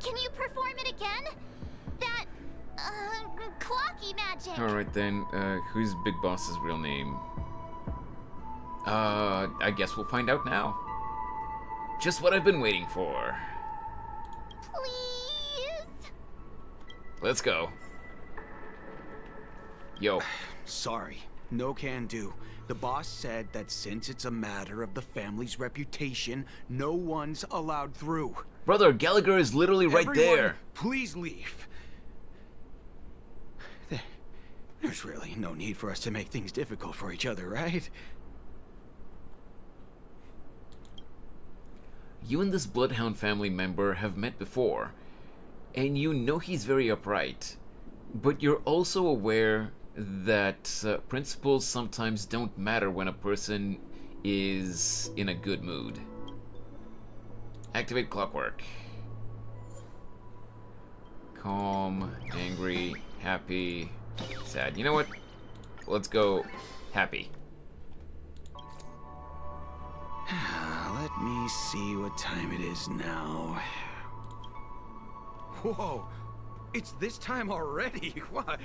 Can you perform it again? That, clocky magic. Alright then, who's Big Boss's real name? I guess we'll find out now. Just what I've been waiting for. Please? Let's go. Yo. Sorry. No can do. The boss said that since it's a matter of the family's reputation, no one's allowed through. Brother, Gallagher is literally right Everyone, there. Please leave. There's really no need for us to make things difficult for each other, right? You and this Bloodhound family member have met before, and you know he's very upright. But you're also aware that principles sometimes don't matter when a person is in a good mood. Activate clockwork. Calm, angry, happy, sad. You know what? Let's go happy. Let me see what time it is now. Whoa! It's this time already? What?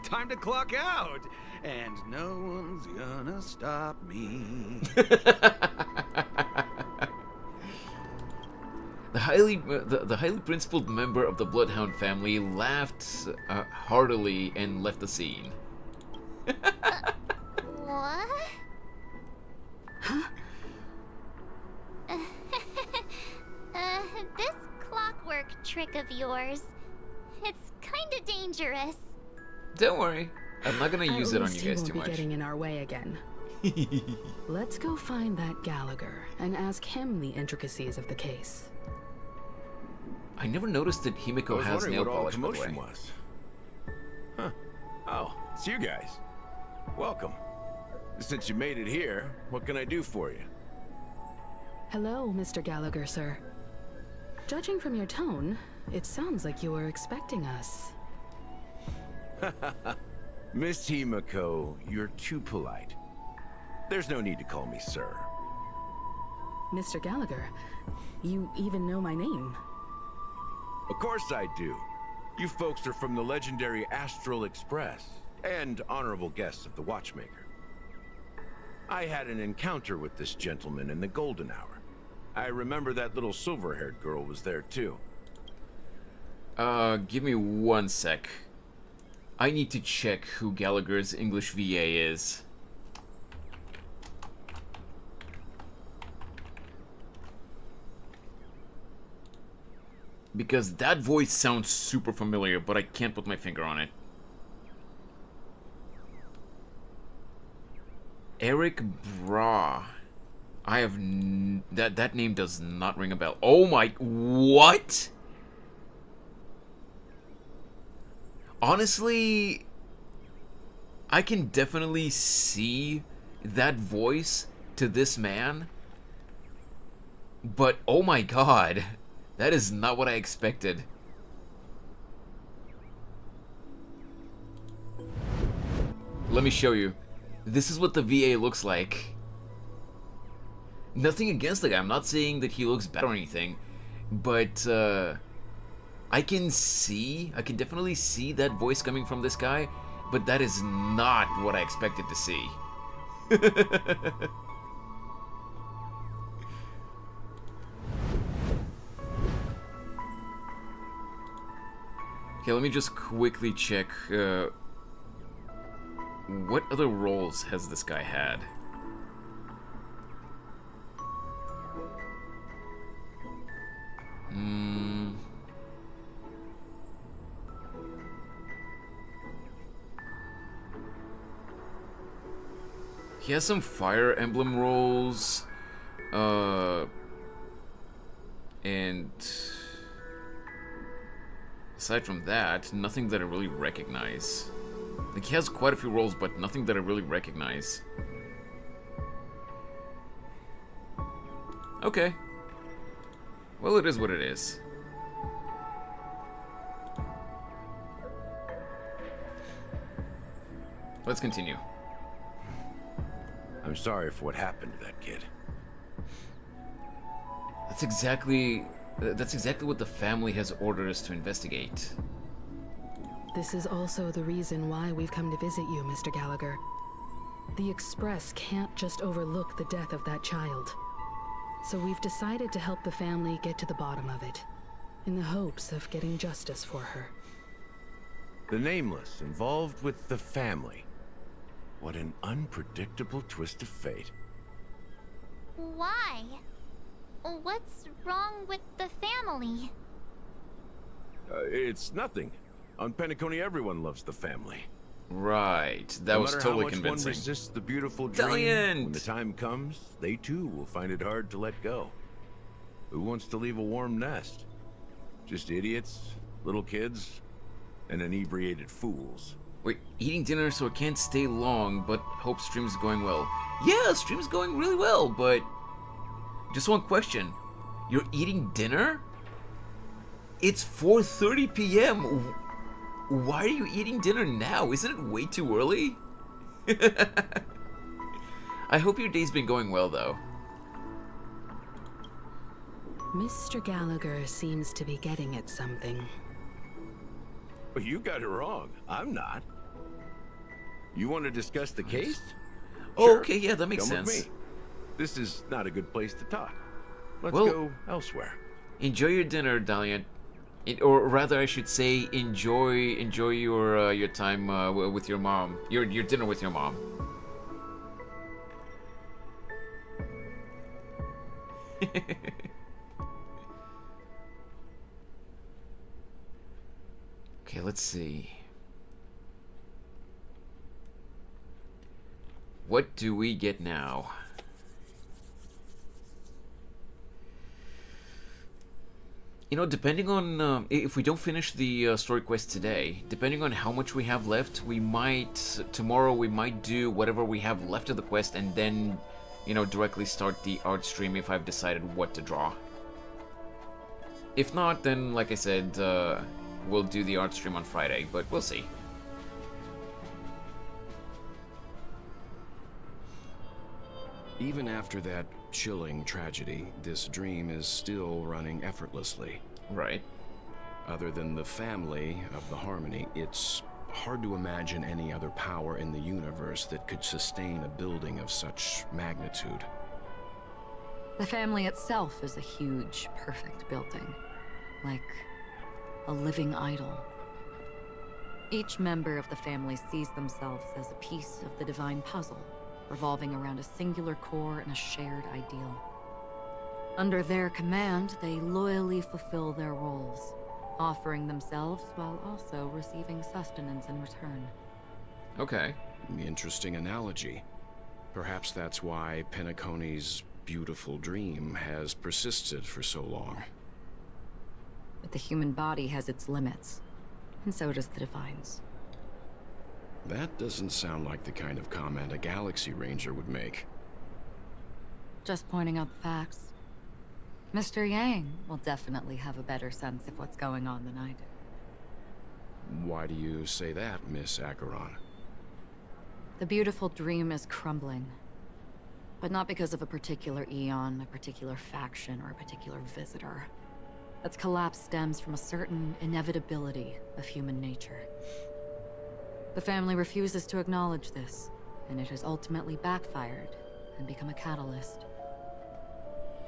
Time to clock out! And no one's gonna stop me. The highly principled member of the Bloodhound family laughed heartily and left the scene. What? Huh? This clockwork trick of yours, it's kinda dangerous. Don't worry, I'm not gonna use it on you He guys won't too be much. getting in our way again. Let's go find that Gallagher and ask him the intricacies of the case. I never noticed that Himiko has nail polish, by the way. Was. Huh. Oh, it's you guys. Welcome. Since you made it here, what can I do for you? Hello, Mr. Gallagher, sir. Judging from your tone, it sounds like you were expecting us. Miss Himiko, you're too polite. There's no need to call me sir. Mr. Gallagher, you even know my name. Of course I do. You folks are from the legendary Astral Express, and honorable guests of the Watchmaker. I had an encounter with this gentleman in the Golden Hour. I remember that little silver-haired girl was there too. Give me 1 sec. I need to check who Gallagher's English VA is. Because that voice sounds super familiar, but I can't put my finger on it. Eric Bra. I have that name does not ring a bell. Oh my, what? Honestly, I can definitely see that voice to this man. But oh my god, that is not what I expected. Let me show you. This is what the VA looks like. Nothing against the guy. I'm not saying that he looks bad or anything. But, I can definitely see that voice coming from this guy. But that is not what I expected to see. Okay, let me just quickly check, what other roles has this guy had? He has some Fire Emblem roles, and aside from that, nothing that I really recognize. Like, he has quite a few roles, but nothing that I really recognize. Okay. Well, it is what it is. Let's continue. I'm sorry for what happened to that kid. That's exactly That's exactly what the family has ordered us to investigate. This is also the reason why we've come to visit you, Mr. Gallagher. The Express can't just overlook the death of that child. So we've decided to help the family get to the bottom of it, in the hopes of getting justice for her. The Nameless involved with the family. What an unpredictable twist of fate. Why? What's wrong with the family? It's nothing. On Penacony, everyone loves the family. Right, that was totally convincing. No matter how much one resists the beautiful dream, when the time comes, they too will find it hard to let go. Who wants to leave a warm nest? Just idiots, little kids, and inebriated fools. Wait, eating dinner so I can't stay long, but hope stream's going well. Yeah, stream's going really well, but... Just one question. You're eating dinner? It's 4:30 p.m. Why are you eating dinner now? Isn't it way too early? I hope your day's been going well, though. Mr. Gallagher seems to be getting at something. Well, you got it wrong. I'm not. You want to discuss the case? Oh, Sure. okay, yeah, that makes Come sense. with me. This is not a good place to talk. Let's Well, go elsewhere. Enjoy your dinner, Dalian. Or rather, I should say, enjoy your time with your mom. Your dinner with your mom. Okay, let's see. What do we get now? You know, depending on if we don't finish the story quest today, depending on how much we have left, we might tomorrow we might do whatever we have left of the quest, and then, you know, directly start the art stream if I've decided what to draw. If not, then like I said, we'll do the art stream on Friday, but we'll see. Even after that chilling tragedy, this dream is still running effortlessly. Right. Other than the family of the Harmony, it's hard to imagine any other power in the universe that could sustain a building of such magnitude. The family itself is a huge, perfect building. Like a living idol. Each member of the family sees themselves as a piece of the divine puzzle, revolving around a singular core and a shared ideal. Under their command, they loyally fulfill their roles, offering themselves while also receiving sustenance in return. Okay. Interesting analogy. Perhaps that's why Penacony's beautiful dream has persisted for so long. But the human body has its limits, and so does the divine's. That doesn't sound like the kind of comment a Galaxy Ranger would make. Just pointing out the facts. Mr. Yang will definitely have a better sense of what's going on than I do. Why do you say that, Miss Acheron? The beautiful dream is crumbling. But not because of a particular eon, a particular faction, or a particular visitor. Its collapse stems from a certain inevitability of human nature. The family refuses to acknowledge this, and it has ultimately backfired and become a catalyst.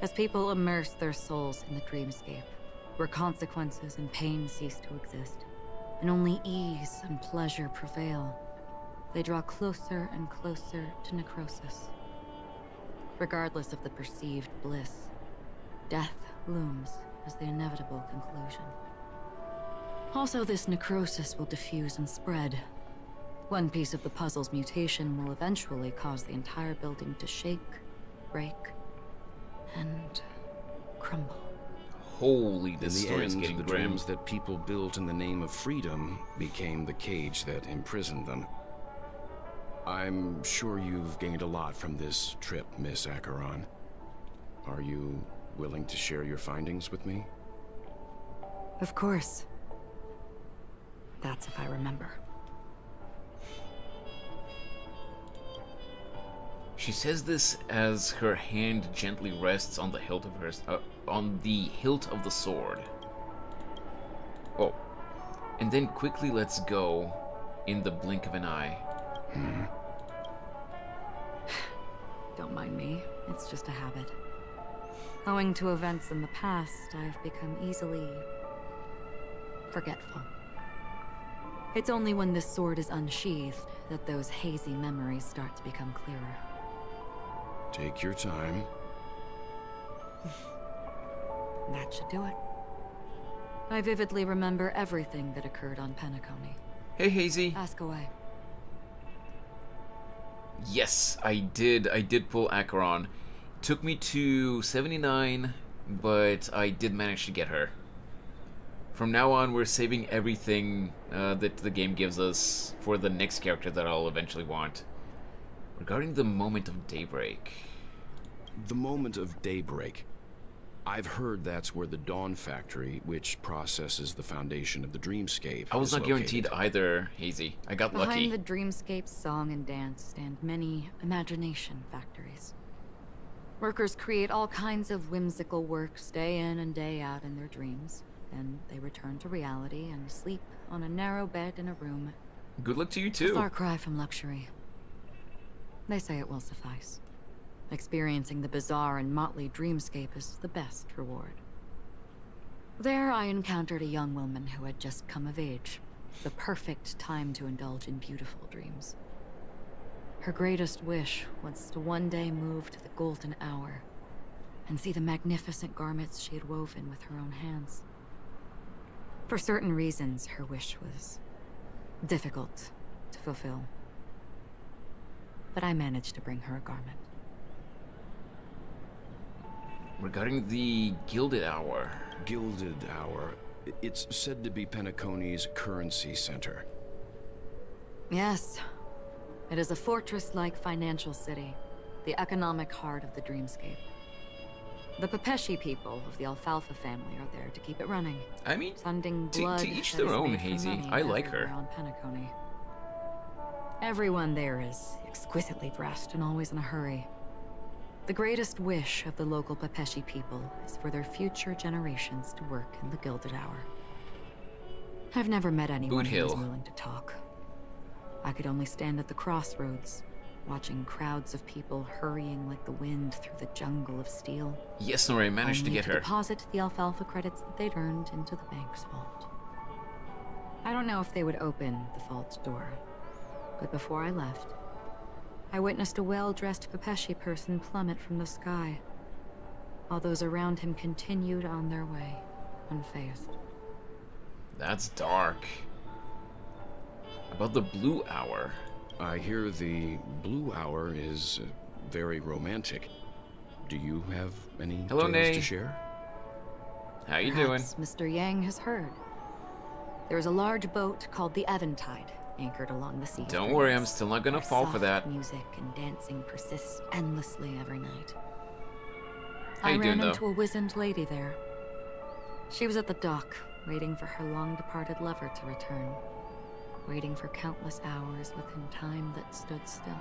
As people immerse their souls in the dreamscape, where consequences and pain cease to exist, and only ease and pleasure prevail, they draw closer and closer to necrosis. Regardless of the perceived bliss, death looms as the inevitable conclusion. Also, this necrosis will diffuse and spread. One piece of the puzzle's mutation will eventually cause the entire building to shake, break, and crumble. Holy, this In the story is end, getting the grim. dreams that people built in the name of freedom became the cage that imprisoned them. I'm sure you've gained a lot from this trip, Miss Acheron. Are you willing to share your findings with me? Of course. That's if I remember. She says this as her hand gently rests on the hilt of her... on the hilt of the sword. Oh. And then quickly let's go in the blink of an eye. Don't mind me. It's just a habit. Owing to events in the past, I've become easily forgetful. It's only when this sword is unsheathed that those hazy memories start to become clearer. Take your time. That should do it. I vividly remember everything that occurred on Penacony. Hey, Hazy. Ask away. Yes, I did pull Acheron. Took me to 79, but I did manage to get her. From now on, we're saving everything that the game gives us for the next character that I'll eventually want. Regarding the moment of daybreak. The moment of daybreak. I've heard that's where the Dawn Factory, which processes the foundation of the dreamscape, I was is not located. guaranteed either, Hazy. I got lucky. Behind the dreamscape's song and dance stand many imagination factories. Workers create all kinds of whimsical works day in and day out in their dreams. Then they return to reality and sleep on a narrow bed in a room. Good luck to you A too. far cry from luxury. They say it will suffice. Experiencing the bizarre and motley dreamscape is the best reward. There I encountered a young woman who had just come of age. The perfect time to indulge in beautiful dreams. Her greatest wish was to one day move to the golden hour and see the magnificent garments she had woven with her own hands. For certain reasons, her wish was difficult to fulfill. But I managed to bring her a garment. Regarding the Gilded Hour. Gilded Hour. It's said to be Penacony's currency center. Yes. It is a fortress-like financial city, the economic heart of the dreamscape. The Pepeshi people of the Alfalfa family are there to keep it running. I mean, funding to blood each that their is own, made from Hazy. money I like her. everywhere on Penacony. Everyone there is exquisitely dressed and always in a hurry. The greatest wish of the local Pepeshi people is for their future generations to work in the Gilded Hour. I've never met anyone who was willing to talk. I could only stand at the crossroads, watching crowds of people hurrying like the wind through the jungle of steel. Yes, Nora, I managed to get her. Deposit the alfalfa credits that they'd earned into the bank's vault. I don't know if they would open the vault door, but before I left, I witnessed a well-dressed Pepeshi person plummet from the sky, while those around him continued on their way, unfazed. That's dark. About the Blue Hour. I hear the Blue Hour is very romantic. Do you have any Hello, tales Nay. to share? How you Perhaps Mr. Yang has heard. There is a large boat called the Eventide, anchored along the sea. Don't worry, I'm still not gonna where fall for soft that. Music and dancing persist endlessly every night. How I you doing, ran though? into a wizened lady there. She was at the dock, waiting for her long-departed lover to return. Waiting for countless hours within time that stood still.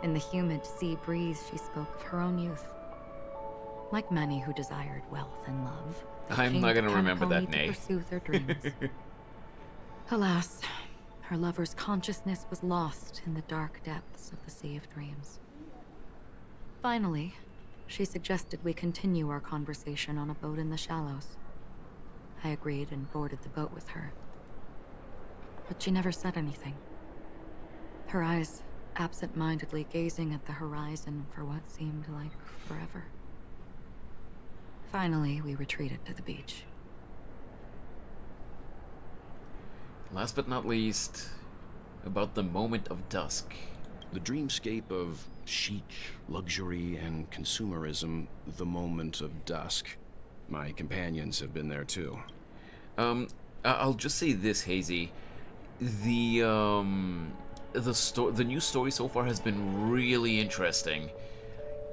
In the humid sea breeze, she spoke of her own youth. Like many who desired wealth and love, they I'm came not to gonna remember that, Penacony Nay. to pursue their dreams. Alas, her lover's consciousness was lost in the dark depths of the Sea of Dreams. Finally, she suggested we continue our conversation on a boat in the shallows. I agreed and boarded the boat with her. But she never said anything. Her eyes absent-mindedly gazing at the horizon for what seemed like forever. Finally, we retreated to the beach. Last but not least, about the moment of dusk. The dreamscape of chic, luxury, and consumerism, the moment of dusk. My companions have been there too. I'll just say this, Hazy. The new story so far has been really interesting.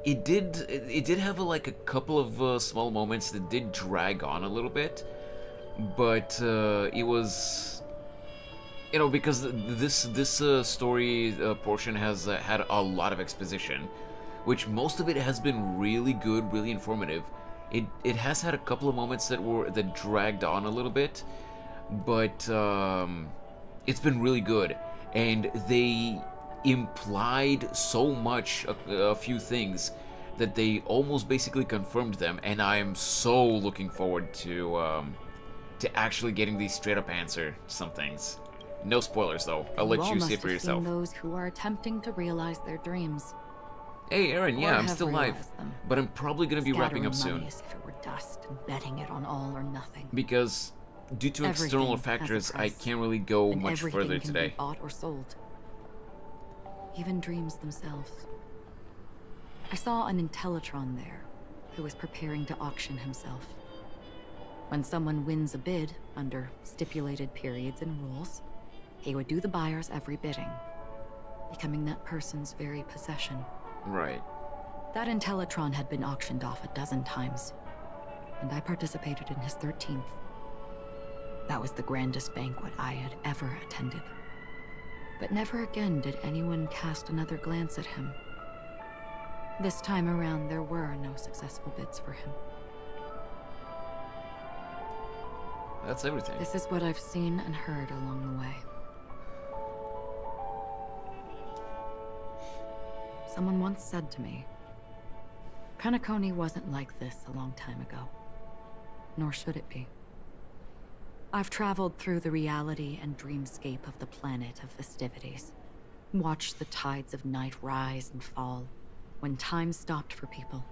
It did have a couple of small moments that did drag on a little bit, but it was, because this story portion has had a lot of exposition, which most of it has been really good, really informative, It has had a couple of moments that dragged on a little bit, but it's been really good, and they implied so much, a few things, that they almost basically confirmed them, and I am so looking forward to actually getting the straight up answer to some things. No spoilers though. I'll let you see it for yourself. Seen those who are attempting to realize their dreams. Hey Aaron, yeah, Or I'm have still live, realized them. but I'm probably gonna be wrapping up Scattering soon. money as if it were dust and betting it on all or nothing. Because due to external Everything has a factors, I price, can't really go and much everything further can today. Be bought or sold. Even dreams themselves. I saw an Intellitron there, who was preparing to auction himself. When someone wins a bid under stipulated periods and rules, he would do the buyer's every bidding, becoming that person's very possession. Right. That Intellitron had been auctioned off a dozen times, and I participated in his 13th. That was the grandest banquet I had ever attended. But never again did anyone cast another glance at him. This time around, there were no successful bids for him. That's everything. This is what I've seen and heard along the way. Someone once said to me, Kanakoni wasn't like this a long time ago, nor should it be. I've traveled through the reality and dreamscape of the planet of festivities, watched the tides of night rise and fall when time stopped for people,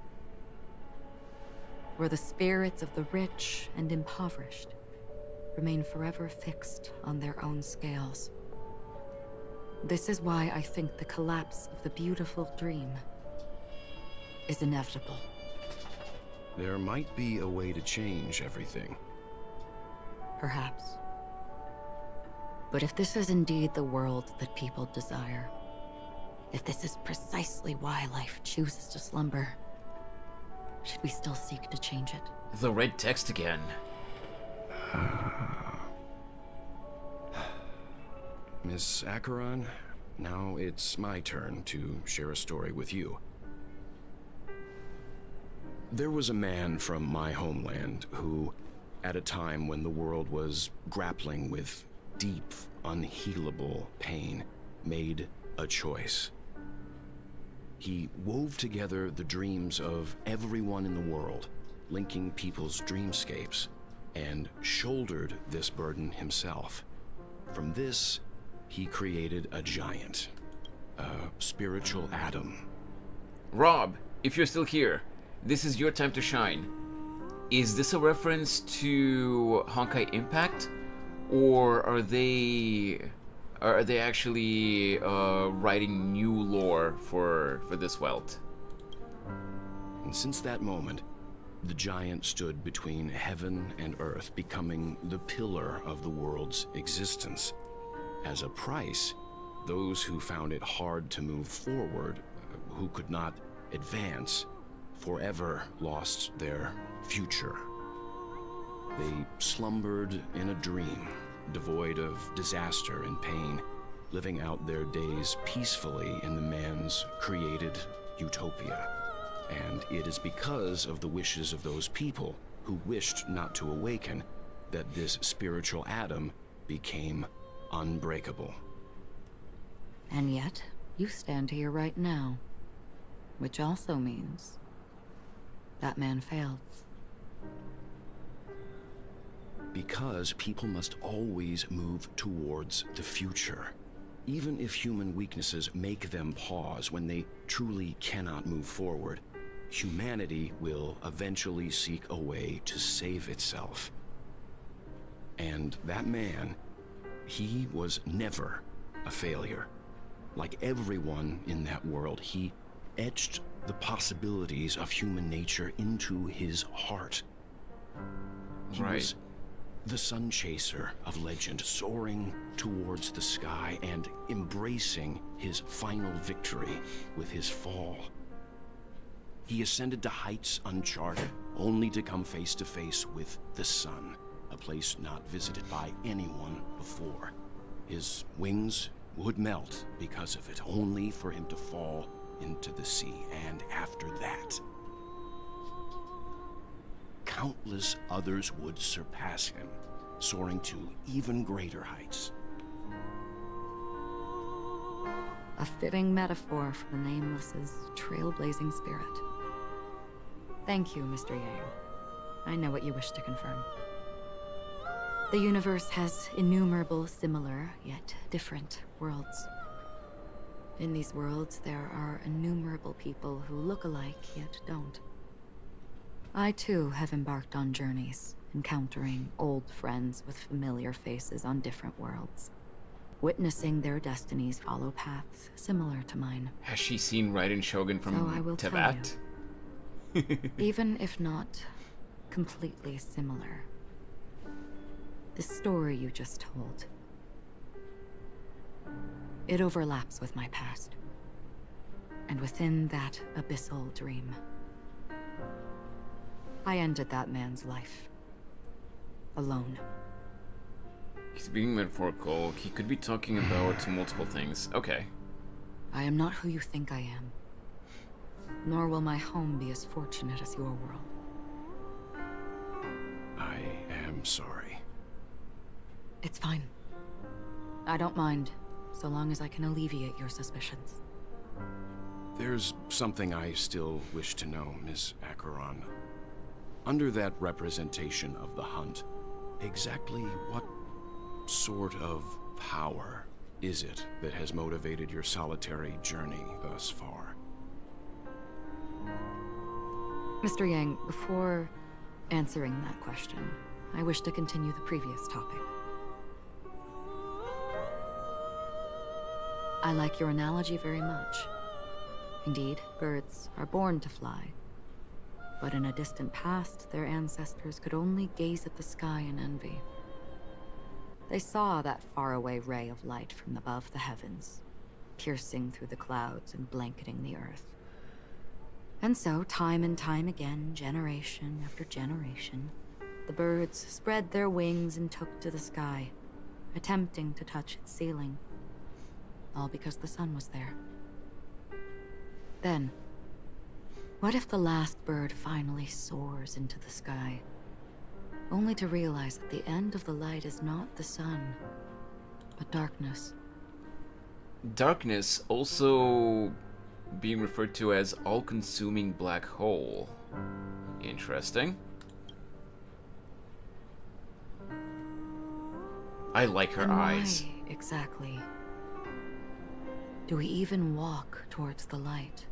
where the spirits of the rich and impoverished remain forever fixed on their own scales. This is why I think the collapse of the beautiful dream is inevitable. There might be a way to change everything. Perhaps. But if this is indeed the world that people desire, if this is precisely why life chooses to slumber, should we still seek to change it? The red text again. Miss Acheron, now it's my turn to share a story with you. There was a man from my homeland who, at a time when the world was grappling with deep, unhealable pain, made a choice. He wove together the dreams of everyone in the world, linking people's dreamscapes, and shouldered this burden himself. From this, he created a giant, a spiritual atom. Rob, if you're still here, this is your time to shine. Is this a reference to Honkai Impact, or are they actually writing new lore for this world? And since that moment, the giant stood between heaven and earth, becoming the pillar of the world's existence. As a price, those who found it hard to move forward, who could not advance, forever lost their future. They slumbered in a dream, devoid of disaster and pain, living out their days peacefully in the man's created utopia. And it is because of the wishes of those people who wished not to awaken that this spiritual atom became unbreakable. And yet, you stand here right now, which also means that man failed. Because people must always move towards the future. Even if human weaknesses make them pause when they truly cannot move forward, humanity will eventually seek a way to save itself. And that man, he was never a failure. Like everyone in that world, he etched the possibilities of human nature into his heart. He was the sun chaser of legend, soaring towards the sky and embracing his final victory with his fall. He ascended to heights uncharted, only to come face to face with the sun, a place not visited by anyone before. His wings would melt because of it, only for him to fall into the sea. And after that, countless others would surpass him, soaring to even greater heights. A fitting metaphor for the Nameless's trailblazing spirit. Thank you, Mr. Yang. I know what you wish to confirm. The universe has innumerable similar, yet different worlds. In these worlds, there are innumerable people who look alike, yet don't. I too have embarked on journeys, encountering old friends with familiar faces on different worlds, witnessing their destinies follow paths similar to mine. Has she seen Raiden Shogun from So I will tell Tibet? Even if not completely similar, the story you just told, it overlaps with my past. And within that abyssal dream, I ended that man's life. Alone. He's being metaphorical. He could be talking about multiple things. Okay. I am not who you think I am. Nor will my home be as fortunate as your world. I am sorry. It's fine. I don't mind, so long as I can alleviate your suspicions. There's something I still wish to know, Miss Acheron. Under that representation of the hunt, exactly what sort of power is it that has motivated your solitary journey thus far? Mr. Yang, before answering that question, I wish to continue the previous topic. I like your analogy very much. Indeed, birds are born to fly. But in a distant past, their ancestors could only gaze at the sky in envy. They saw that faraway ray of light from above the heavens, piercing through the clouds and blanketing the earth. And so, time and time again, generation after generation, the birds spread their wings and took to the sky, attempting to touch its ceiling. All because the sun was there. Then, what if the last bird finally soars into the sky, only to realize that the end of the light is not the sun, but darkness? Darkness also being referred to as all-consuming black hole. Interesting. I like her And eyes. why, exactly, do we even walk towards the light?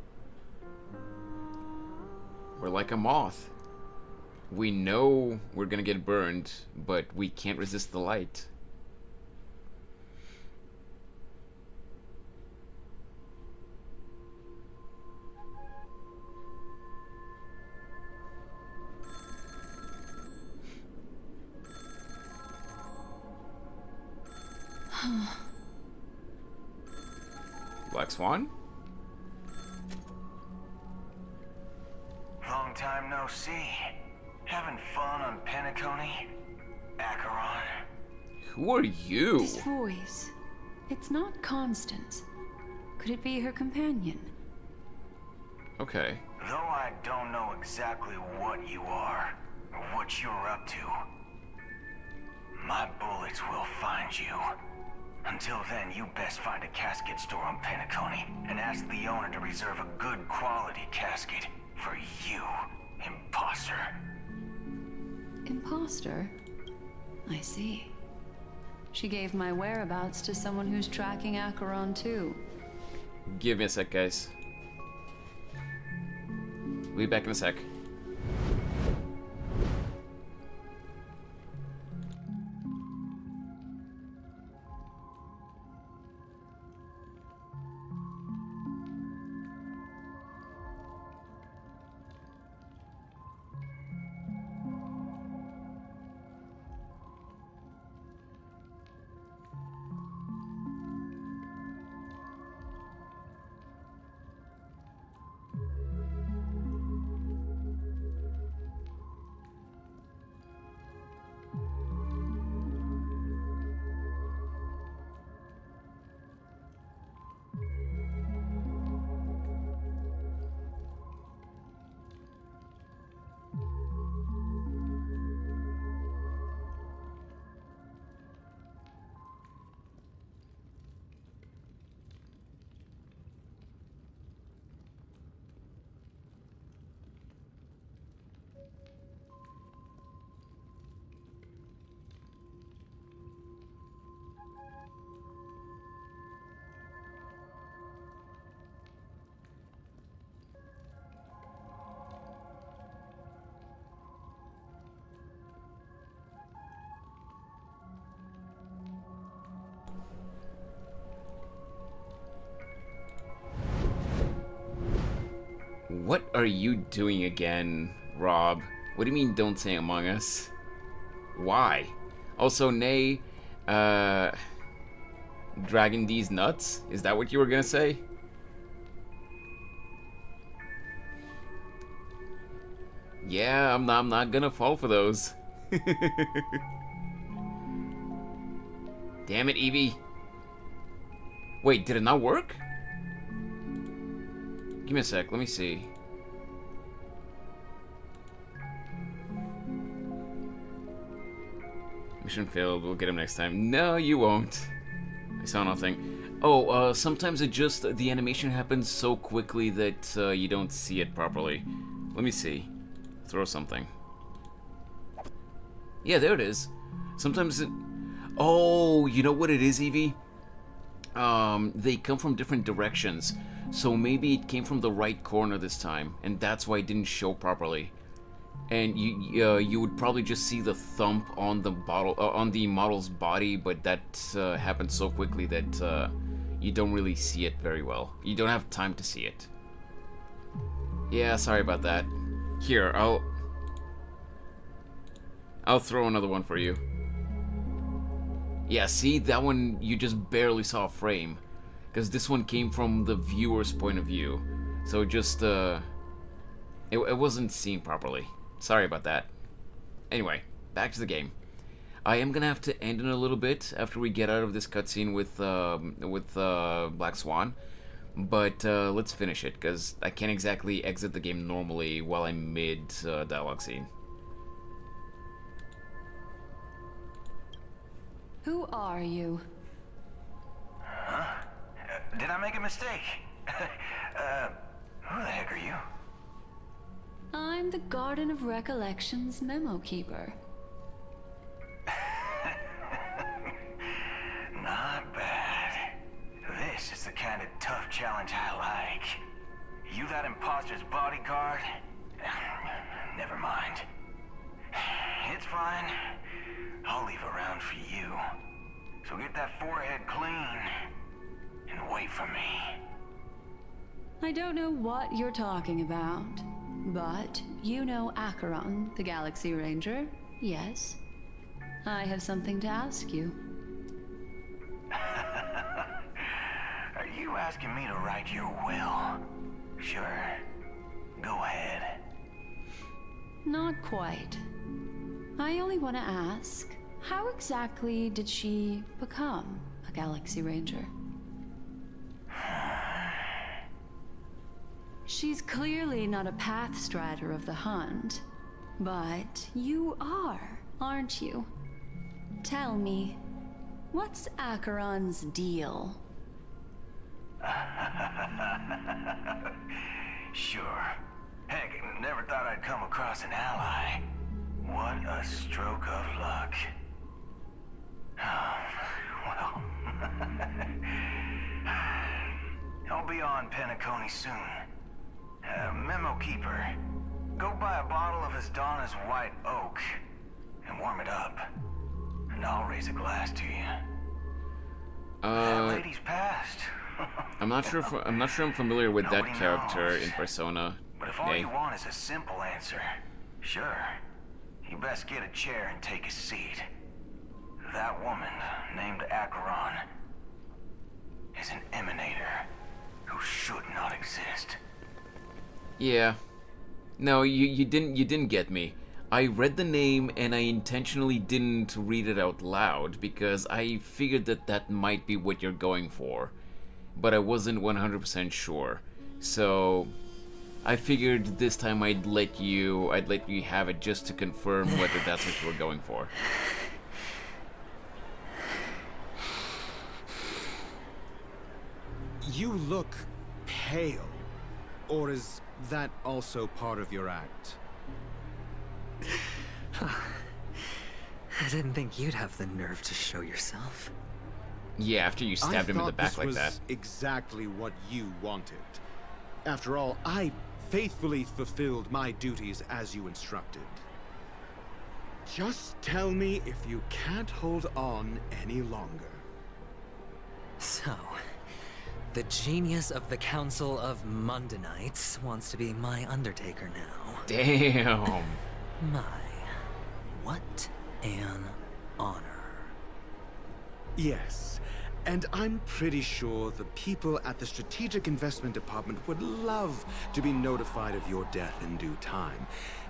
We're like a moth. We know we're gonna get burned, but we can't resist the light. Black Swan? Long time no see. Having fun on Penacony? Acheron? Who are you? This voice, it's not constant. Could it be her companion? Okay. Though I don't know exactly what you are, or what you're up to, my bullets will find you. Until then, you best find a casket store on Penacony and ask the owner to reserve a good quality casket for you, imposter. Imposter? I see. She gave my whereabouts to someone who's tracking Acheron too. Give me a sec, guys. We'll be back in a sec. What are you doing again, Rob? What do you mean don't say Among Us? Why? Also, Nay, dragging these nuts? Is that what you were gonna say? Yeah, I'm not gonna fall for those. Damn it, Evie. Wait, did it not work? Give me a sec, let me see. Mission failed, we'll get him next time. No, you won't. I saw nothing. Oh, sometimes it just, the animation happens so quickly that you don't see it properly. Let me see. Throw something. Yeah, there it is. Sometimes it... Oh, you know what it is, Evie? They come from different directions. So maybe it came from the right corner this time, and that's why it didn't show properly. And you would probably just see the thump on the on the model's body, but that happened so quickly that you don't really see it very well. You don't have time to see it. Yeah, sorry about that. Here, I'll throw another one for you. Yeah, see, that one you just barely saw a frame, because this one came from the viewer's point of view, so just it wasn't seen properly. Sorry about that. Anyway, back to the game. I am gonna have to end in a little bit after we get out of this cutscene with Black Swan, but let's finish it because I can't exactly exit the game normally while I'm mid dialogue scene. Who are you? Huh? Did I make a mistake? Who the heck are you? I'm the Garden of Recollection's memo keeper. Not bad. This is the kind of tough challenge I like. You that imposter's bodyguard? Never mind. It's fine. I'll leave a round for you. So get that forehead clean and wait for me. I don't know what you're talking about, but you know Acheron, the Galaxy Ranger, yes? I have something to ask you. Are you asking me to write your will? Sure. Go ahead. Not quite. I only want to ask, how exactly did she become a Galaxy Ranger? She's clearly not a path strider of the hunt, but you are, aren't you? Tell me, what's Acheron's deal? Sure. Heck, never thought I'd come across an ally. What a stroke of luck. Well, I'll be on Penacony soon. Memo keeper, go buy a bottle of Asdana's white oak and warm it up, and I'll raise a glass to you. That lady's passed. I'm not sure I'm familiar with that character in Persona. But if all you want is a simple answer, sure. You best get a chair and take a seat. That woman, named Acheron, is an emanator who should not exist. Yeah. No, you didn't get me. I read the name and I intentionally didn't read it out loud because I figured that might be what you're going for, but I wasn't 100% sure. So I figured this time I'd let you have it just to confirm whether that's what you were going for. You look pale. Or is that also part of your act? I didn't think you'd have the nerve to show yourself. Yeah, after you stabbed him in the back like that. This was exactly what you wanted. After all, I faithfully fulfilled my duties as you instructed. Just tell me if you can't hold on any longer. So, The genius of the Council of Mundanites wants to be my Undertaker now. Damn. My, what an honor. Yes, and I'm pretty sure the people at the Strategic Investment Department would love to be notified of your death in due time.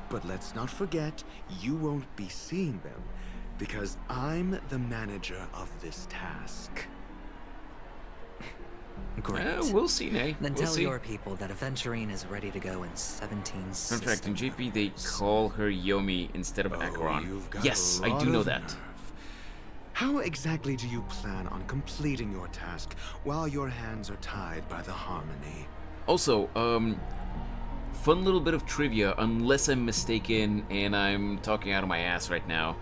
But let's not forget, you won't be seeing them, because I'm the manager of this task. Great. We'll see, Nay. Then We'll tell see. your people that Aventurine is ready to go in 17 In systems. fact, in GP they call her Yomi instead of Acheron. You've got Yes, a I lot do know of that. nerve. How exactly do you plan on completing your task while your hands are tied by the harmony? Also, fun little bit of trivia, unless I'm mistaken and I'm talking out of my ass right now.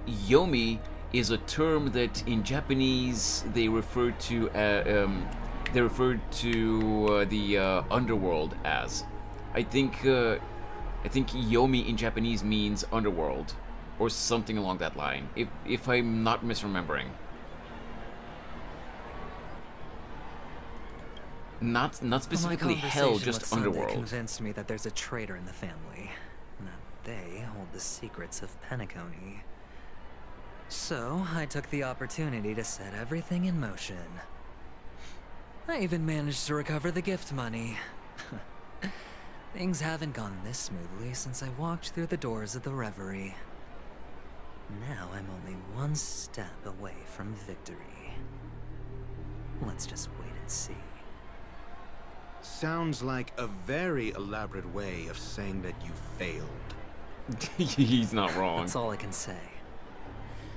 Yomi is a term that in Japanese they refer to the underworld as. I think Yomi in Japanese means underworld or something along that line, if I'm not misremembering. Not specifically hell, just underworld. Convinced me that there's a traitor in the family, and that they hold the secrets of Penacony. So I took the opportunity to set everything in motion. I even managed to recover the gift money. Things haven't gone this smoothly since I walked through the doors of the Reverie. Now I'm only one step away from victory. Let's just wait and see. Sounds like a very elaborate way of saying that you failed. He's not wrong. That's all I can say.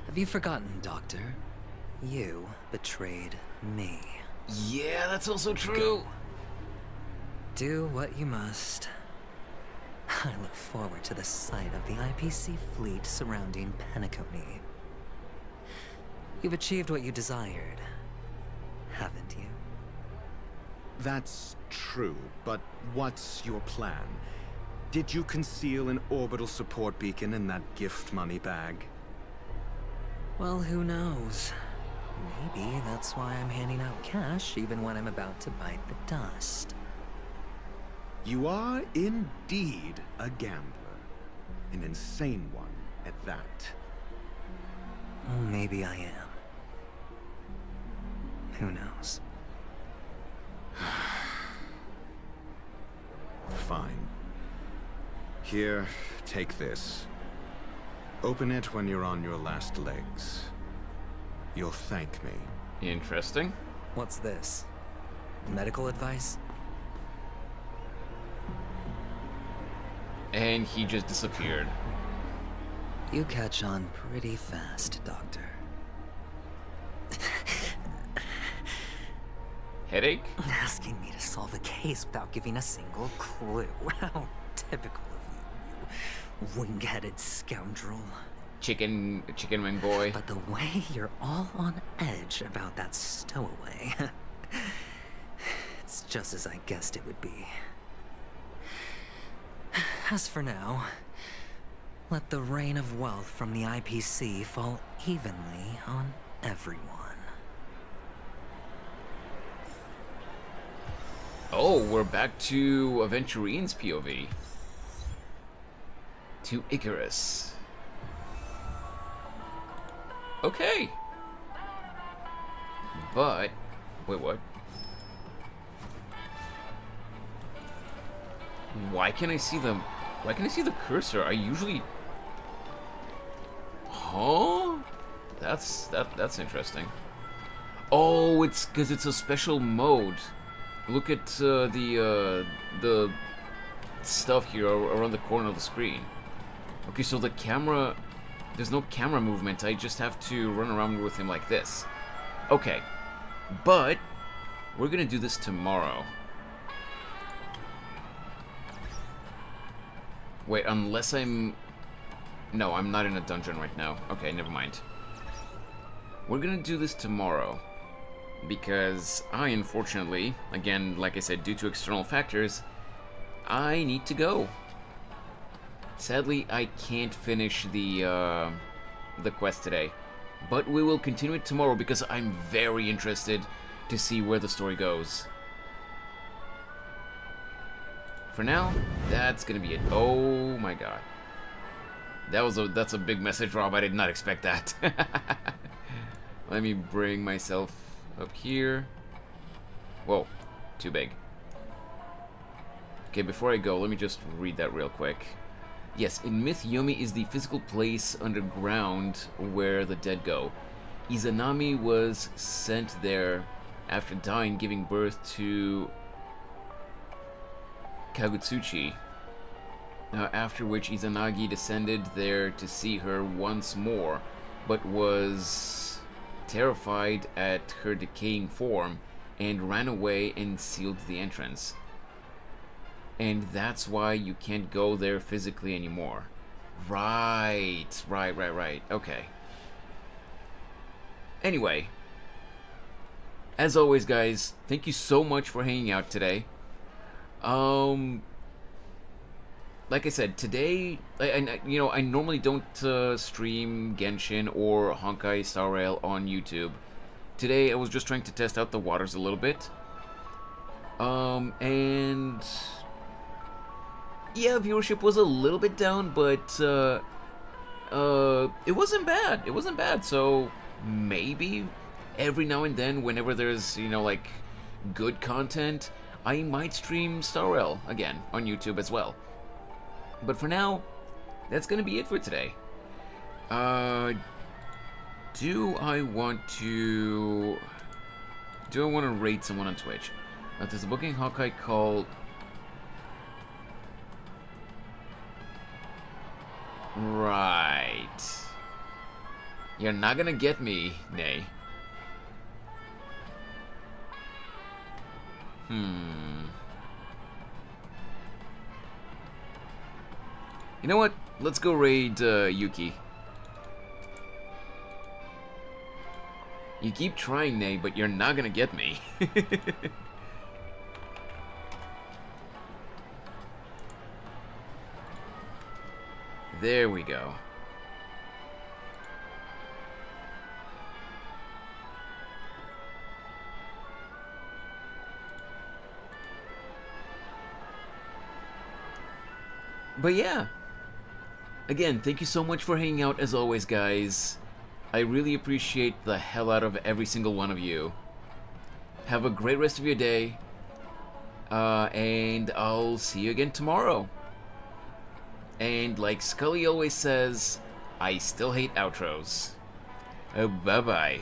Have you forgotten, Doctor? You betrayed me. Yeah, that's also true. Go. Do what you must. I look forward to the sight of the IPC fleet surrounding Penacony. You've achieved what you desired, haven't you? That's true, but what's your plan? Did you conceal an orbital support beacon in that gift money bag? Well, who knows? Maybe that's why I'm handing out cash even when I'm about to bite the dust. You are indeed a gambler. An insane one at that. Maybe I am. Who knows? Fine. Here, take this. Open it when you're on your last legs. You'll thank me. Interesting. What's this? Medical advice? And he just disappeared. You catch on pretty fast, Doctor. Headache? Asking me to solve a case without giving a single clue. How typical of you, wing-headed scoundrel. Chicken wing boy. But the way you're all on edge about that stowaway, it's just as I guessed it would be. As for now, let the rain of wealth from the IPC fall evenly on everyone. Oh, we're back to Aventurine's POV. To Icarus. Okay. But, wait, what? Why can't I see the cursor? I usually... Huh? That's interesting. Oh, it's because it's a special mode. Look at the stuff here around the corner of the screen. Okay, so the camera... There's no camera movement. I just have to run around with him like this. Okay. But we're gonna do this tomorrow. Wait, unless I'm... No, I'm not in a dungeon right now. Okay, never mind. We're gonna do this tomorrow. Because I, unfortunately, again, like I said, due to external factors, I need to go. Sadly, I can't finish the quest today. But we will continue it tomorrow because I'm very interested to see where the story goes. For now, that's gonna be it. Oh my god. That's a big message, Rob. I did not expect that. Let me bring myself up here. Whoa, too big. Okay, before I go, let me just read that real quick. Yes, in myth, Yomi is the physical place underground where the dead go. Izanami was sent there after dying, giving birth to Kagutsuchi. After which Izanagi descended there to see her once more, but was terrified at her decaying form and ran away and sealed the entrance. And that's why you can't go there physically anymore. Right. Okay. Anyway, as always, guys, thank you so much for hanging out today. Like I said, today, I normally don't stream Genshin or Honkai Star Rail on YouTube. Today, I was just trying to test out the waters a little bit. And yeah, viewership was a little bit down, but it wasn't bad. It wasn't bad. So maybe every now and then, whenever there's like good content, I might stream Star Rail again on YouTube as well. But for now, that's gonna be it for today. Do I want to rate someone on Twitch? There's a booking Honkai called Right. You're not gonna get me, Nay. You know what? Let's go raid Yuki. You keep trying, Nay, but you're not gonna get me. There we go. But yeah. Again, thank you so much for hanging out as always, guys. I really appreciate the hell out of every single one of you. Have a great rest of your day. And I'll see you again tomorrow. And like Scully always says, I still hate outros. Bye-bye.